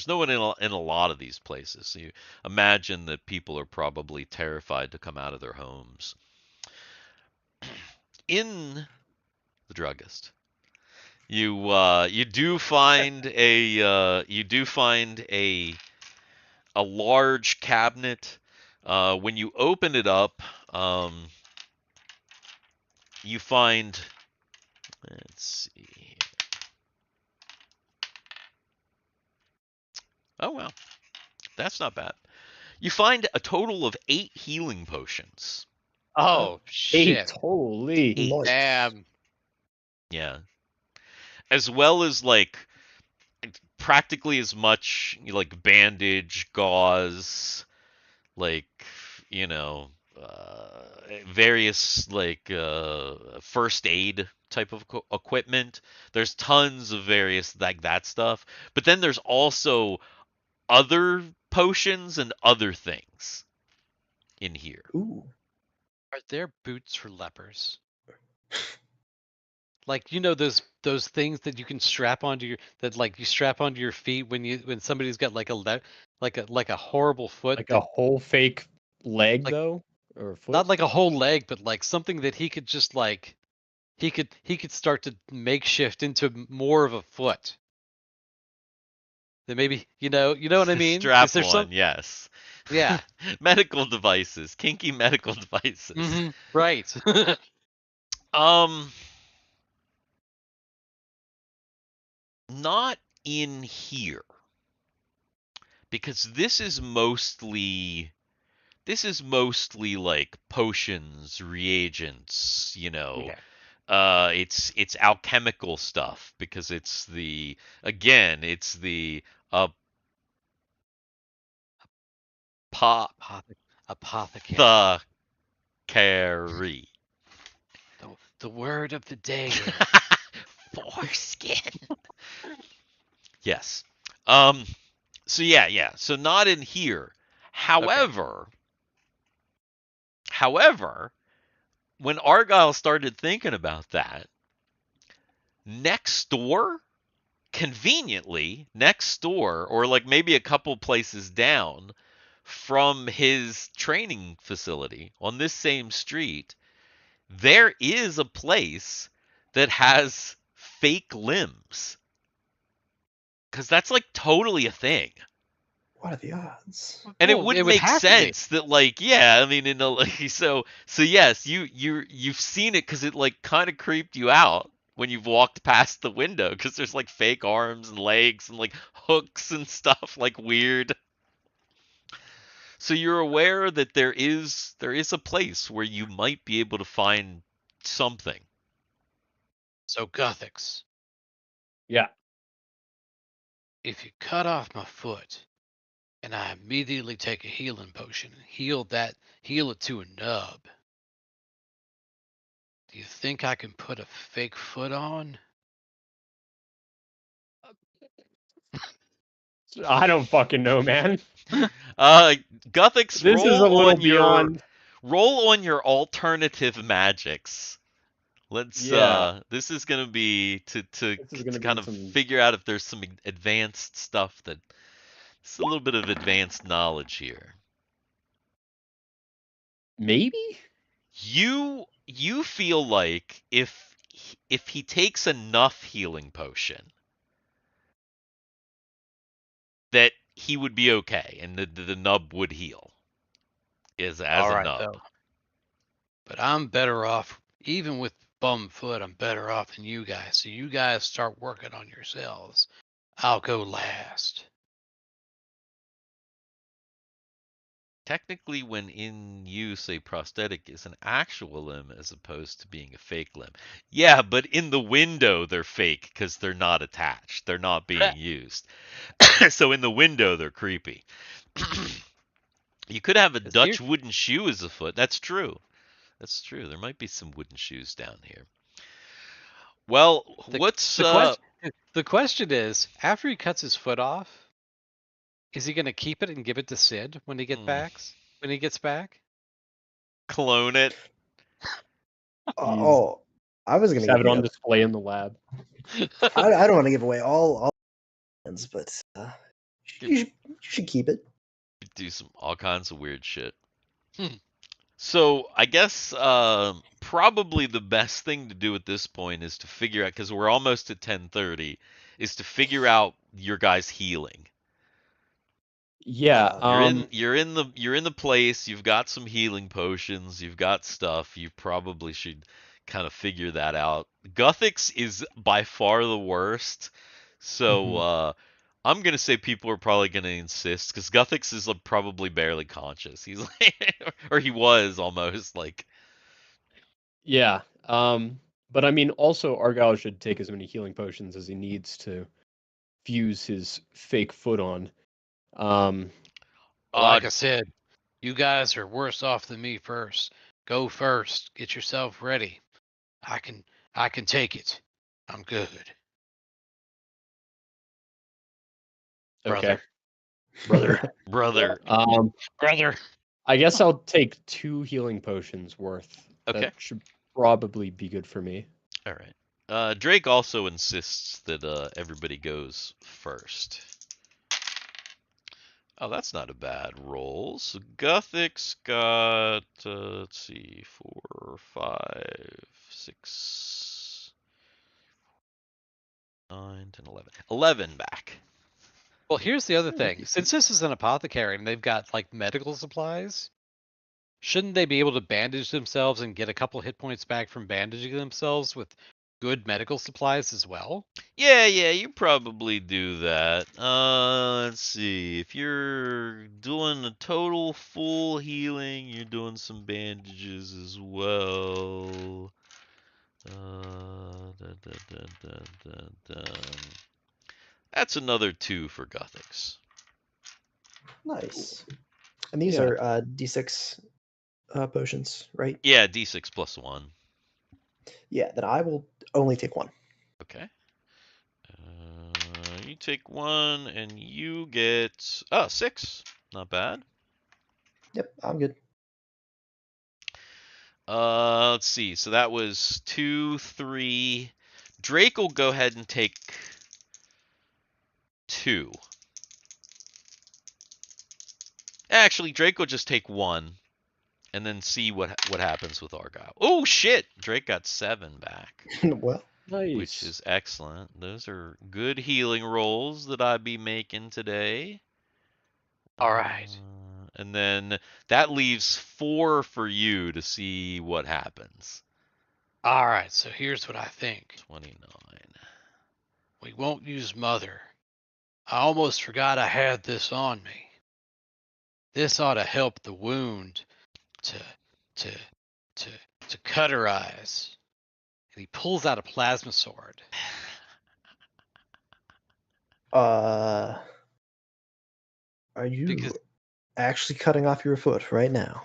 no one in a lot of these places. So you imagine that people are probably terrified to come out of their homes. In the druggist, you do find a large cabinet. When you open it up, you find, let's see. Oh well, that's not bad. You find a total of 8 healing potions. Oh, 8. shit. Holy. 8. Nice. Damn. Yeah. As well as like practically as much like bandage, gauze, like various like first aid type of equipment. There's tons of various like that stuff. But then there's also other potions and other things in here. Ooh. Are there boots for lepers? Like those things that you can strap onto your you strap onto your feet when somebody's got like a horrible foot Like that, a whole fake leg, Like- though? Or a foot? not like a whole leg, but like something that he could just like he could start to makeshift into more of a foot. Then maybe you know what I mean? Strap Is there on, some? yes. Yeah. Medical devices, kinky medical devices. Mhm, right. Not in here. Because this is mostly like potions, reagents, Okay. It's alchemical stuff because it's the Apothecary. apothecary. The word of the day is Foreskin. Yes. So yeah. So not in here. However, when Argyle started thinking about that, next door, conveniently next door, or like maybe a couple places down from his training facility on this same street, there is a place that has fake limbs. Because that's like totally a thing. What are the odds? And it Well, wouldn't would make have to be. sense that like, yeah, I mean in the so yes, you've seen it because it like kind of creeped you out when you've walked past the window because there's like fake arms and legs and like hooks and stuff like weird. So you're aware that there is a place where you might be able to find something. So Guthix, Yeah. if you cut off my foot and I immediately take a healing potion and heal it to a nub, do you think I can put a fake foot on? I don't fucking know, man. Guthix, This is a little beyond. roll on your alternative magics. Let's Yeah. this is gonna be to This is gonna be kind of some. figure out if there's some advanced stuff that it's a little bit of advanced knowledge here. Maybe. You feel like if he takes enough healing potion that he would be okay and the nub would heal as All a right, nub. though. But I'm better off, even with bum foot, I'm better off than you guys. So you guys start working on yourselves. I'll go last. Technically, when in use, a prosthetic is an actual limb as opposed to being a fake limb. Yeah, but in the window, they're fake because they're not attached. They're not being used. So in the window, they're creepy. You could have a Dutch wooden shoe as a foot. That's true. That's true. There might be some wooden shoes down here. Well, the question is, after he cuts his foot off, is he going to keep it and give it to Sid when he gets back? When he gets back, clone it. Oh, I was gonna have it on display in the lab. I don't want to give away all hands, but you should keep it. Do all kinds of weird shit. So I guess probably the best thing to do at this point is to figure out, because we're almost at 10:30, is to figure out your guys' healing. Yeah. You're in the place. You've got some healing potions. You've got stuff. You probably should kind of figure that out. Guthix is by far the worst. So I'm gonna say people are probably gonna insist because Guthix is probably barely conscious. He's like, or he was almost like. Yeah. But I mean, also Argyle should take as many healing potions as he needs to fuse his fake foot on. like I said, you guys are worse off than me first. Go first. Get yourself ready. I can take it. I'm good. Okay. Brother. Brother. Brother. I guess I'll take 2 healing potions worth. Okay. That should probably be good for me. All right. Drake also insists that everybody goes first. Oh, that's not a bad roll. So Guthix got, let's see, 4, 5, 6, 9, 10, 11. 11 back. Well, here's the other thing. Since this is an apothecary and they've got like medical supplies, shouldn't they be able to bandage themselves and get a couple hit points back from bandaging themselves with good medical supplies as well? Yeah, you probably do that. Let's see. If you're doing a total full healing, you're doing some bandages as well. That's another 2 for Guthix. Nice. And these are D6 potions, right? Yeah, D6 plus 1. Yeah, then I will only take 1. Okay. You take 1 and you get 6. Not bad. Yep, I'm good. Let's see. So that was 2, 3. Drake will go ahead and take 2. Actually, Drake will just take 1, and then see what happens with Argyle. Oh shit! Drake got 7 back. Well, nice. Which is excellent. Those are good healing rolls that I'd be making today. All right. And then that leaves 4 for you to see what happens. All right, so here's what I think. 29. We won't use Mother. I almost forgot I had this on me. This ought to help the wound to cauterize. And he pulls out a plasma sword. are you actually cutting off your foot right now?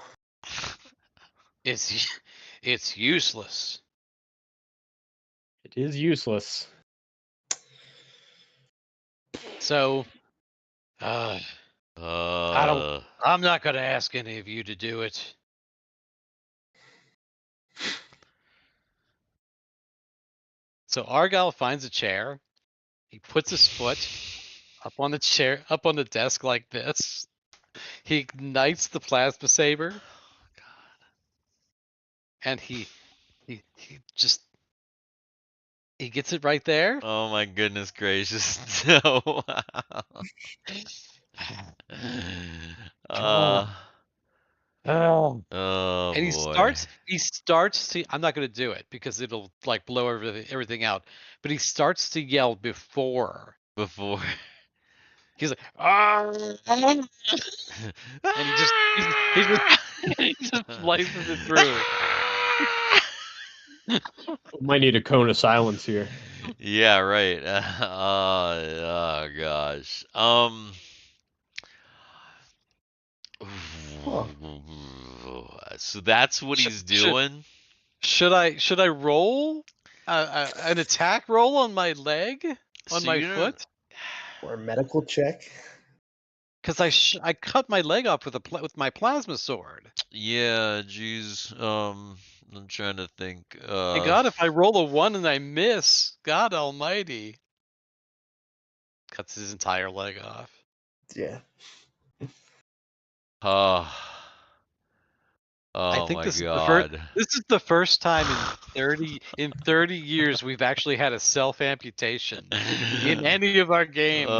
It's useless. It is useless. So Uh, Uh, I'm not gonna ask any of you to do it. So Argyle finds a chair. He puts his foot up on the chair, up on the desk like this. He ignites the plasma saber, and he just he gets it right there. Oh my goodness gracious! No. Oh. Oh And he boy. starts to, I'm not going to do it because it'll like blow everything out, but he starts to yell before. Before. He's like, "Ah!" And he just slices it through. Might need a cone of silence here. Yeah, right. Oh gosh. So that's what he's doing. Should I roll an attack roll on my leg, on So my you don't- foot? Or a medical check. Because I cut my leg off with my plasma sword. Yeah, geez. I'm trying to think. And God, if I roll a 1 and I miss, God Almighty, cuts his entire leg off. Yeah. Oh I think my this god. this is the first time in 30 years we've actually had a self amputation in any of our games.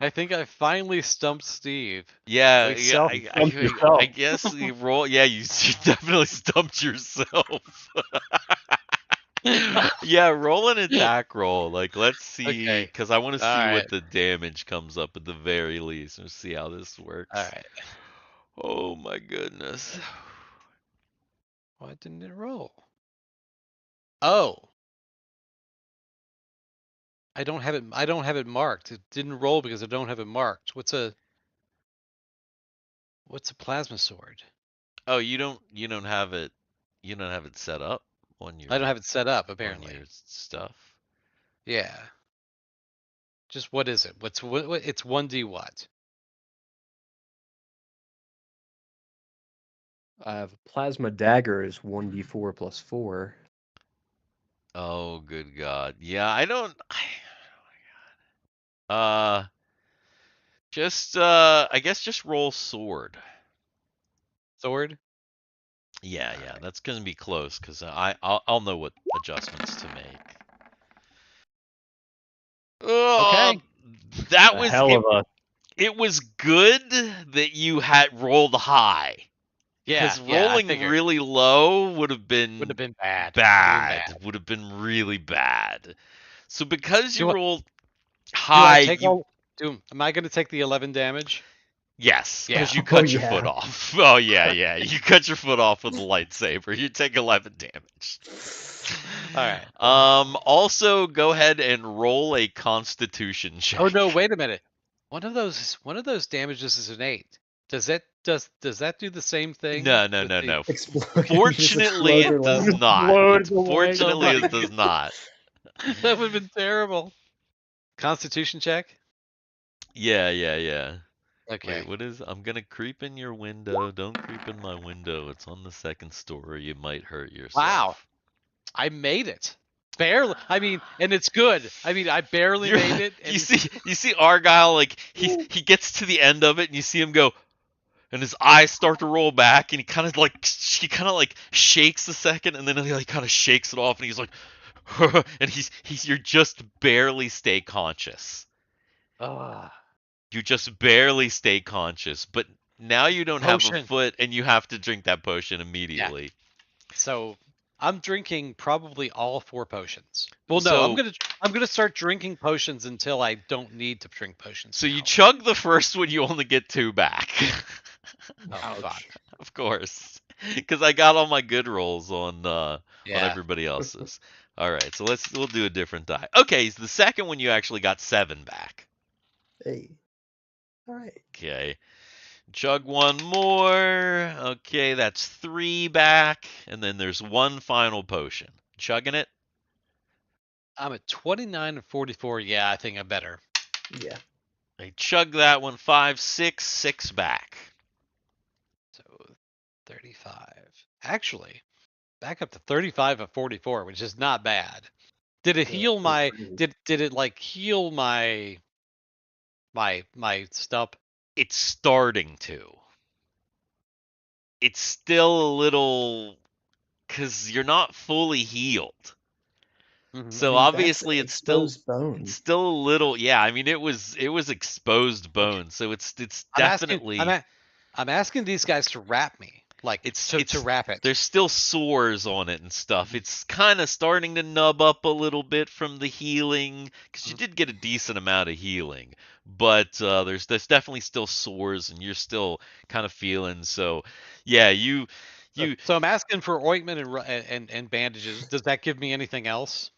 I think I finally stumped Steve. Yeah, Like yeah. stumped yourself. I guess you roll. Yeah, you definitely stumped yourself. Yeah, roll an attack roll. Like, let's see, Okay. because I want to see All what right. the damage comes up at the very least. Let's see how this works. All right. Oh my goodness. Why didn't it roll? Oh. I don't have it marked. It didn't roll because I don't have it marked. What's a plasma sword? Oh, you don't have it. You don't have it set up on your. I don't have it set up on apparently. your stuff. Yeah. Just what is it? What it's 1d what? I have plasma dagger is 1d4 plus 4. Oh, good God. Yeah, I don't. Oh my God. I guess just roll sword. Sword? Yeah, that's gonna be close because I'll know what adjustments to make. Okay. That A was hell of a it was good that you had rolled high. Yeah. Because I rolling figured. really low would have been bad. bad. Would have been really bad. So because you Do I- rolled Do I high, take am I going to take the 11 damage? yes, because Yeah. you cut Oh, your yeah. foot off. Oh yeah. You cut your foot off with a lightsaber. You take 11 damage. All right. Also, go ahead and roll a Constitution check. Oh no, wait a minute. One of those damages is an 8. Does that do the same thing? No. Explode. Fortunately, it does not. Explodes away. Fortunately, it does not. That would have been terrible. Constitution check? Yeah. Okay. Wait, what is? I'm gonna creep in your window. Don't creep in my window. It's on the second story. You might hurt yourself. Wow. I made it. Barely. I mean, and it's good. I mean, I barely made it. And You see Argyle, like he gets to the end of it and you see him go, and his eyes start to roll back and he kind of like shakes a second and then he like kind of shakes it off and he's like and you're just barely stay conscious. You just barely stay conscious, but now you don't have a foot and you have to drink that potion immediately. Yeah. So I'm drinking probably all 4 potions. Well, no, So- I'm gonna start drinking potions until I don't need to drink potions. So you now. chug the first one, you only get 2 back. Oh, fuck. Of course, because I got all my good rolls on Yeah. everybody else's. All right, so we'll do a different die. Okay, so the second one you actually got 7 back. Hey. All right. Okay, chug one more. Okay, that's 3 back, and then there's one final potion. Chugging it. I'm at 29 and 44. Yeah, I think I'm better. Yeah. They chug that one 5, 6, 6 back. So 35. Actually, back up to 35 of 44, which is not bad. Did it heal my? Did it like heal my stump? It's starting to. It's still a little, because you're not fully healed. Mhm. So I mean, obviously that's it's still exposed bone. it's still a little, yeah. I mean, it was exposed bone, so it's definitely I'm asking these guys to wrap me, like to wrap it. there's still sores on it and stuff. It's kind of starting to nub up a little bit from the healing, because you did get a decent amount of healing, but there's definitely still sores, and you're still kind of feeling. So yeah, So I'm asking for ointment and bandages. Does that give me anything else?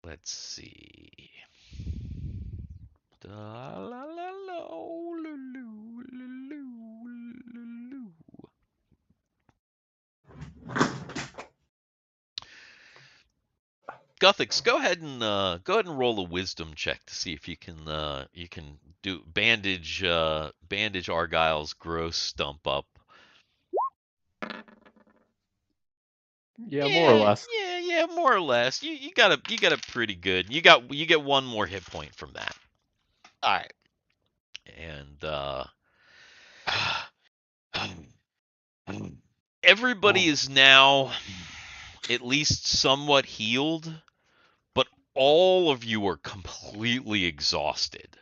Let's see. Da, la, la, lo, lu, lu, lu, lu, lu. Guthix, go ahead and roll a wisdom check to see if you can do bandage Argyle's gross stump up. Yeah, more or less. Yeah, more or less. You got a pretty good. You get one more hit point from that. All right. And everybody is now at least somewhat healed, but all of you are completely exhausted.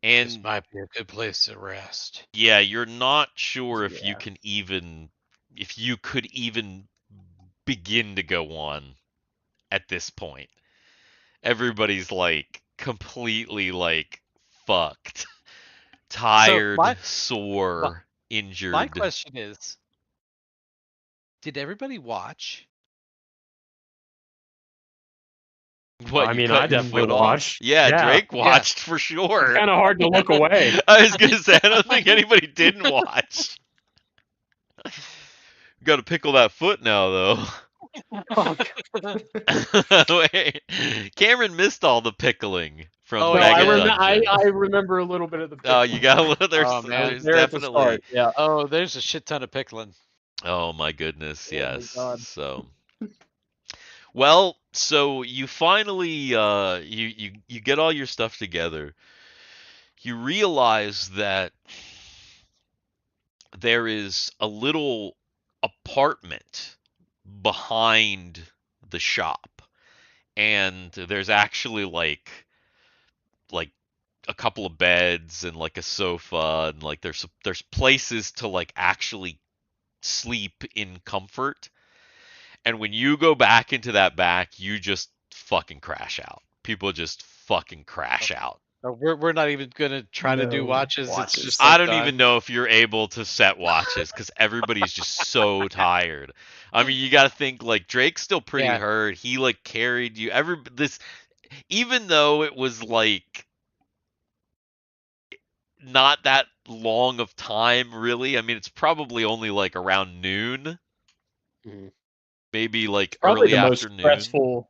And This might be a good place to rest. yeah, you're not sure if you Yeah. could even begin to go on at this point. Everybody's like completely like fucked, tired, sore, injured. My question is, did everybody watch? What, I you mean, cut I your definitely foot off? watched. Yeah, Yeah. Drake watched for sure. Kind of hard to look away. I was gonna say, I don't think anybody didn't watch. Got to pickle that foot now, though. Wait, Cameron missed all the pickling from Oh, No, Mega I Dungeon. remember a little bit of the. Oh, you got a little. Oh, man. There's There at the definitely. start. Yeah. Oh, there's a shit ton of pickling. Oh my goodness, Oh my yes. God. So, well, so you finally you get all your stuff together. You realize that there is a little apartment behind the shop, and there's actually like a couple of beds and like a sofa, and like there's places to like actually sleep in comfort. And when you go back into that back, you just fucking crash out. People just fucking crash out. We're not even gonna try to do No watches. It's watches. just I like don't even done. know if you're able to set watches because everybody's just so tired. I mean, you got to think like Drake's still pretty Yeah. hurt. He like carried you. Even though it was like not that long of time, really. I mean, it's probably only like around noon, Mhm. maybe like Probably early the most afternoon.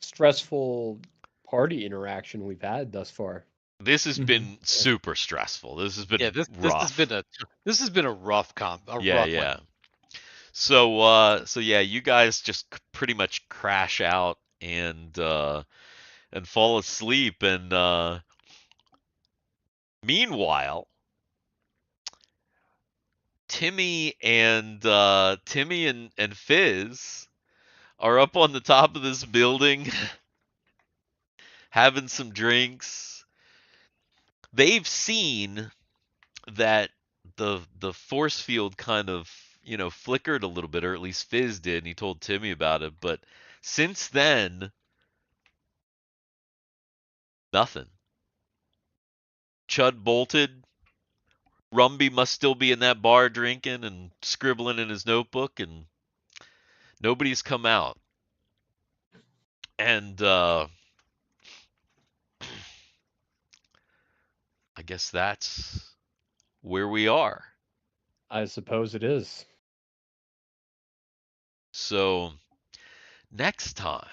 stressful party interaction we've had thus far. This has Mhm. been super stressful. This has been This rough. has been a rough Yeah. one. So yeah, you guys just pretty much crash out and fall asleep. And meanwhile, Timmy and Fizz are up on the top of this building having some drinks. They've seen that the force field kind of, flickered a little bit, or at least Fizz did, and he told Timmy about it. But since then, nothing. Chud bolted. Rumbe must still be in that bar drinking and scribbling in his notebook, and nobody's come out. And I guess that's where we are. I suppose it is. So next time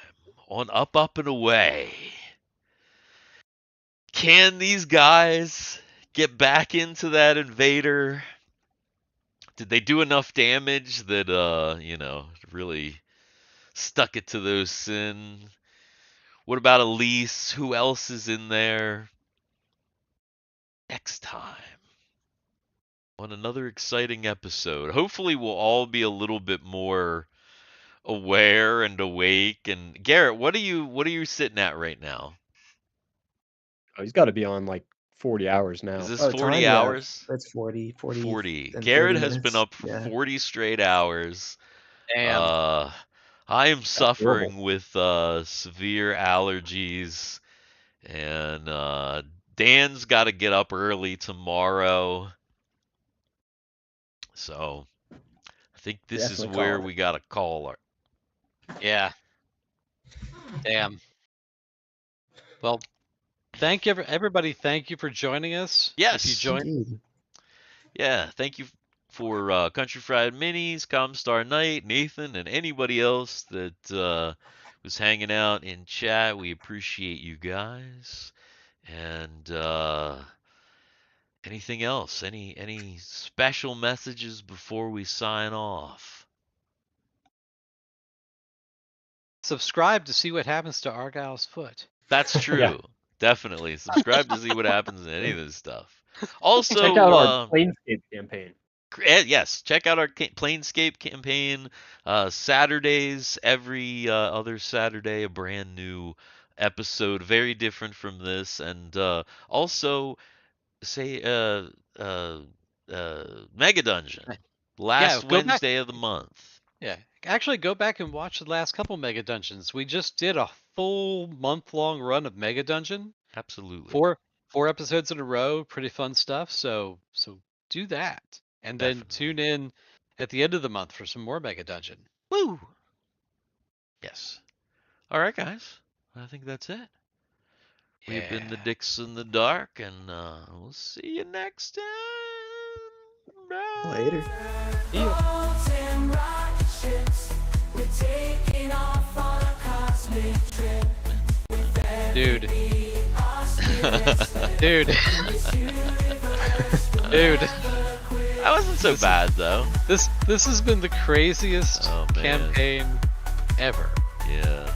on Up, Up, and Away. Can these guys get back into that invader? Did they do enough damage that, really stuck it to those Syn? What about Elise? Who else is in there? Next time on another exciting episode. Hopefully we'll all be a little bit more aware and awake. And Garrett, what are you sitting at right now? Oh, he's got to be on like 40 hours now. Is this Oh, 40 time, yeah, hours? That's 40. 40. and Garrett 30 has been minutes. up for Yeah. 40 straight hours. Damn. I am suffering horrible. with severe allergies, and Dan's got to get up early tomorrow. So I think this is Definitely where calling we got to call her. Yeah. Damn. Well, thank you, everybody. Thank you for joining us. Yes. If you joined, Indeed. Yeah, thank you for Country Fried Minis, Comstar Knight, Nathan, and anybody else that was hanging out in chat. We appreciate you guys. And anything else? Any special messages before we sign off? subscribe to see what happens to Argyle's foot. That's true. Yeah. Definitely. Subscribe to see what happens in any of this stuff. Also, Check out our Planescape campaign. yes, check out our Planescape campaign. Saturdays, every other Saturday, a brand new episode, very different from this. And also, say, Mega Dungeon, last go back. Wednesday of the month. Yeah, actually, go back and watch the last couple Mega Dungeons. We just did a full month-long run of Mega Dungeon. Absolutely. Four episodes in a row, pretty fun stuff. So do that, and then Definitely. tune in at the end of the month for some more Mega Dungeon. Woo! Yes. All right, guys. I think that's it. We've been the Yeah. Dicks in the Dark, and we'll see you next time. Bye. Later. Dude. Dude. Dude. That wasn't so bad, though. This has been the craziest Oh, man. campaign ever. Yeah.